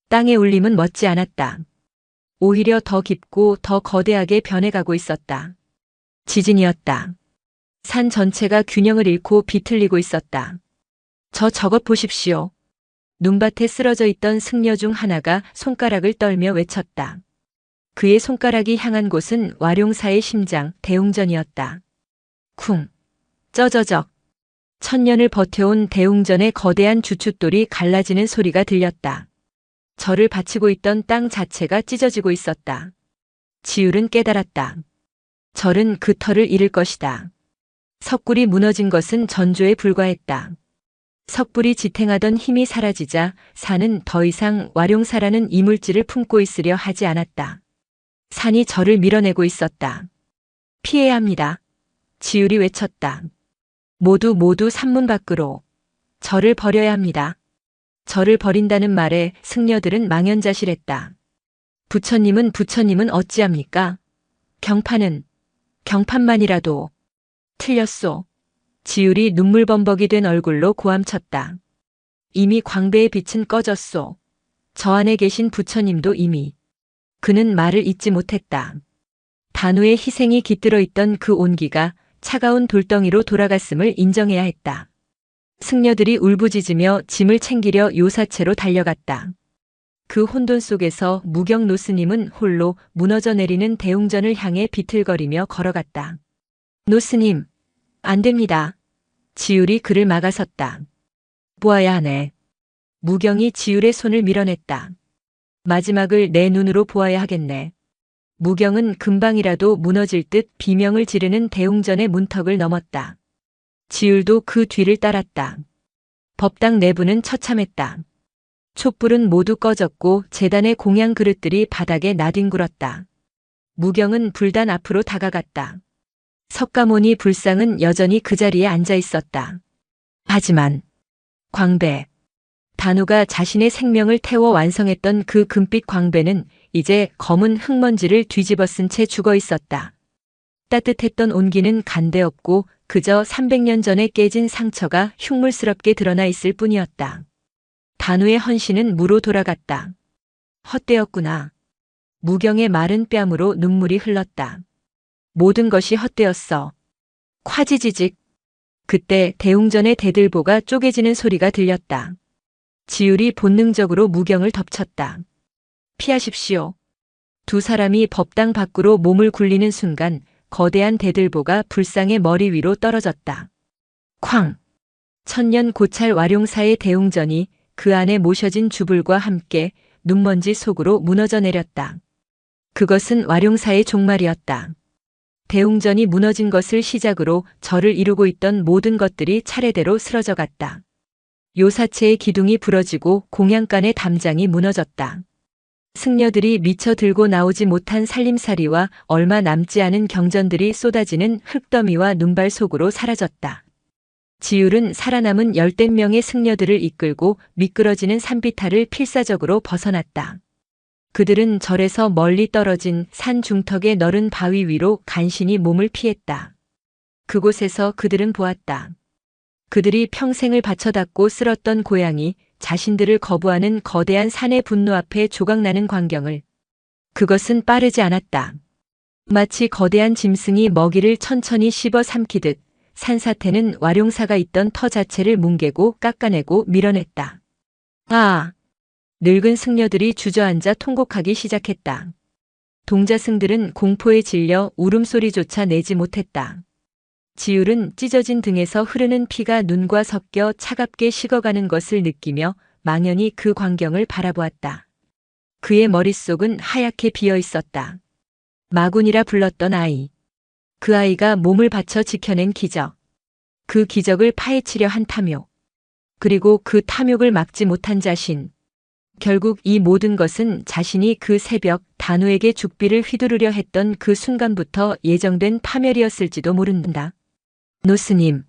땅의 울림은 멎지 않았다. 오히려 더 깊고 더 거대하게 변해가고 있었다. 지진이었다. 산 전체가 균형을 잃고 비틀리고 있었다. 저것 보십시오. 눈밭에 쓰러져 있던 승려 중 하나가 손가락을 떨며 외쳤다. 그의 손가락이 향한 곳은 와룡사의 심장, 대웅전이었다. 쿵. 쩌저적. 천년을 버텨온 대웅전의 거대한 주춧돌이 갈라지는 소리가 들렸다. 절을 바치고 있던 땅 자체가 찢어지고 있었다. 지율은 깨달았다. 절은 그 털을 잃을 것이다. 석굴이 무너진 것은 전조에 불과했다. 석불이 지탱하던 힘이 사라지자 산은 더 이상 와룡사라는 이물질을 품고 있으려 하지 않았다. 산이 절을 밀어내고 있었다. 피해야 합니다. 지율이 외쳤다. 모두 산문 밖으로. 절을 버려야 합니다. 절을 버린다는 말에 승려들은 망연자실했다. 부처님은 어찌합니까? 경판만이라도. 틀렸소. 지율이 눈물범벅이 된 얼굴로 고함쳤다. 이미 광배의 빛은 꺼졌소. 저 안에 계신 부처님도 이미. 그는 말을 잇지 못했다. 단우의 희생이 깃들어 있던 그 온기가 차가운 돌덩이로 돌아갔음을 인정해야 했다. 승려들이 울부짖으며 짐을 챙기려 요사체로 달려갔다. 그 혼돈 속에서 무경 노스님은 홀로 무너져 내리는 대웅전을 향해 비틀거리며 걸어갔다. 노스님, 안 됩니다. 지율이 그를 막아섰다. 보아야 하네. 무경이 지율의 손을 밀어냈다. 마지막을 내 눈으로 보아야 하겠네. 무경은 금방이라도 무너질 듯 비명을 지르는 대웅전의 문턱을 넘었다. 지율도 그 뒤를 따랐다. 법당 내부는 처참했다. 촛불은 모두 꺼졌고 제단의 공양 그릇들이 바닥에 나뒹굴었다. 무경은 불단 앞으로 다가갔다. 석가모니 불상은 여전히 그 자리에 앉아 있었다. 하지만 광배, 단우가 자신의 생명을 태워 완성했던 그 금빛 광배는 이제 검은 흙먼지를 뒤집어 쓴 채 죽어 있었다. 따뜻했던 온기는 간데없고 그저 300년 전에 깨진 상처가 흉물스럽게 드러나 있을 뿐이었다. 단우의 헌신은 무로 돌아갔다. 헛되었구나. 무경의 마른 뺨으로 눈물이 흘렀다. 모든 것이 헛되었어. 콰지지직. 그때 대웅전의 대들보가 쪼개지는 소리가 들렸다. 지율이 본능적으로 무경을 덮쳤다. 피하십시오. 두 사람이 법당 밖으로 몸을 굴리는 순간 거대한 대들보가 불상의 머리 위로 떨어졌다. 쾅! 천년 고찰 와룡사의 대웅전이 그 안에 모셔진 주불과 함께 눈먼지 속으로 무너져 내렸다. 그것은 와룡사의 종말이었다. 대웅전이 무너진 것을 시작으로 절을 이루고 있던 모든 것들이 차례대로 쓰러져 갔다. 요사체의 기둥이 부러지고 공양간의 담장이 무너졌다. 승려들이 미처 들고 나오지 못한 살림살이와 얼마 남지 않은 경전들이 쏟아지는 흙더미와 눈발 속으로 사라졌다. 지율은 살아남은 10댓 명의 승려들을 이끌고 미끄러지는 산비탈을 필사적으로 벗어났다. 그들은 절에서 멀리 떨어진 산 중턱의 너른 바위 위로 간신히 몸을 피했다. 그곳에서 그들은 보았다. 그들이 평생을 바쳐닦고 쓸었던 고향이 자신들을 거부하는 거대한 산의 분노 앞에 조각나는 광경을. 그것은 빠르지 않았다. 마치 거대한 짐승이 먹이를 천천히 씹어 삼키듯 산사태는 와룡사가 있던 터 자체를 뭉개고 깎아내고 밀어냈다. 아! 늙은 승려들이 주저앉아 통곡하기 시작했다. 동자승들은 공포에 질려 울음소리조차 내지 못했다. 지율은 찢어진 등에서 흐르는 피가 눈과 섞여 차갑게 식어가는 것을 느끼며 망연히 그 광경을 바라보았다. 그의 머릿속은 하얗게 비어 있었다. 마군이라 불렀던 아이. 그 아이가 몸을 바쳐 지켜낸 기적. 그 기적을 파헤치려 한 탐욕. 그리고 그 탐욕을 막지 못한 자신. 결국 이 모든 것은 자신이 그 새벽 단우에게 죽비를 휘두르려 했던 그 순간부터 예정된 파멸이었을지도 모른다. 노스님.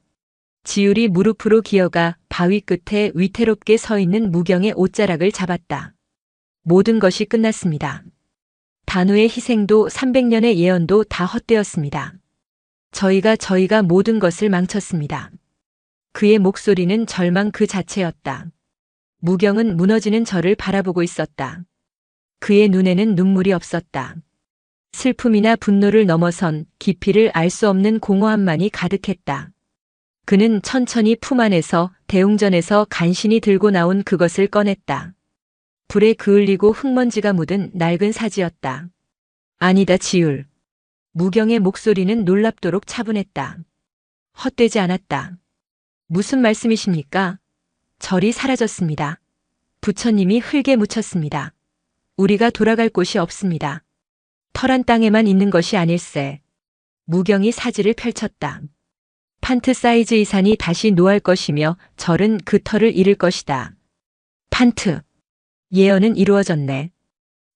지율이 무릎으로 기어가 바위 끝에 위태롭게 서 있는 무경의 옷자락을 잡았다. 모든 것이 끝났습니다. 단우의 희생도 300년의 예언도 다 헛되었습니다. 저희가 모든 것을 망쳤습니다. 그의 목소리는 절망 그 자체였다. 무경은 무너지는 절을 바라보고 있었다. 그의 눈에는 눈물이 없었다. 슬픔이나 분노를 넘어선 깊이를 알 수 없는 공허함만이 가득했다. 그는 천천히 품 안에서 대웅전에서 간신히 들고 나온 그것을 꺼냈다. 불에 그을리고 흙먼지가 묻은 낡은 사지였다. 아니다, 지율. 무경의 목소리는 놀랍도록 차분했다. 헛되지 않았다. 무슨 말씀이십니까? 절이 사라졌습니다. 부처님이 흙에 묻혔습니다. 우리가 돌아갈 곳이 없습니다. 털한 땅에만 있는 것이 아닐세. 무경이 사지를 펼쳤다. 판트 사이즈 이산이 다시 노할 것이며 절은 그 털을 잃을 것이다. 판트. 예언은 이루어졌네.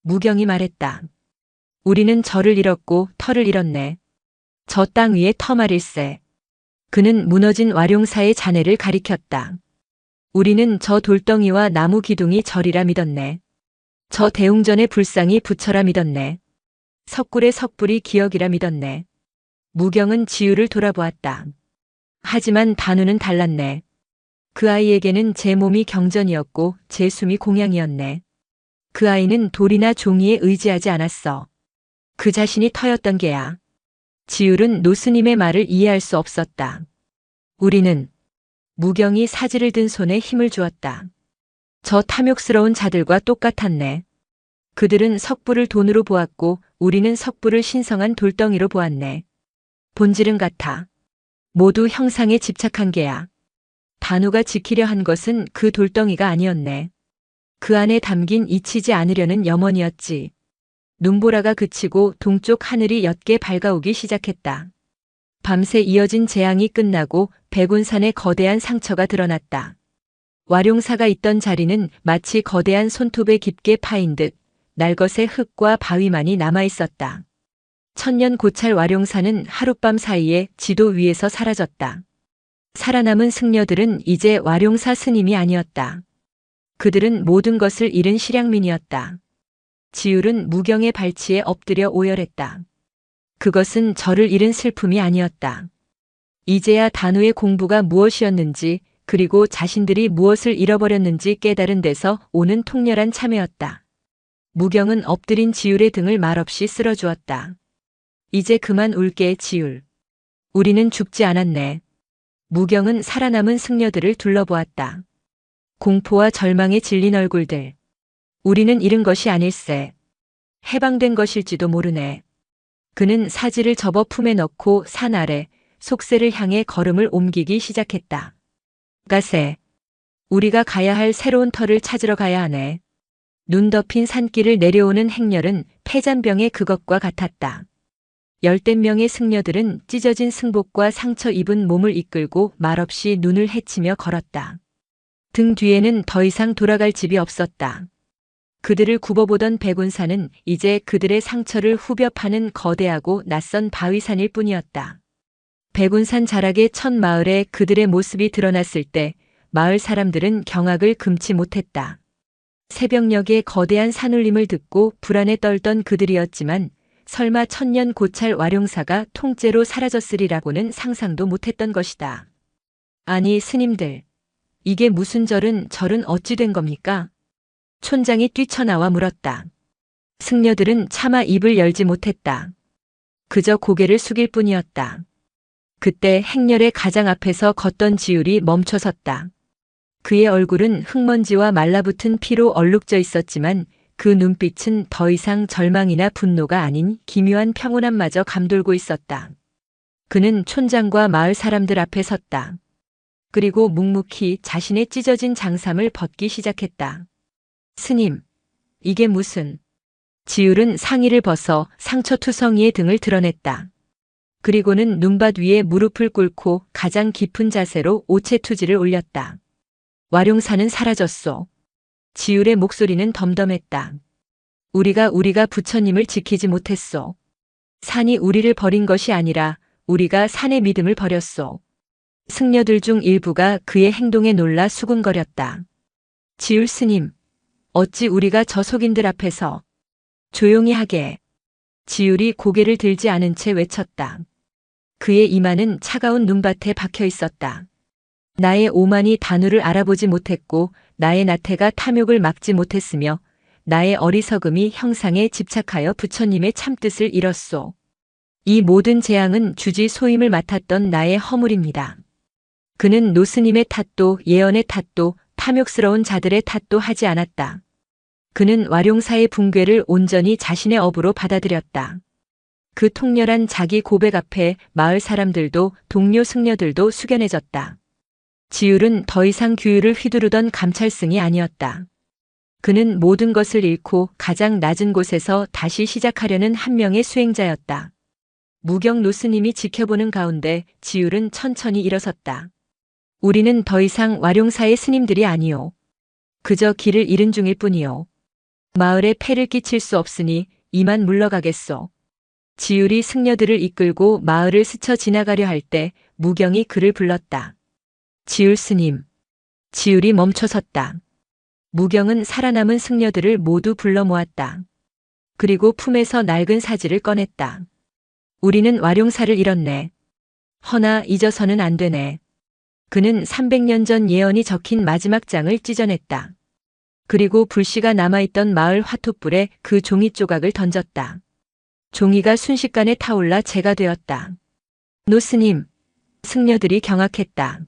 무경이 말했다. 우리는 절을 잃었고 털을 잃었네. 저 땅 위에 터 말일세. 그는 무너진 와룡사의 잔해를 가리켰다. 우리는 저 돌덩이와 나무 기둥이 절이라 믿었네. 저 대웅전의 불상이 부처라 믿었네. 석굴의 석불이 기억이라 믿었네. 무경은 지유를 돌아보았다. 하지만 단우는 달랐네. 그 아이에게는 제 몸이 경전이었고 제 숨이 공양이었네. 그 아이는 돌이나 종이에 의지하지 않았어. 그 자신이 터였던 게야. 지율은 노스님의 말을 이해할 수 없었다. 우리는 무경이 사지를 든 손에 힘을 주었다. 저 탐욕스러운 자들과 똑같았네. 그들은 석불을 돈으로 보았고 우리는 석불을 신성한 돌덩이로 보았네. 본질은 같아. 모두 형상에 집착한 게야. 단우가 지키려 한 것은 그 돌덩이가 아니었네. 그 안에 담긴 잊히지 않으려는 염원이었지. 눈보라가 그치고 동쪽 하늘이 옅게 밝아오기 시작했다. 밤새 이어진 재앙이 끝나고 백운산의 거대한 상처가 드러났다. 와룡사가 있던 자리는 마치 거대한 손톱에 깊게 파인 듯 날것의 흙과 바위만이 남아있었다. 천년 고찰 와룡사는 하룻밤 사이에 지도 위에서 사라졌다. 살아남은 승려들은 이제 와룡사 스님이 아니었다. 그들은 모든 것을 잃은 실향민이었다. 지율은 무경의 발치에 엎드려 오열했다. 그것은 저를 잃은 슬픔이 아니었다. 이제야 단우의 공부가 무엇이었는지 그리고 자신들이 무엇을 잃어버렸는지 깨달은 데서 오는 통렬한 참회였다. 무경은 엎드린 지율의 등을 말없이 쓸어주었다. 이제 그만 울게, 지율. 우리는 죽지 않았네. 무경은 살아남은 승려들을 둘러보았다. 공포와 절망에 질린 얼굴들. 우리는 잃은 것이 아닐세. 해방된 것일지도 모르네. 그는 사지를 접어 품에 넣고 산 아래 속세를 향해 걸음을 옮기기 시작했다. 가세. 우리가 가야 할 새로운 터를 찾으러 가야 하네. 눈 덮인 산길을 내려오는 행렬은 폐잔병의 그것과 같았다. 열댓 명의 승려들은 찢어진 승복과 상처 입은 몸을 이끌고 말없이 눈을 헤치며 걸었다. 등 뒤에는 더 이상 돌아갈 집이 없었다. 그들을 굽어보던 백운산은 이제 그들의 상처를 후벼 파는 거대하고 낯선 바위산일 뿐이었다. 백운산 자락의 첫 마을에 그들의 모습이 드러났을 때 마을 사람들은 경악을 금치 못했다. 새벽녘의 거대한 산울림을 듣고 불안에 떨던 그들이었지만 설마 천년 고찰 와룡사가 통째로 사라졌으리라고는 상상도 못했던 것이다. 아니, 스님들. 이게 무슨 절은 어찌 된 겁니까? 촌장이 뛰쳐나와 물었다. 승려들은 차마 입을 열지 못했다. 그저 고개를 숙일 뿐이었다. 그때 행렬의 가장 앞에서 걷던 지율이 멈춰섰다. 그의 얼굴은 흙먼지와 말라붙은 피로 얼룩져 있었지만 그 눈빛은 더 이상 절망이나 분노가 아닌 기묘한 평온함마저 감돌고 있었다. 그는 촌장과 마을 사람들 앞에 섰다. 그리고 묵묵히 자신의 찢어진 장삼을 벗기 시작했다. 스님, 이게 무슨... 지율은 상의를 벗어 상처투성이의 등을 드러냈다. 그리고는 눈밭 위에 무릎을 꿇고 가장 깊은 자세로 오체투지를 올렸다. 와룡사는 사라졌소. 지율의 목소리는 덤덤했다. 우리가 부처님을 지키지 못했소. 산이 우리를 버린 것이 아니라 우리가 산의 믿음을 버렸소. 승려들 중 일부가 그의 행동에 놀라 수군거렸다. 지율 스님, 어찌 우리가 저 속인들 앞에서... 조용히 하게. 지율이 고개를 들지 않은 채 외쳤다. 그의 이마는 차가운 눈밭에 박혀 있었다. 나의 오만이 단우를 알아보지 못했고 나의 나태가 탐욕을 막지 못했으며 나의 어리석음이 형상에 집착하여 부처님의 참뜻을 잃었소. 이 모든 재앙은 주지 소임을 맡았던 나의 허물입니다. 그는 노스님의 탓도 예언의 탓도 탐욕스러운 자들의 탓도 하지 않았다. 그는 와룡사의 붕괴를 온전히 자신의 업으로 받아들였다. 그 통렬한 자기 고백 앞에 마을 사람들도 동료 승려들도 숙연해졌다. 지율은 더 이상 규율을 휘두르던 감찰승이 아니었다. 그는 모든 것을 잃고 가장 낮은 곳에서 다시 시작하려는 한 명의 수행자였다. 무경 노스님이 지켜보는 가운데 지율은 천천히 일어섰다. 우리는 더 이상 와룡사의 스님들이 아니오. 그저 길을 잃은 중일 뿐이오. 마을에 폐를 끼칠 수 없으니 이만 물러가겠소. 지율이 승려들을 이끌고 마을을 스쳐 지나가려 할 때 무경이 그를 불렀다. 지율 스님. 지율이 멈춰섰다. 무경은 살아남은 승려들을 모두 불러 모았다. 그리고 품에서 낡은 사지를 꺼냈다. 우리는 와룡사를 잃었네. 허나 잊어서는 안 되네. 그는 300년 전 예언이 적힌 마지막 장을 찢어냈다. 그리고 불씨가 남아있던 마을 화투불에 그 종이 조각을 던졌다. 종이가 순식간에 타올라 재가 되었다. 노스님, 승려들이 경악했다.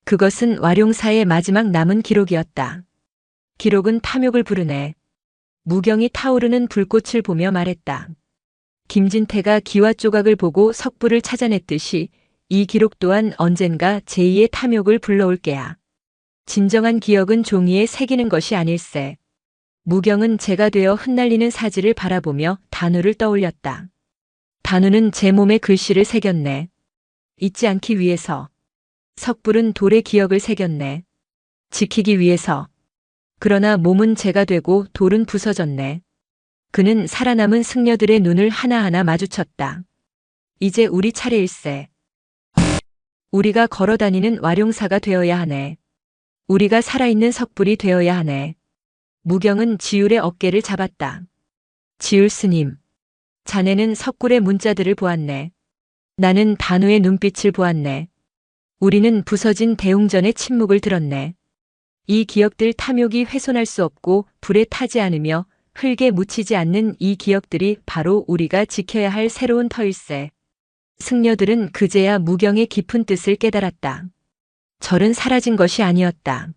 그것은 와룡사의 마지막 남은 기록이었다. 기록은 탐욕을 부르네. 무경이 타오르는 불꽃을 보며 말했다. 김진태가 기와 조각을 보고 석불을 찾아냈듯이 이 기록 또한 언젠가 제2의 탐욕을 불러올 게야. 진정한 기억은 종이에 새기는 것이 아닐세. 무경은 재가 되어 흩날리는 사지를 바라보며 단우를 떠올렸다. 단우는 제 몸에 글씨를 새겼네. 잊지 않기 위해서. 석불은 돌에 기억을 새겼네. 지키기 위해서. 그러나 몸은 재가 되고 돌은 부서졌네. 그는 살아남은 승려들의 눈을 하나하나 마주쳤다. 이제 우리 차례일세. 우리가 걸어다니는 와룡사가 되어야 하네. 우리가 살아있는 석불이 되어야 하네. 무경은 지율의 어깨를 잡았다. 지율 스님. 자네는 석굴의 문자들을 보았네. 나는 단우의 눈빛을 보았네. 우리는 부서진 대웅전의 침묵을 들었네. 이 기억들 탐욕이 훼손할 수 없고 불에 타지 않으며 흙에 묻히지 않는 이 기억들이 바로 우리가 지켜야 할 새로운 터일세. 승려들은 그제야 무경의 깊은 뜻을 깨달았다. 절은 사라진 것이 아니었다.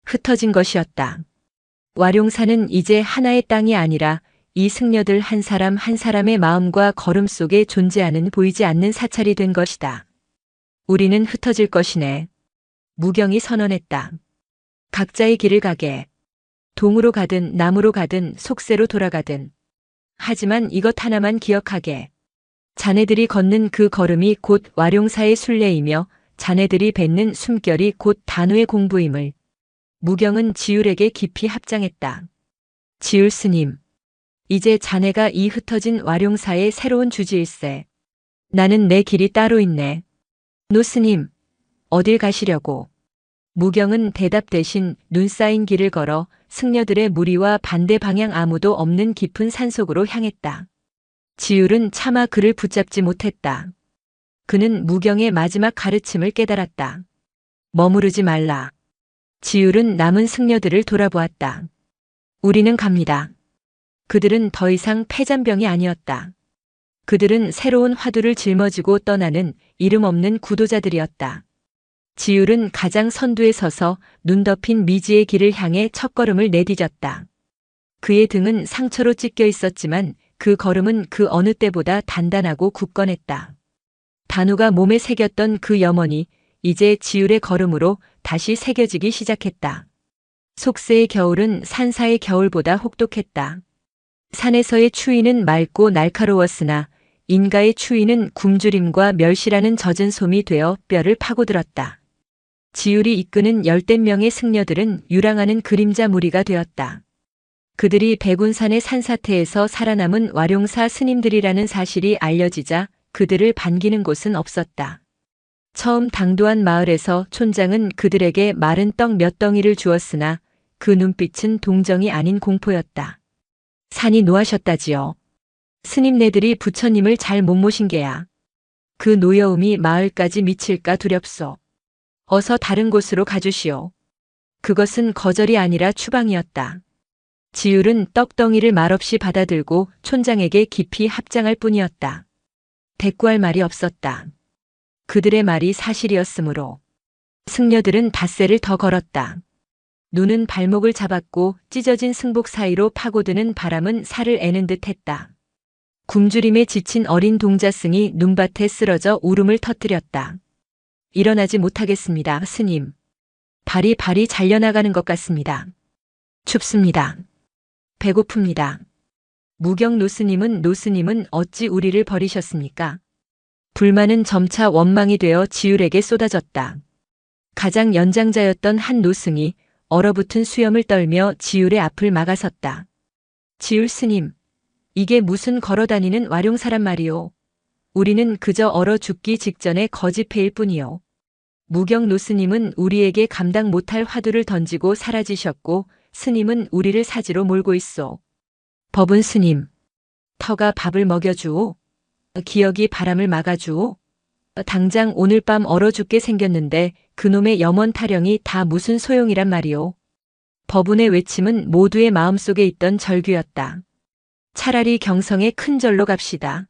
흩어진 것이었다. 와룡사는 이제 하나의 땅이 아니라 이 승려들 한 사람 한 사람의 마음과 걸음 속에 존재하는 보이지 않는 사찰이 된 것이다. 우리는 흩어질 것이네. 무경이 선언했다. 각자의 길을 가게. 동으로 가든 남으로 가든 속세로 돌아가든. 하지만 이것 하나만 기억하게. 자네들이 걷는 그 걸음이 곧 와룡사의 순례이며 자네들이 뱉는 숨결이 곧 단우의 공부임을. 무경은 지율에게 깊이 합장했다. 지율 스님. 이제 자네가 이 흩어진 와룡사의 새로운 주지일세. 나는 내 길이 따로 있네. 노스님. 어딜 가시려고. 무경은 대답 대신 눈 쌓인 길을 걸어 승려들의 무리와 반대 방향 아무도 없는 깊은 산속으로 향했다. 지율은 차마 그를 붙잡지 못했다. 그는 무경의 마지막 가르침을 깨달았다. 머무르지 말라. 지율은 남은 승려들을 돌아보았다. 우리는 갑니다. 그들은 더 이상 패잔병이 아니었다. 그들은 새로운 화두를 짊어지고 떠나는 이름 없는 구도자들이었다. 지율은 가장 선두에 서서 눈 덮인 미지의 길을 향해 첫걸음을 내디뎠다. 그의 등은 상처로 찢겨 있었지만 그 걸음은 그 어느 때보다 단단하고 굳건했다. 단우가 몸에 새겼던 그 염원이 이제 지율의 걸음으로 다시 새겨지기 시작했다. 속세의 겨울은 산사의 겨울보다 혹독했다. 산에서의 추위는 맑고 날카로웠으나 인가의 추위는 굶주림과 멸시라는 젖은 솜이 되어 뼈를 파고들었다. 지율이 이끄는 열댓 명의 승려들은 유랑하는 그림자 무리가 되었다. 그들이 백운산의 산사태에서 살아남은 와룡사 스님들이라는 사실이 알려지자 그들을 반기는 곳은 없었다. 처음 당도한 마을에서 촌장은 그들에게 마른 떡 몇 덩이를 주었으나 그 눈빛은 동정이 아닌 공포였다. 산이 노하셨다지요. 스님네들이 부처님을 잘 못 모신 게야. 그 노여움이 마을까지 미칠까 두렵소. 어서 다른 곳으로 가주시오. 그것은 거절이 아니라 추방이었다. 지율은 떡덩이를 말없이 받아들고 촌장에게 깊이 합장할 뿐이었다. 대꾸할 말이 없었다. 그들의 말이 사실이었으므로 승려들은 닷새를 더 걸었다. 눈은 발목을 잡았고 찢어진 승복 사이로 파고드는 바람은 살을 애는 듯 했다. 굶주림에 지친 어린 동자승이 눈밭에 쓰러져 울음을 터뜨렸다. 일어나지 못하겠습니다, 스님. 발이 잘려나가는 것 같습니다. 춥습니다. 배고픕니다. 무경 노스님은 어찌 우리를 버리셨습니까? 불만은 점차 원망이 되어 지율에게 쏟아졌다. 가장 연장자였던 한 노승이 얼어붙은 수염을 떨며 지율의 앞을 막아섰다. 지율 스님, 이게 무슨 걸어다니는 와룡사란 말이오. 우리는 그저 얼어 죽기 직전에 거지패일 뿐이요. 무경 노스님은 우리에게 감당 못할 화두를 던지고 사라지셨고 스님은 우리를 사지로 몰고 있소. 법은 스님, 터가 밥을 먹여주오. 기억이 바람을 막아주오. 당장 오늘 밤 얼어 죽게 생겼는데 그놈의 염원 타령이 다 무슨 소용이란 말이오. 법운의 외침은 모두의 마음속에 있던 절규였다. 차라리 경성의 큰 절로 갑시다.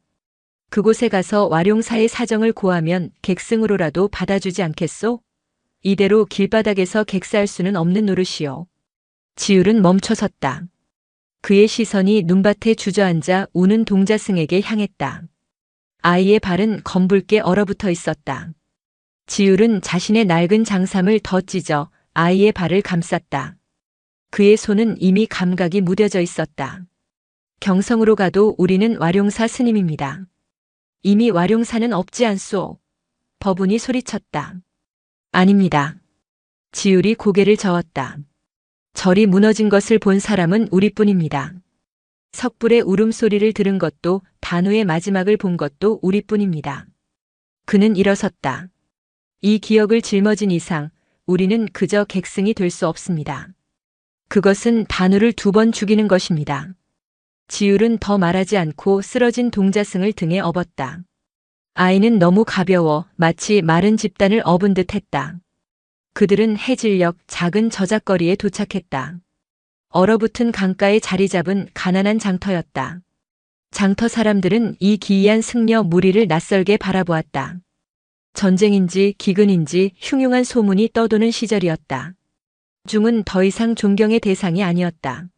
그곳에 가서 와룡사의 사정을 고하면 객승으로라도 받아주지 않겠소? 이대로 길바닥에서 객사할 수는 없는 노릇이요. 지율은 멈춰섰다. 그의 시선이 눈밭에 주저앉아 우는 동자승에게 향했다. 아이의 발은 검붉게 얼어붙어 있었다. 지율은 자신의 낡은 장삼을 더 찢어 아이의 발을 감쌌다. 그의 손은 이미 감각이 무뎌져 있었다. 경성으로 가도 우리는 와룡사 스님입니다. 이미 와룡사는 없지 않소. 법운이 소리쳤다. 아닙니다. 지율이 고개를 저었다. 절이 무너진 것을 본 사람은 우리뿐입니다. 석불의 울음소리를 들은 것도 단우의 마지막을 본 것도 우리뿐입니다. 그는 일어섰다. 이 기억을 짊어진 이상 우리는 그저 객승이 될 수 없습니다. 그것은 단우를 2번 죽이는 것입니다. 지율은 더 말하지 않고 쓰러진 동자승을 등에 업었다. 아이는 너무 가벼워 마치 마른 집단을 업은 듯 했다. 그들은 해질녘 작은 저작거리에 도착했다. 얼어붙은 강가에 자리 잡은 가난한 장터였다. 장터 사람들은 이 기이한 승려 무리를 낯설게 바라보았다. 전쟁인지 기근인지 흉흉한 소문이 떠도는 시절이었다. 중은 더 이상 존경의 대상이 아니었다.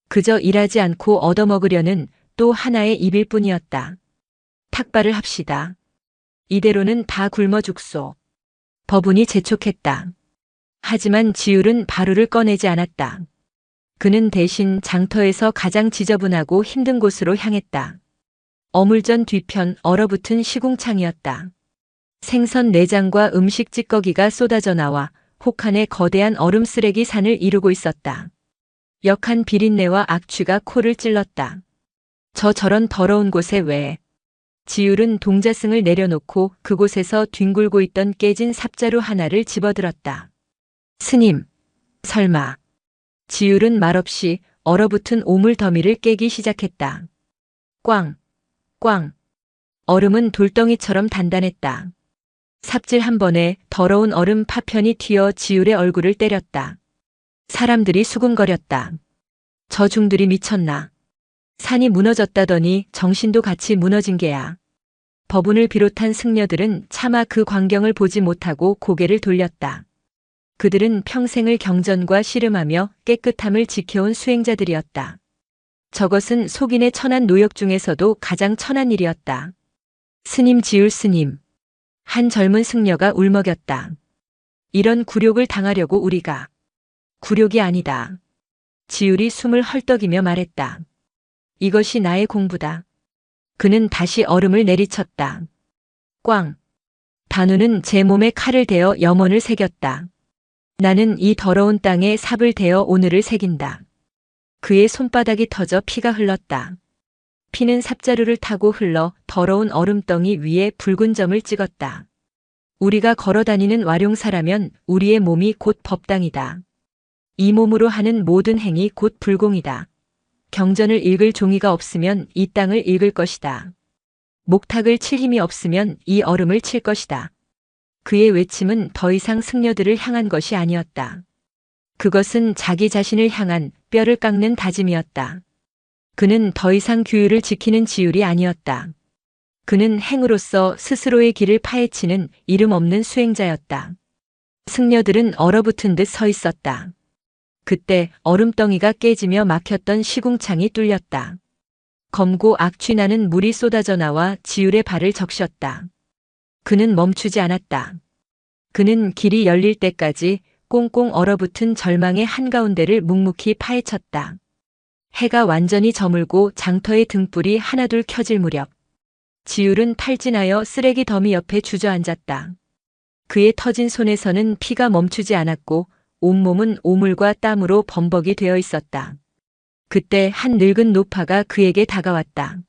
그저 일하지 않고 얻어먹으려는 또 하나의 입일 뿐이었다. 탁발을 합시다. 이대로는 다 굶어 죽소. 법운이 재촉했다. 하지만 지율은 바루를 꺼내지 않았다. 그는 대신 장터에서 가장 지저분하고 힘든 곳으로 향했다. 어물전 뒤편 얼어붙은 시궁창이었다. 생선 내장과 음식 찌꺼기가 쏟아져 나와 혹한의 거대한 얼음 쓰레기 산을 이루고 있었다. 역한 비린내와 악취가 코를 찔렀다. 저런 더러운 곳에 왜? 지율은 동자승을 내려놓고 그곳에서 뒹굴고 있던 깨진 삽자루 하나를 집어들었다. 스님, 설마. 지율은 말없이 얼어붙은 오물 더미를 깨기 시작했다. 꽝, 꽝. 얼음은 돌덩이처럼 단단했다. 삽질 한 번에 더러운 얼음 파편이 튀어 지율의 얼굴을 때렸다. 사람들이 수군거렸다. 저중들이 미쳤나. 산이 무너졌다더니 정신도 같이 무너진 게야. 법운을 비롯한 승려들은 차마 그 광경을 보지 못하고 고개를 돌렸다. 그들은 평생을 경전과 씨름하며 깨끗함을 지켜온 수행자들이었다. 저것은 속인의 천한 노역 중에서도 가장 천한 일이었다. 스님 지율 스님. 한 젊은 승려가 울먹였다. 이런 굴욕을 당하려고 우리가. 굴욕이 아니다. 지율이 숨을 헐떡이며 말했다. 이것이 나의 공부다. 그는 다시 얼음을 내리쳤다. 꽝. 단우는 제 몸에 칼을 대어 염원을 새겼다. 나는 이 더러운 땅에 삽을 대어 오늘을 새긴다. 그의 손바닥이 터져 피가 흘렀다. 피는 삽자루를 타고 흘러 더러운 얼음덩이 위에 붉은 점을 찍었다. 우리가 걸어다니는 와룡사라면 우리의 몸이 곧 법당이다. 이 몸으로 하는 모든 행위 곧 불공이다. 경전을 읽을 종이가 없으면 이 땅을 읽을 것이다. 목탁을 칠 힘이 없으면 이 얼음을 칠 것이다. 그의 외침은 더 이상 승려들을 향한 것이 아니었다. 그것은 자기 자신을 향한 뼈를 깎는 다짐이었다. 그는 더 이상 규율을 지키는 지율이 아니었다. 그는 행으로서 스스로의 길을 파헤치는 이름 없는 수행자였다. 승려들은 얼어붙은 듯 서 있었다. 그때 얼음덩이가 깨지며 막혔던 시궁창이 뚫렸다. 검고 악취 나는 물이 쏟아져 나와 지율의 발을 적셨다. 그는 멈추지 않았다. 그는 길이 열릴 때까지 꽁꽁 얼어붙은 절망의 한가운데를 묵묵히 파헤쳤다. 해가 완전히 저물고 장터의 등불이 하나둘 켜질 무렵 지율은 탈진하여 쓰레기 더미 옆에 주저앉았다. 그의 터진 손에서는 피가 멈추지 않았고 온몸은 오물과 땀으로 범벅이 되어 있었다. 그때 한 늙은 노파가 그에게 다가왔다.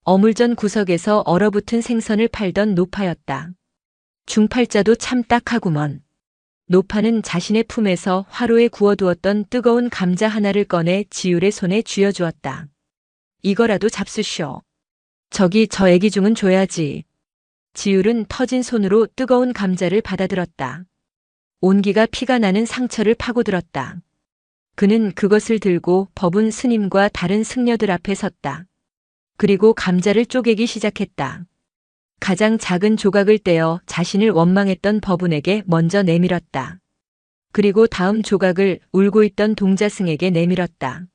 어물전 구석에서 얼어붙은 생선을 팔던 노파였다. 중팔자도 참 딱하구먼. 노파는 자신의 품에서 화로에 구워두었던 뜨거운 감자 하나를 꺼내 지율의 손에 쥐어주었다. 이거라도 잡수쇼. 저기 저 애기 중은 줘야지. 지율은 터진 손으로 뜨거운 감자를 받아들었다. 온기가 피가 나는 상처를 파고들었다. 그는 그것을 들고 법운 스님과 다른 승려들 앞에 섰다. 그리고 감자를 쪼개기 시작했다. 가장 작은 조각을 떼어 자신을 원망했던 법운에게 먼저 내밀었다. 그리고 다음 조각을 울고 있던 동자승에게 내밀었다.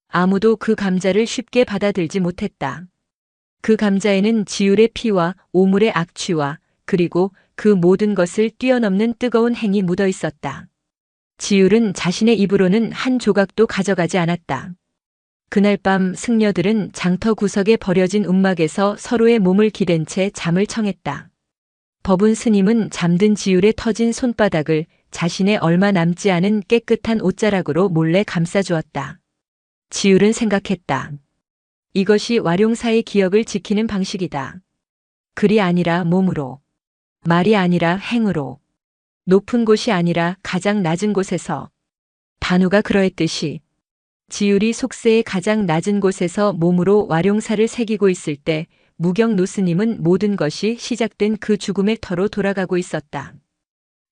아무도 그 감자를 쉽게 받아들지 못했다. 그 감자에는 지율의 피와 오물의 악취와 그리고 그 모든 것을 뛰어넘는 뜨거운 행이 묻어 있었다. 지율은 자신의 입으로는 한 조각도 가져가지 않았다. 그날 밤 승려들은 장터 구석에 버려진 움막에서 서로의 몸을 기댄 채 잠을 청했다. 법운 스님은 잠든 지율의 터진 손바닥을 자신의 얼마 남지 않은 깨끗한 옷자락으로 몰래 감싸주었다. 지율은 생각했다. 이것이 와룡사의 기억을 지키는 방식이다. 글이 아니라 몸으로, 말이 아니라 행으로, 높은 곳이 아니라 가장 낮은 곳에서. 단우가 그러했듯이 지율이 속세의 가장 낮은 곳에서 몸으로 와룡사를 새기고 있을 때 무경 노스님은 모든 것이 시작된 그 죽음의 터로 돌아가고 있었다.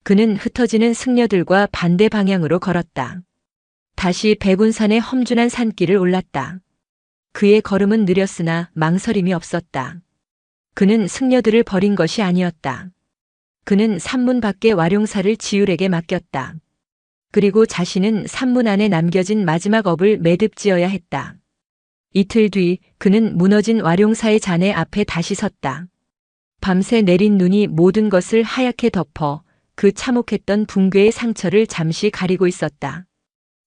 그는 흩어지는 승려들과 반대 방향으로 걸었다. 다시 백운산의 험준한 산길을 올랐다. 그의 걸음은 느렸으나 망설임이 없었다. 그는 승려들을 버린 것이 아니었다. 그는 산문 밖의 와룡사를 지율에게 맡겼다. 그리고 자신은 산문 안에 남겨진 마지막 업을 매듭지어야 했다. 이틀 뒤 그는 무너진 와룡사의 잔해 앞에 다시 섰다. 밤새 내린 눈이 모든 것을 하얗게 덮어 그 참혹했던 붕괴의 상처를 잠시 가리고 있었다.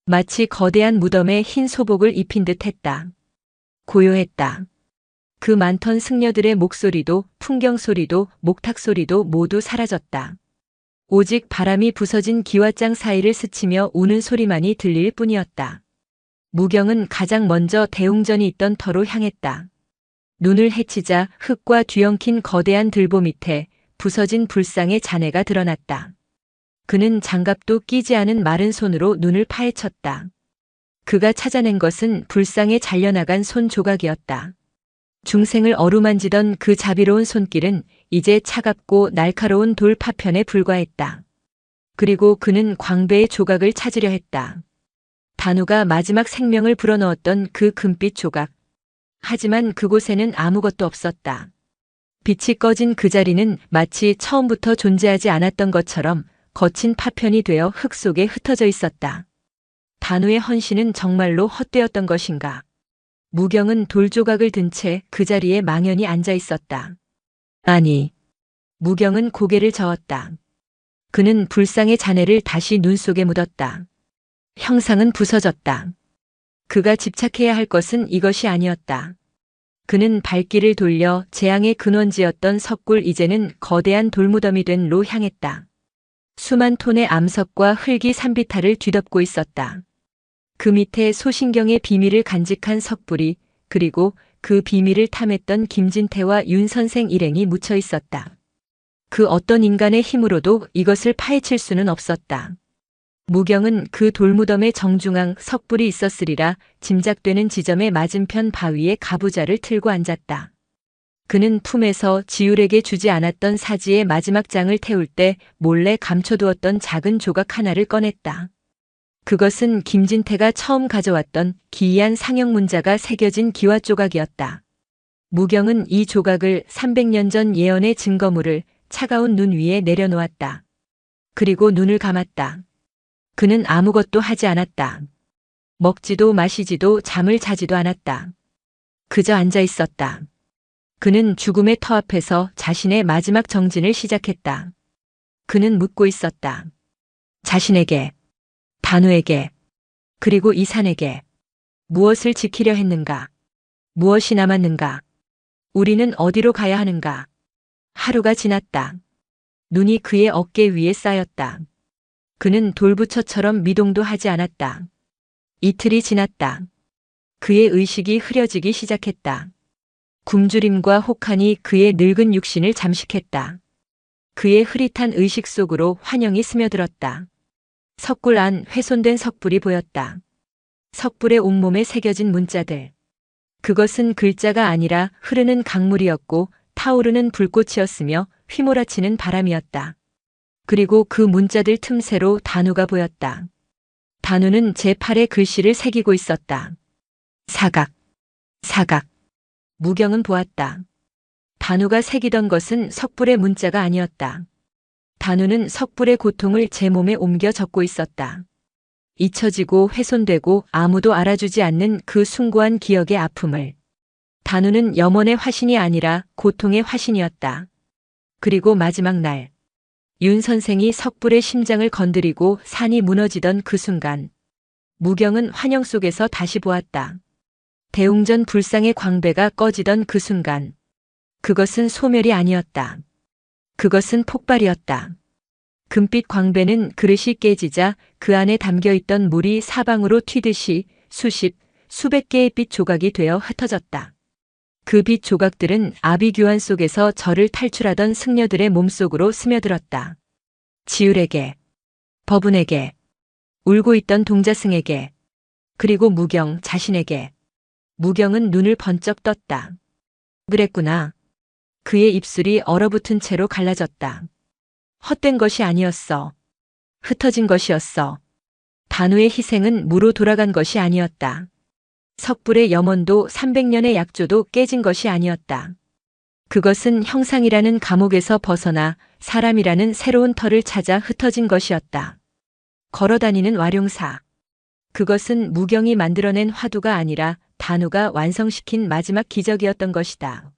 마치 거대한 무덤에 흰 소복을 입힌 듯 했다. 고요했다. 그 많던 승려들의 목소리도 풍경 소리도 목탁 소리도 모두 사라졌다. 오직 바람이 부서진 기와장 사이를 스치며 우는 소리만이 들릴 뿐이었다. 무경은 가장 먼저 대웅전이 있던 터로 향했다. 눈을 헤치자 흙과 뒤엉킨 거대한 들보 밑에 부서진 불상의 잔해가 드러났다. 그는 장갑도 끼지 않은 마른 손으로 눈을 파헤쳤다. 그가 찾아낸 것은 불상에 잘려나간 손 조각이었다. 중생을 어루만지던 그 자비로운 손길은 이제 차갑고 날카로운 돌 파편에 불과했다. 그리고 그는 광배의 조각을 찾으려 했다. 단우가 마지막 생명을 불어넣었던 그 금빛 조각. 하지만 그곳에는 아무것도 없었다. 빛이 꺼진 그 자리는 마치 처음부터 존재하지 않았던 것처럼 거친 파편이 되어 흙 속에 흩어져 있었다. 단우의 헌신은 정말로 헛되었던 것인가? 무경은 돌조각을 든 채 그 자리에 망연히 앉아 있었다. 아니, 무경은 고개를 저었다. 그는 불상의 잔해를 다시 눈 속에 묻었다. 형상은 부서졌다. 그가 집착해야 할 것은 이것이 아니었다. 그는 발길을 돌려 재앙의 근원지였던 석굴 이제는 거대한 돌무덤이 된 로 향했다. 수만 톤의 암석과 흙이 산비탈을 뒤덮고 있었다. 그 밑에 소신경의 비밀을 간직한 석불이 그리고 그 비밀을 탐했던 김진태와 윤선생 일행이 묻혀 있었다. 그 어떤 인간의 힘으로도 이것을 파헤칠 수는 없었다. 무경은 그 돌무덤의 정중앙 석불이 있었으리라 짐작되는 지점의 맞은편 바위에 가부좌를 틀고 앉았다. 그는 품에서 지율에게 주지 않았던 사지의 마지막 장을 태울 때 몰래 감춰두었던 작은 조각 하나를 꺼냈다. 그것은 김진태가 처음 가져왔던 기이한 상형 문자가 새겨진 기와 조각이었다. 무경은 이 조각을 300년 전 예언의 증거물을 차가운 눈 위에 내려놓았다. 그리고 눈을 감았다. 그는 아무것도 하지 않았다. 먹지도 마시지도 잠을 자지도 않았다. 그저 앉아 있었다. 그는 죽음의 터 앞에서 자신의 마지막 정진을 시작했다. 그는 묻고 있었다. 자신에게, 단우에게, 그리고 이 산에게 무엇을 지키려 했는가? 무엇이 남았는가? 우리는 어디로 가야 하는가? 하루가 지났다. 눈이 그의 어깨 위에 쌓였다. 그는 돌부처처럼 미동도 하지 않았다. 이틀이 지났다. 그의 의식이 흐려지기 시작했다. 굶주림과 혹한이 그의 늙은 육신을 잠식했다. 그의 흐릿한 의식 속으로 환영이 스며들었다. 석굴 안 훼손된 석불이 보였다. 석불의 온몸에 새겨진 문자들. 그것은 글자가 아니라 흐르는 강물이었고 타오르는 불꽃이었으며 휘몰아치는 바람이었다. 그리고 그 문자들 틈새로 단우가 보였다. 단우는 제8의 글씨를 새기고 있었다. 사각, 사각. 무경은 보았다. 단우가 새기던 것은 석불의 문자가 아니었다. 단우는 석불의 고통을 제 몸에 옮겨 적고 있었다. 잊혀지고 훼손되고 아무도 알아주지 않는 그 숭고한 기억의 아픔을. 단우는 염원의 화신이 아니라 고통의 화신이었다. 그리고 마지막 날, 윤 선생이 석불의 심장을 건드리고 산이 무너지던 그 순간, 무경은 환영 속에서 다시 보았다. 대웅전 불상의 광배가 꺼지던 그 순간, 그것은 소멸이 아니었다. 그것은 폭발이었다. 금빛 광배는 그릇이 깨지자 그 안에 담겨있던 물이 사방으로 튀듯이 수십, 수백 개의 빛 조각이 되어 흩어졌다. 그 빛 조각들은 아비규환 속에서 저를 탈출하던 승려들의 몸속으로 스며들었다. 지율에게, 법운에게, 울고 있던 동자승에게, 그리고 무경 자신에게. 무경은 눈을 번쩍 떴다. 그랬구나. 그의 입술이 얼어붙은 채로 갈라졌다. 헛된 것이 아니었어. 흩어진 것이었어. 단우의 희생은 무로 돌아간 것이 아니었다. 석불의 염원도 300년의 약조도 깨진 것이 아니었다. 그것은 형상이라는 감옥에서 벗어나 사람이라는 새로운 터를 찾아 흩어진 것이었다. 걸어다니는 와룡사. 그것은 무경이 만들어낸 화두가 아니라 단우가 완성시킨 마지막 기적이었던 것이다.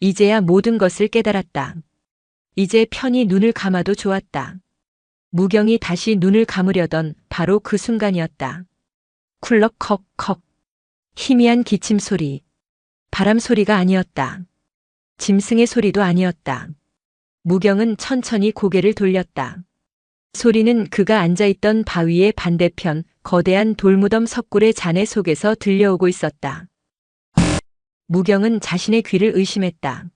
이제야 모든 것을 깨달았다. 이제 편히 눈을 감아도 좋았다. 무경이 다시 눈을 감으려던 바로 그 순간이었다. 쿨럭컥컥. 희미한 기침 소리. 바람 소리가 아니었다. 짐승의 소리도 아니었다. 무경은 천천히 고개를 돌렸다. 소리는 그가 앉아있던 바위의 반대편 거대한 돌무덤 석굴의 잔해 속에서 들려오고 있었다. 무경은 자신의 귀를 의심했다.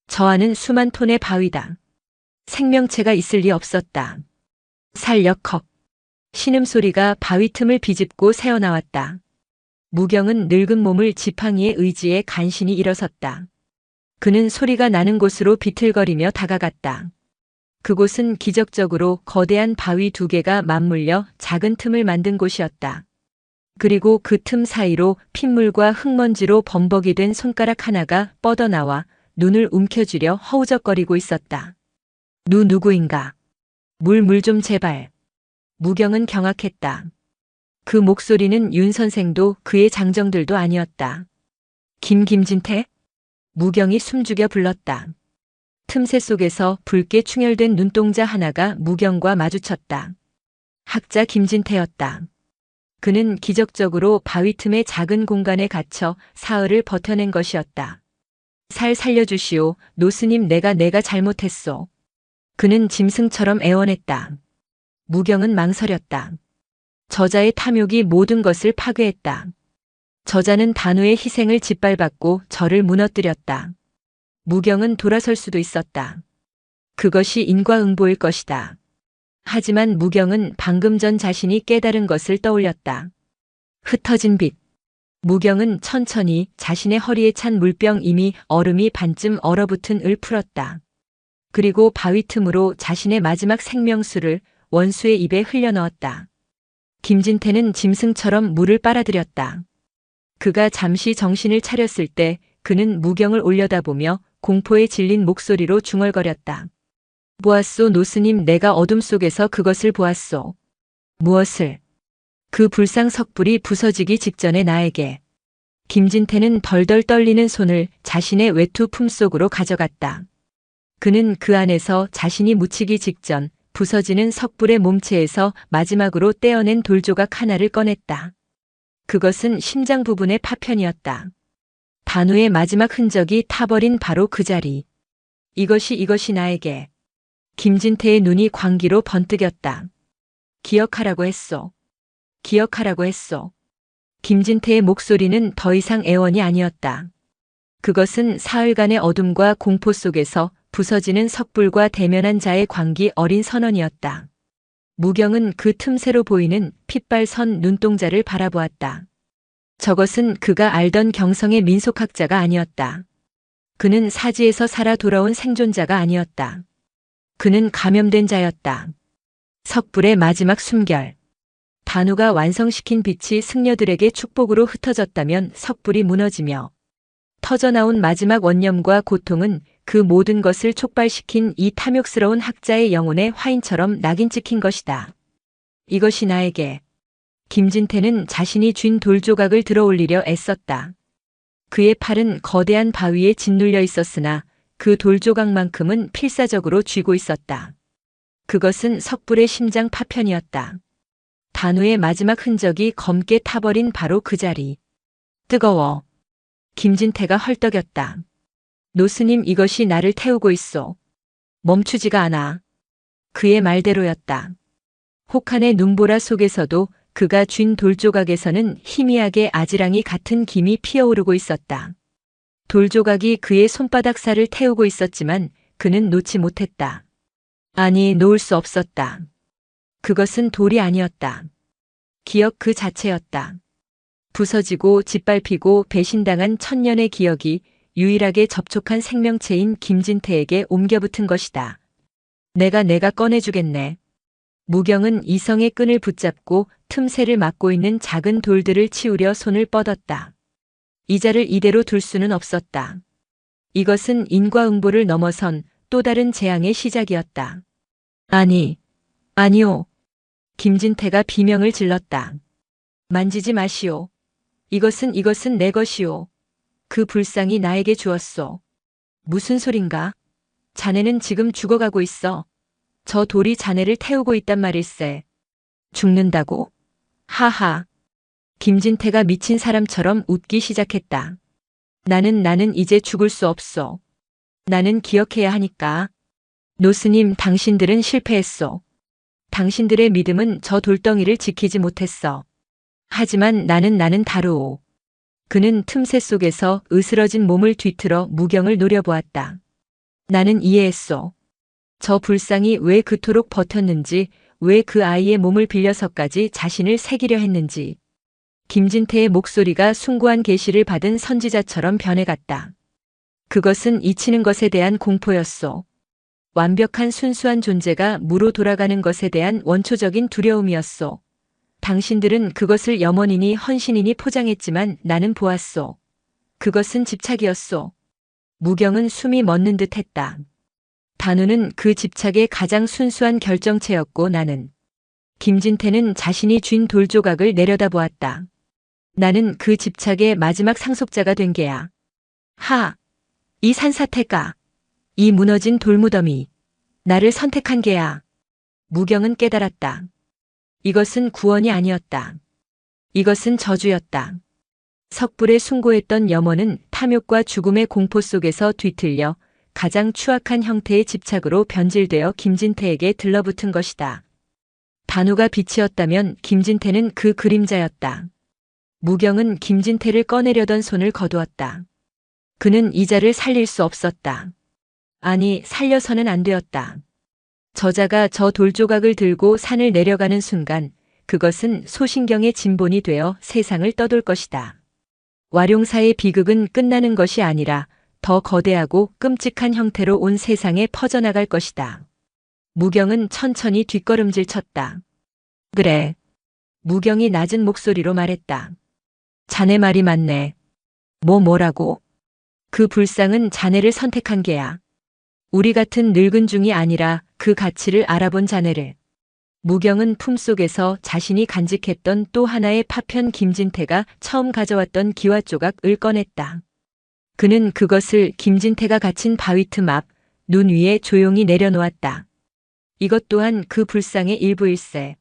저 안은 수만 톤의 바위다. 생명체가 있을 리 없었다. 살력컥. 신음소리가 바위 틈을 비집고 새어나왔다. 무경은 늙은 몸을 지팡이에 의지해 간신히 일어섰다. 그는 소리가 나는 곳으로 비틀거리며 다가갔다. 그곳은 기적적으로 거대한 바위 2개가 맞물려 작은 틈을 만든 곳이었다. 그리고 그 틈 사이로 핏물과 흙먼지로 범벅이 된 손가락 하나가 뻗어나와 눈을 움켜쥐려 허우적거리고 있었다. 누구인가? 물 좀 제발. 무경은 경악했다. 그 목소리는 윤 선생도 그의 장정들도 아니었다. 김진태? 무경이 숨죽여 불렀다. 틈새 속에서 붉게 충혈된 눈동자 하나가 무경과 마주쳤다. 학자 김진태였다. 그는 기적적으로 바위 틈의 작은 공간에 갇혀 사흘을 버텨낸 것이었다. 살려주시오. 노스님 내가 잘못했소. 그는 짐승처럼 애원했다. 무경은 망설였다. 저자의 탐욕이 모든 것을 파괴했다. 저자는 단우의 희생을 짓밟았고 저를 무너뜨렸다. 무경은 돌아설 수도 있었다. 그것이 인과응보일 것이다. 하지만 무경은 방금 전 자신이 깨달은 것을 떠올렸다. 흩어진 빛. 무경은 천천히 자신의 허리에 찬 물병 이미 얼음이 반쯤 얼어붙은 을 풀었다. 그리고 바위 틈으로 자신의 마지막 생명수를 원수의 입에 흘려넣었다. 김진태는 짐승처럼 물을 빨아들였다. 그가 잠시 정신을 차렸을 때 그는 무경을 올려다보며 공포에 질린 목소리로 중얼거렸다. 보았소 노스님, 내가 어둠 속에서 그것을 보았소. 무엇을? 그 불상 석불이 부서지기 직전에 나에게. 김진태는 덜덜 떨리는 손을 자신의 외투 품속으로 가져갔다. 그는 그 안에서 자신이 묻히기 직전 부서지는 석불의 몸체에서 마지막으로 떼어낸 돌조각 하나를 꺼냈다. 그것은 심장 부분의 파편이었다. 단우의 마지막 흔적이 타버린 바로 그 자리. 이것이 나에게. 김진태의 눈이 광기로 번뜩였다. 기억하라고 했소. 기억하라고 했소. 김진태의 목소리는 더 이상 애원이 아니었다. 그것은 사흘간의 어둠과 공포 속에서 부서지는 석불과 대면한 자의 광기 어린 선언이었다. 무경은 그 틈새로 보이는 핏발선 눈동자를 바라보았다. 저것은 그가 알던 경성의 민속학자가 아니었다. 그는 사지에서 살아 돌아온 생존자가 아니었다. 그는 감염된 자였다. 석불의 마지막 숨결. 단우가 완성시킨 빛이 승려들에게 축복으로 흩어졌다면 석불이 무너지며 터져나온 마지막 원념과 고통은 그 모든 것을 촉발시킨 이 탐욕스러운 학자의 영혼의 화인처럼 낙인 찍힌 것이다. 이것이 나에게. 김진태는 자신이 쥔 돌조각을 들어올리려 애썼다. 그의 팔은 거대한 바위에 짓눌려 있었으나 그 돌조각만큼은 필사적으로 쥐고 있었다. 그것은 석불의 심장 파편이었다. 단우의 마지막 흔적이 검게 타버린 바로 그 자리. 뜨거워. 김진태가 헐떡였다. 노스님, 이것이 나를 태우고 있소. 멈추지가 않아. 그의 말대로였다. 혹한의 눈보라 속에서도 그가 쥔 돌조각에서는 희미하게 아지랑이 같은 김이 피어오르고 있었다. 돌조각이 그의 손바닥 살을 태우고 있었지만 그는 놓지 못했다. 아니, 놓을 수 없었다. 그것은 돌이 아니었다. 기억 그 자체였다. 부서지고 짓밟히고 배신당한 천년의 기억이 유일하게 접촉한 생명체인 김진태에게 옮겨붙은 것이다. 내가 꺼내주겠네. 무경은 이성의 끈을 붙잡고 틈새를 막고 있는 작은 돌들을 치우려 손을 뻗었다. 이 자를 이대로 둘 수는 없었다. 이것은 인과응보를 넘어선 또 다른 재앙의 시작이었다. 아니요. 김진태가 비명을 질렀다. 만지지 마시오. 이것은 내 것이오. 그 불상이 나에게 주었소. 무슨 소린가? 자네는 지금 죽어가고 있어. 저 돌이 자네를 태우고 있단 말일세. 죽는다고? 하하. 김진태가 미친 사람처럼 웃기 시작했다. 나는 이제 죽을 수 없소. 나는 기억해야 하니까. 노스님, 당신들은 실패했소. 당신들의 믿음은 저 돌덩이를 지키지 못했어. 하지만 나는 다루오. 그는 틈새 속에서 으스러진 몸을 뒤틀어 무경을 노려보았다. 나는 이해했소. 저 불상이 왜 그토록 버텼는지, 왜 그 아이의 몸을 빌려서까지 자신을 새기려 했는지. 김진태의 목소리가 숭고한 계시를 받은 선지자처럼 변해갔다. 그것은 잊히는 것에 대한 공포였소. 완벽한 순수한 존재가 무로 돌아가는 것에 대한 원초적인 두려움이었소. 당신들은 그것을 염원이니 헌신이니 포장했지만 나는 보았소. 그것은 집착이었소. 무경은 숨이 멎는 듯 했다. 단우는 그 집착의 가장 순수한 결정체였고 나는. 김진태는 자신이 쥔 돌조각을 내려다보았다. 나는 그 집착의 마지막 상속자가 된 게야. 이 산사태가. 이 무너진 돌무더미. 나를 선택한 게야. 무경은 깨달았다. 이것은 구원이 아니었다. 이것은 저주였다. 석불에 숭고했던 염원은 탐욕과 죽음의 공포 속에서 뒤틀려 가장 추악한 형태의 집착으로 변질되어 김진태에게 들러붙은 것이다. 단우가 빛이었다면 김진태는 그 그림자였다. 무경은 김진태를 꺼내려던 손을 거두었다. 그는 이자를 살릴 수 없었다. 아니, 살려서는 안 되었다. 저자가 저 돌조각을 들고 산을 내려가는 순간 그것은 소신경의 진본이 되어 세상을 떠돌 것이다. 와룡사의 비극은 끝나는 것이 아니라 더 거대하고 끔찍한 형태로 온 세상에 퍼져나갈 것이다. 무경은 천천히 뒷걸음질 쳤다. 그래. 무경이 낮은 목소리로 말했다. 자네 말이 맞네. 뭐라고? 그 불상은 자네를 선택한 게야. 우리 같은 늙은 중이 아니라 그 가치를 알아본 자네를. 무경은 품속에서 자신이 간직했던 또 하나의 파편 김진태가 처음 가져왔던 기와 조각을 꺼냈다. 그는 그것을 김진태가 갇힌 바위 틈 앞 눈 위에 조용히 내려놓았다. 이것 또한 그 불상의 일부일세.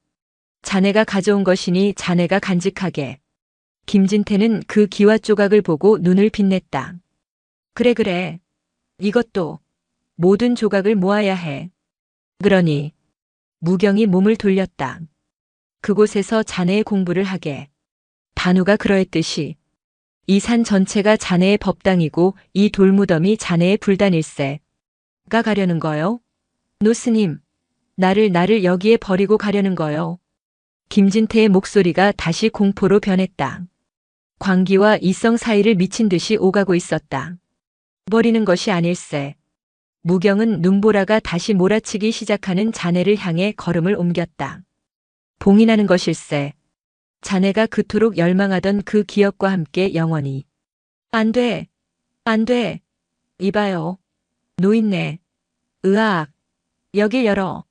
자네가 가져온 것이니 자네가 간직하게. 김진태는 그 기와 조각을 보고 눈을 빛냈다. 그래. 이것도 모든 조각을 모아야 해. 그러니 무경이 몸을 돌렸다. 그곳에서 자네의 공부를 하게. 단우가 그러했듯이 이 산 전체가 자네의 법당이고 이 돌무덤이 자네의 불단일세. 가 가려는 거요? 노스님, 나를 여기에 버리고 가려는 거요. 김진태의 목소리가 다시 공포로 변했다. 광기와 이성 사이를 미친 듯이 오가고 있었다. 버리는 것이 아닐세. 무경은 눈보라가 다시 몰아치기 시작하는 자네를 향해 걸음을 옮겼다. 봉인하는 것일세. 자네가 그토록 열망하던 그 기억과 함께 영원히. 안 돼. 이봐요. 노인네. 으악. 여길 열어.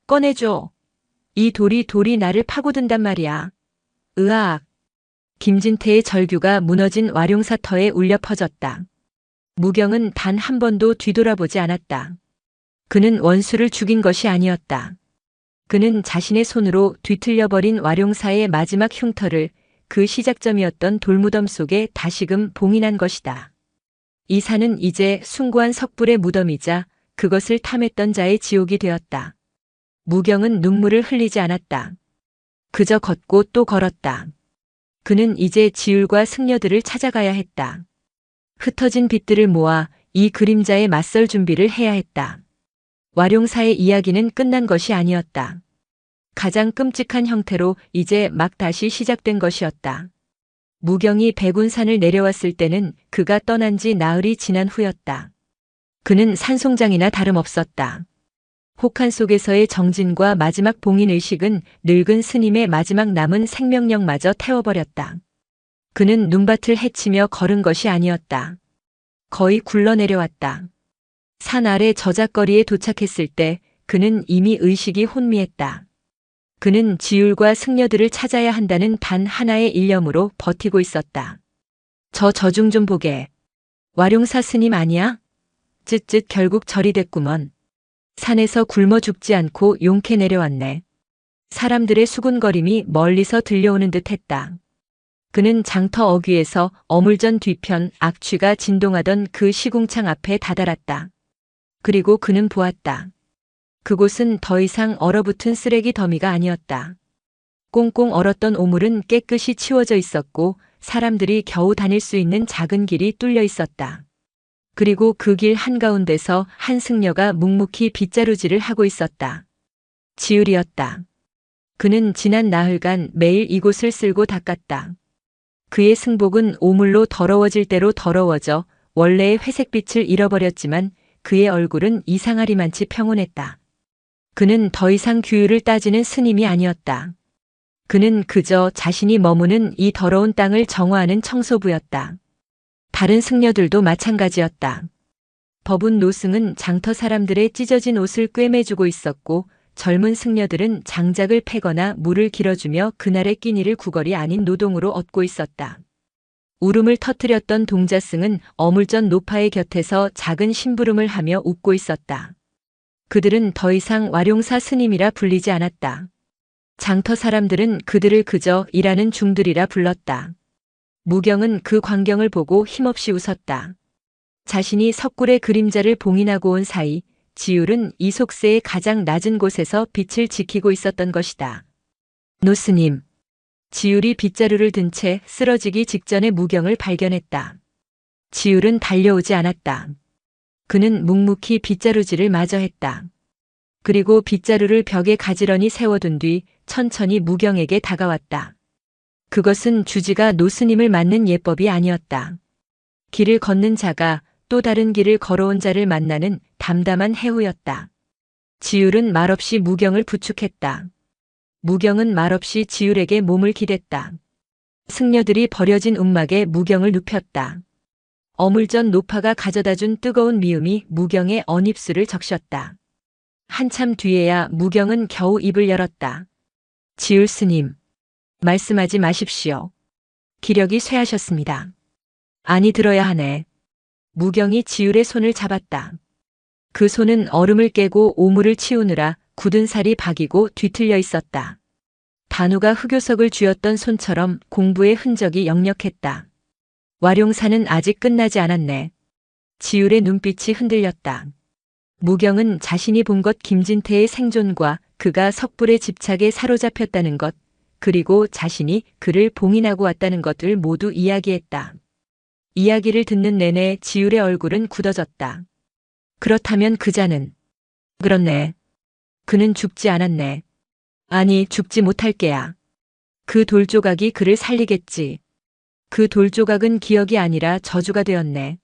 꺼내줘. 이 돌이 나를 파고든단 말이야. 으악. 김진태의 절규가 무너진 와룡사터에 울려 퍼졌다. 무경은 단 한 번도 뒤돌아보지 않았다. 그는 원수를 죽인 것이 아니었다. 그는 자신의 손으로 뒤틀려버린 와룡사의 마지막 흉터를 그 시작점이었던 돌무덤 속에 다시금 봉인한 것이다. 이 산은 이제 숭고한 석불의 무덤이자 그것을 탐했던 자의 지옥이 되었다. 무경은 눈물을 흘리지 않았다. 그저 걷고 또 걸었다. 그는 이제 지율과 승려들을 찾아가야 했다. 흩어진 빛들을 모아 이 그림자에 맞설 준비를 해야 했다. 와룡사의 이야기는 끝난 것이 아니었다. 가장 끔찍한 형태로 이제 막 다시 시작된 것이었다. 무경이 백운산을 내려왔을 때는 그가 떠난 지 나흘이 지난 후였다. 그는 산송장이나 다름없었다. 혹한 속에서의 정진과 마지막 봉인의식은 늙은 스님의 마지막 남은 생명력마저 태워버렸다. 그는 눈밭을 헤치며 걸은 것이 아니었다. 거의 굴러내려왔다. 산 아래 저작거리에 도착했을 때 그는 이미 의식이 혼미했다. 그는 지율과 승려들을 찾아야 한다는 단 하나의 일념으로 버티고 있었다. 저 저중 좀 보게. 와룡사 스님 아니야? 쯧쯧 결국 절이 됐구먼. 산에서 굶어 죽지 않고 용케 내려왔네. 사람들의 수군거림이 멀리서 들려오는 듯 했다. 그는 장터 어귀에서 어물전 뒤편 악취가 진동하던 그 시궁창 앞에 다다랐다. 그리고 그는 보았다. 그곳은 더 이상 얼어붙은 쓰레기 더미가 아니었다. 꽁꽁 얼었던 오물은 깨끗이 치워져 있었고 사람들이 겨우 다닐 수 있는 작은 길이 뚫려 있었다. 그리고 그 길 한가운데서 한 승려가 묵묵히 빗자루질을 하고 있었다. 지율이었다. 그는 지난 나흘간 매일 이곳을 쓸고 닦았다. 그의 승복은 오물로 더러워질 대로 더러워져 원래의 회색빛을 잃어버렸지만 그의 얼굴은 이상하리만치 평온했다. 그는 더 이상 규율을 따지는 스님이 아니었다. 그는 그저 자신이 머무는 이 더러운 땅을 정화하는 청소부였다. 다른 승려들도 마찬가지였다. 법운 노승은 장터 사람들의 찢어진 옷을 꿰매주고 있었고 젊은 승려들은 장작을 패거나 물을 길어주며 그날의 끼니를 구걸이 아닌 노동으로 얻고 있었다. 울음을 터뜨렸던 동자승은 어물전 노파의 곁에서 작은 심부름을 하며 웃고 있었다. 그들은 더 이상 와룡사 스님이라 불리지 않았다. 장터 사람들은 그들을 그저 일하는 중들이라 불렀다. 무경은 그 광경을 보고 힘없이 웃었다. 자신이 석굴의 그림자를 봉인하고 온 사이 지율은 이 속세의 가장 낮은 곳에서 빛을 지키고 있었던 것이다. 노스님. 지율이 빗자루를 든 채 쓰러지기 직전에 무경을 발견했다. 지율은 달려오지 않았다. 그는 묵묵히 빗자루질을 마저 했다. 그리고 빗자루를 벽에 가지런히 세워둔 뒤 천천히 무경에게 다가왔다. 그것은 주지가 노스님을 맞는 예법이 아니었다. 길을 걷는 자가 또 다른 길을 걸어온 자를 만나는 담담한 해후였다. 지율은 말없이 무경을 부축했다. 무경은 말없이 지율에게 몸을 기댔다. 승려들이 버려진 움막에 무경을 눕혔다. 어물전 노파가 가져다준 뜨거운 미음이 무경의 언입술을 적셨다. 한참 뒤에야 무경은 겨우 입을 열었다. 지율 스님, 말씀하지 마십시오. 기력이 쇠하셨습니다. 아니 들어야 하네. 무경이 지율의 손을 잡았다. 그 손은 얼음을 깨고 오물을 치우느라 굳은 살이 박이고 뒤틀려 있었다. 단우가 흑요석을 쥐었던 손처럼 공부의 흔적이 역력했다. 와룡사는 아직 끝나지 않았네. 지율의 눈빛이 흔들렸다. 무경은 자신이 본 것 김진태의 생존과 그가 석불의 집착에 사로잡혔다는 것, 그리고 자신이 그를 봉인하고 왔다는 것을 모두 이야기했다. 이야기를 듣는 내내 지율의 얼굴은 굳어졌다. 그렇다면 그자는? 그렇네. 그는 죽지 않았네. 아니, 죽지 못할 게야. 그 돌조각이 그를 살리겠지. 그 돌조각은 기억이 아니라 저주가 되었네.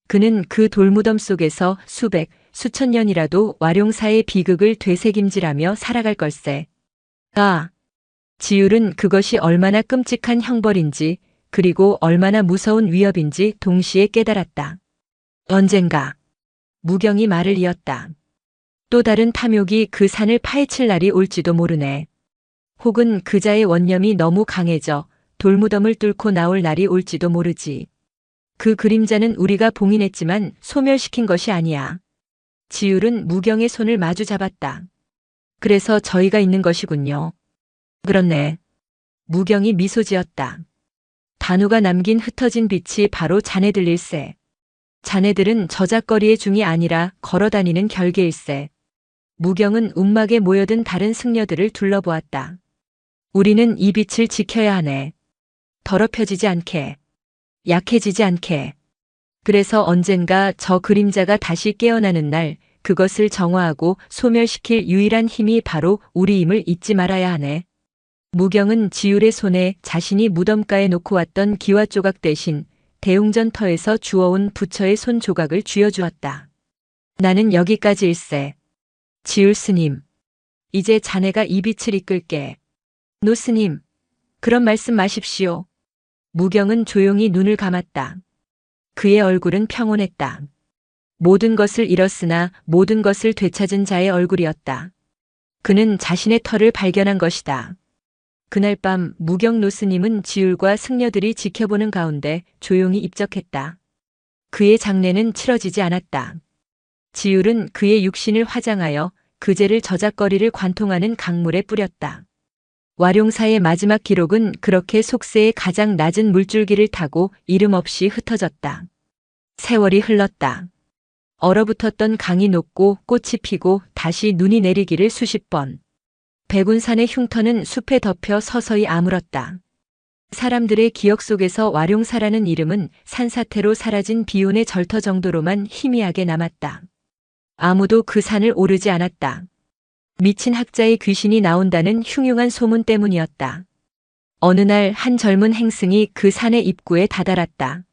그는 그 돌무덤 속에서 수백, 수천 년이라도 와룡사의 비극을 되새김질하며 살아갈 걸세. 아! 지율은 그것이 얼마나 끔찍한 형벌인지, 그리고 얼마나 무서운 위협인지 동시에 깨달았다. 언젠가 무경이 말을 이었다. 또 다른 탐욕이 그 산을 파헤칠 날이 올지도 모르네. 혹은 그자의 원념이 너무 강해져 돌무덤을 뚫고 나올 날이 올지도 모르지. 그 그림자는 우리가 봉인했지만 소멸시킨 것이 아니야. 지율은 무경의 손을 마주 잡았다. 그래서 저희가 있는 것이군요. 그렇네. 무경이 미소 지었다. 단우가 남긴 흩어진 빛이 바로 자네들일세. 자네들은 저작거리의 중이 아니라 걸어다니는 결계일세. 무경은 움막에 모여든 다른 승려들을 둘러보았다. 우리는 이 빛을 지켜야 하네. 더럽혀지지 않게. 약해지지 않게. 그래서 언젠가 저 그림자가 다시 깨어나는 날 그것을 정화하고 소멸시킬 유일한 힘이 바로 우리임을 잊지 말아야 하네. 무경은 지율의 손에 자신이 무덤가에 놓고 왔던 기와 조각 대신 대웅전터에서 주워온 부처의 손 조각을 쥐어주었다. 나는 여기까지일세. 지율 스님, 이제 자네가 이 빛을 이끌게. 노 스님, 그런 말씀 마십시오. 무경은 조용히 눈을 감았다. 그의 얼굴은 평온했다. 모든 것을 잃었으나 모든 것을 되찾은 자의 얼굴이었다. 그는 자신의 터를 발견한 것이다. 그날 밤 무경 노스님은 지율과 승려들이 지켜보는 가운데 조용히 입적했다. 그의 장례는 치러지지 않았다. 지율은 그의 육신을 화장하여 그제를 저작거리를 관통하는 강물에 뿌렸다. 와룡사의 마지막 기록은 그렇게 속세의 가장 낮은 물줄기를 타고 이름 없이 흩어졌다. 세월이 흘렀다. 얼어붙었던 강이 녹고 꽃이 피고 다시 눈이 내리기를 수십 번. 백운산의 흉터는 숲에 덮여 서서히 아물었다. 사람들의 기억 속에서 와룡사라는 이름은 산사태로 사라진 비온의 절터 정도로만 희미하게 남았다. 아무도 그 산을 오르지 않았다. 미친 학자의 귀신이 나온다는 흉흉한 소문 때문이었다. 어느 날 한 젊은 행승이 그 산의 입구에 다다랐다.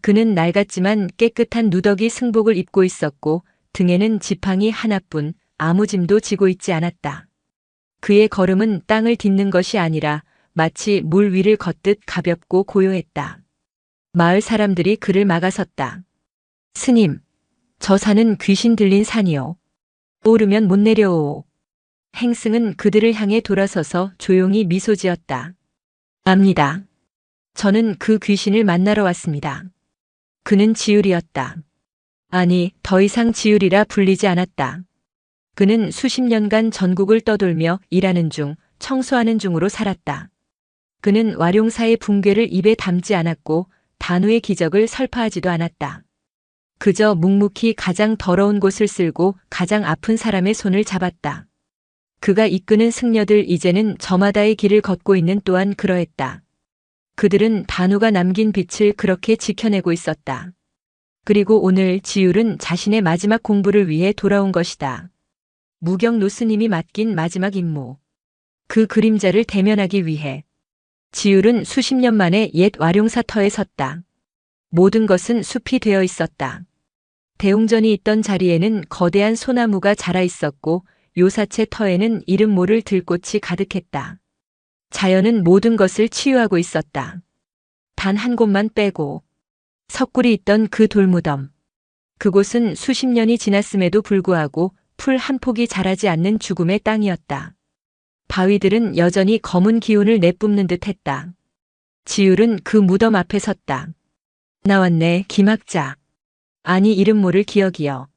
그는 낡았지만 깨끗한 누더기 승복을 입고 있었고 등에는 지팡이 하나뿐 아무 짐도 지고 있지 않았다. 그의 걸음은 땅을 딛는 것이 아니라 마치 물 위를 걷듯 가볍고 고요했다. 마을 사람들이 그를 막아섰다. 스님, 저 산은 귀신 들린 산이요. 오르면 못 내려오. 행승은 그들을 향해 돌아서서 조용히 미소 지었다. 압니다. 저는 그 귀신을 만나러 왔습니다. 그는 지율이었다. 아니, 더 이상 지율이라 불리지 않았다. 그는 수십 년간 전국을 떠돌며 일하는 중, 청소하는 중으로 살았다. 그는 와룡사의 붕괴를 입에 담지 않았고 단우의 기적을 설파하지도 않았다. 그저 묵묵히 가장 더러운 곳을 쓸고 가장 아픈 사람의 손을 잡았다. 그가 이끄는 승려들 이제는 저마다의 길을 걷고 있는 또한 그러했다. 그들은 단우가 남긴 빛을 그렇게 지켜내고 있었다. 그리고 오늘 지율은 자신의 마지막 공부를 위해 돌아온 것이다. 무경 노스님이 맡긴 마지막 임무. 그 그림자를 대면하기 위해. 지율은 수십 년 만에 옛 와룡사 터에 섰다. 모든 것은 숲이 되어 있었다. 대웅전이 있던 자리에는 거대한 소나무가 자라 있었고 묘사체 터에는 이름 모를 들꽃이 가득했다. 자연은 모든 것을 치유하고 있었다. 단 한 곳만 빼고 석굴이 있던 그 돌무덤. 그곳은 수십 년이 지났음에도 불구하고 풀 한 폭이 자라지 않는 죽음의 땅이었다. 바위들은 여전히 검은 기운을 내뿜는 듯 했다. 지율은 그 무덤 앞에 섰다. 나왔네, 김학자. 아니, 이름 모를 기억이여.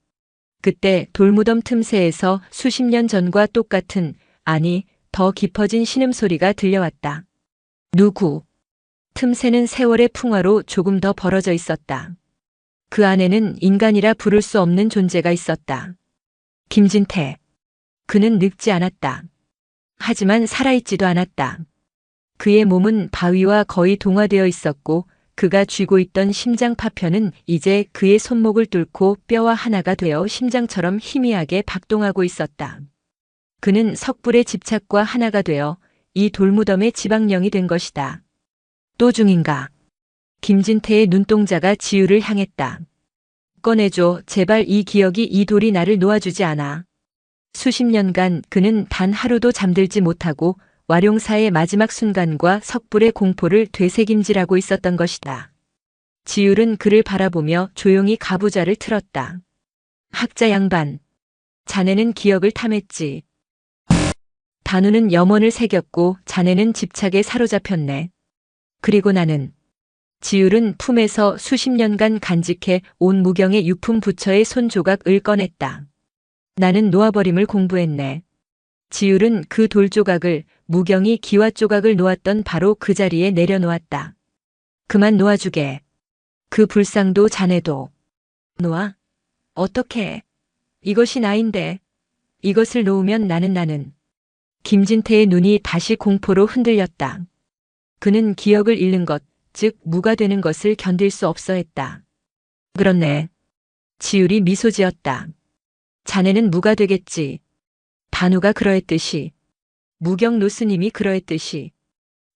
그때 돌무덤 틈새에서 수십 년 전과 똑같은, 아니, 더 깊어진 신음소리가 들려왔다. 누구? 틈새는 세월의 풍화로 조금 더 벌어져 있었다. 그 안에는 인간이라 부를 수 없는 존재가 있었다. 김진태. 그는 늙지 않았다. 하지만 살아있지도 않았다. 그의 몸은 바위와 거의 동화되어 있었고 그가 쥐고 있던 심장 파편은 이제 그의 손목을 뚫고 뼈와 하나가 되어 심장처럼 희미하게 박동하고 있었다. 그는 석불의 집착과 하나가 되어 이 돌무덤의 지방령이 된 것이다. 또 중인가? 김진태의 눈동자가 지우를 향했다. 꺼내줘, 제발. 이 기억이, 이 돌이 나를 놓아주지 않아. 수십 년간 그는 단 하루도 잠들지 못하고 와룡사의 마지막 순간과 석불의 공포를 되새김질하고 있었던 것이다. 지율은 그를 바라보며 조용히 가부좌를 틀었다. 학자 양반. 자네는 기억을 탐했지. 단우는 염원을 새겼고 자네는 집착에 사로잡혔네. 그리고 나는. 지율은 품에서 수십 년간 간직해 온 무경의 유품 부처의 손조각을 꺼냈다. 나는 놓아버림을 공부했네. 지율은 그 돌조각을, 무경이 기와조각을 놓았던 바로 그 자리에 내려놓았다. 그만 놓아주게. 그 불상도 자네도. 놓아? 어떻게? 이것이 나인데. 이것을 놓으면 나는. 김진태의 눈이 다시 공포로 흔들렸다. 그는 기억을 잃는 것, 즉 무가 되는 것을 견딜 수 없어 했다. 그렇네. 지율이 미소 지었다. 자네는 무가 되겠지. 단우가 그러했듯이. 무경 노스님이 그러했듯이.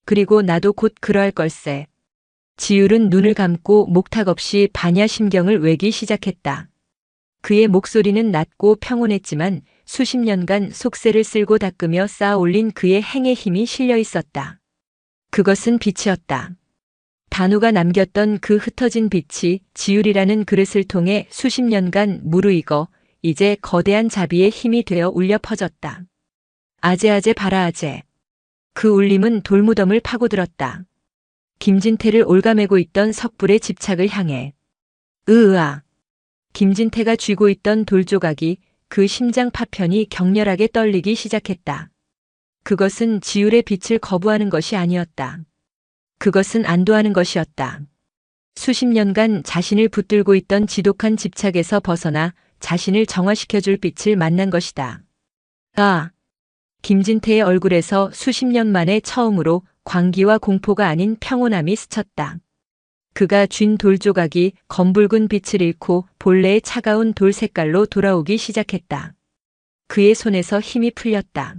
그리고 나도 곧 그러할 걸세. 지율은 눈을 감고 목탁 없이 반야심경을 외기 시작했다. 그의 목소리는 낮고 평온했지만 수십 년간 속세를 쓸고 닦으며 쌓아 올린 그의 행의 힘이 실려 있었다. 그것은 빛이었다. 단우가 남겼던 그 흩어진 빛이 지율이라는 그릇을 통해 수십 년간 무르익어 이제 거대한 자비의 힘이 되어 울려 퍼졌다. 아제아제 바라아제. 그 울림은 돌무덤을 파고들었다. 김진태를 올가매고 있던 석불의 집착을 향해. 으으아. 김진태가 쥐고 있던 돌조각이, 그 심장 파편이 격렬하게 떨리기 시작했다. 그것은 지율의 빛을 거부하는 것이 아니었다. 그것은 안도하는 것이었다. 수십 년간 자신을 붙들고 있던 지독한 집착에서 벗어나 자신을 정화시켜줄 빛을 만난 것이다. 아! 김진태의 얼굴에서 수십 년 만에 처음으로 광기와 공포가 아닌 평온함이 스쳤다. 그가 쥔 돌조각이 검붉은 빛을 잃고 본래의 차가운 돌 색깔로 돌아오기 시작했다. 그의 손에서 힘이 풀렸다.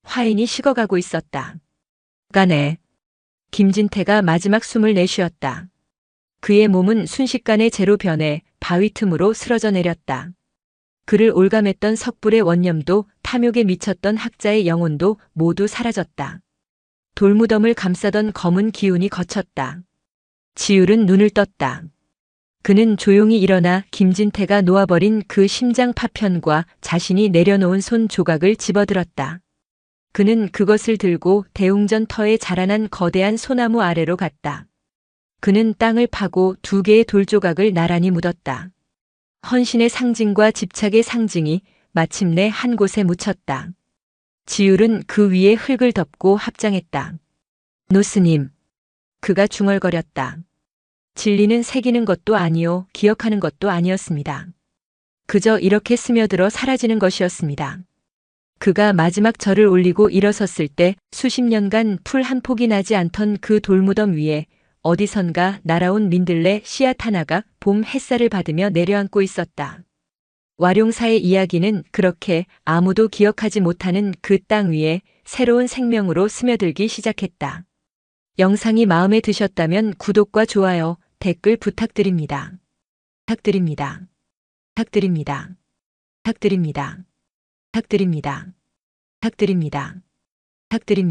화인이 식어가고 있었다. 가네. 김진태가 마지막 숨을 내쉬었다. 그의 몸은 순식간에 재로 변해 바위 틈으로 쓰러져 내렸다. 그를 올감했던 석불의 원념도 탐욕에 미쳤던 학자의 영혼도 모두 사라졌다. 돌무덤을 감싸던 검은 기운이 걷혔다. 지율은 눈을 떴다. 그는 조용히 일어나 김진태가 놓아버린 그 심장 파편과 자신이 내려놓은 손 조각을 집어들었다. 그는 그것을 들고 대웅전 터에 자라난 거대한 소나무 아래로 갔다. 그는 땅을 파고 두 개의 돌조각을 나란히 묻었다. 헌신의 상징과 집착의 상징이 마침내 한 곳에 묻혔다. 지율은 그 위에 흙을 덮고 합장했다. 노스님. 그가 중얼거렸다. 진리는 새기는 것도 아니요, 기억하는 것도 아니었습니다. 그저 이렇게 스며들어 사라지는 것이었습니다. 그가 마지막 절을 올리고 일어섰을 때 수십 년간 풀 한 폭이 나지 않던 그 돌무덤 위에 어디선가 날아온 민들레 씨앗 하나가 봄 햇살을 받으며 내려앉고 있었다. 와룡사의 이야기는 그렇게 아무도 기억하지 못하는 그 땅 위에 새로운 생명으로 스며들기 시작했다. 영상이 마음에 드셨다면 구독과 좋아요, 댓글 부탁드립니다. 부탁드립니다. 부탁드립니다. 부탁드립니다. 부탁드립니다. 부탁드립니다. 부탁드립니다.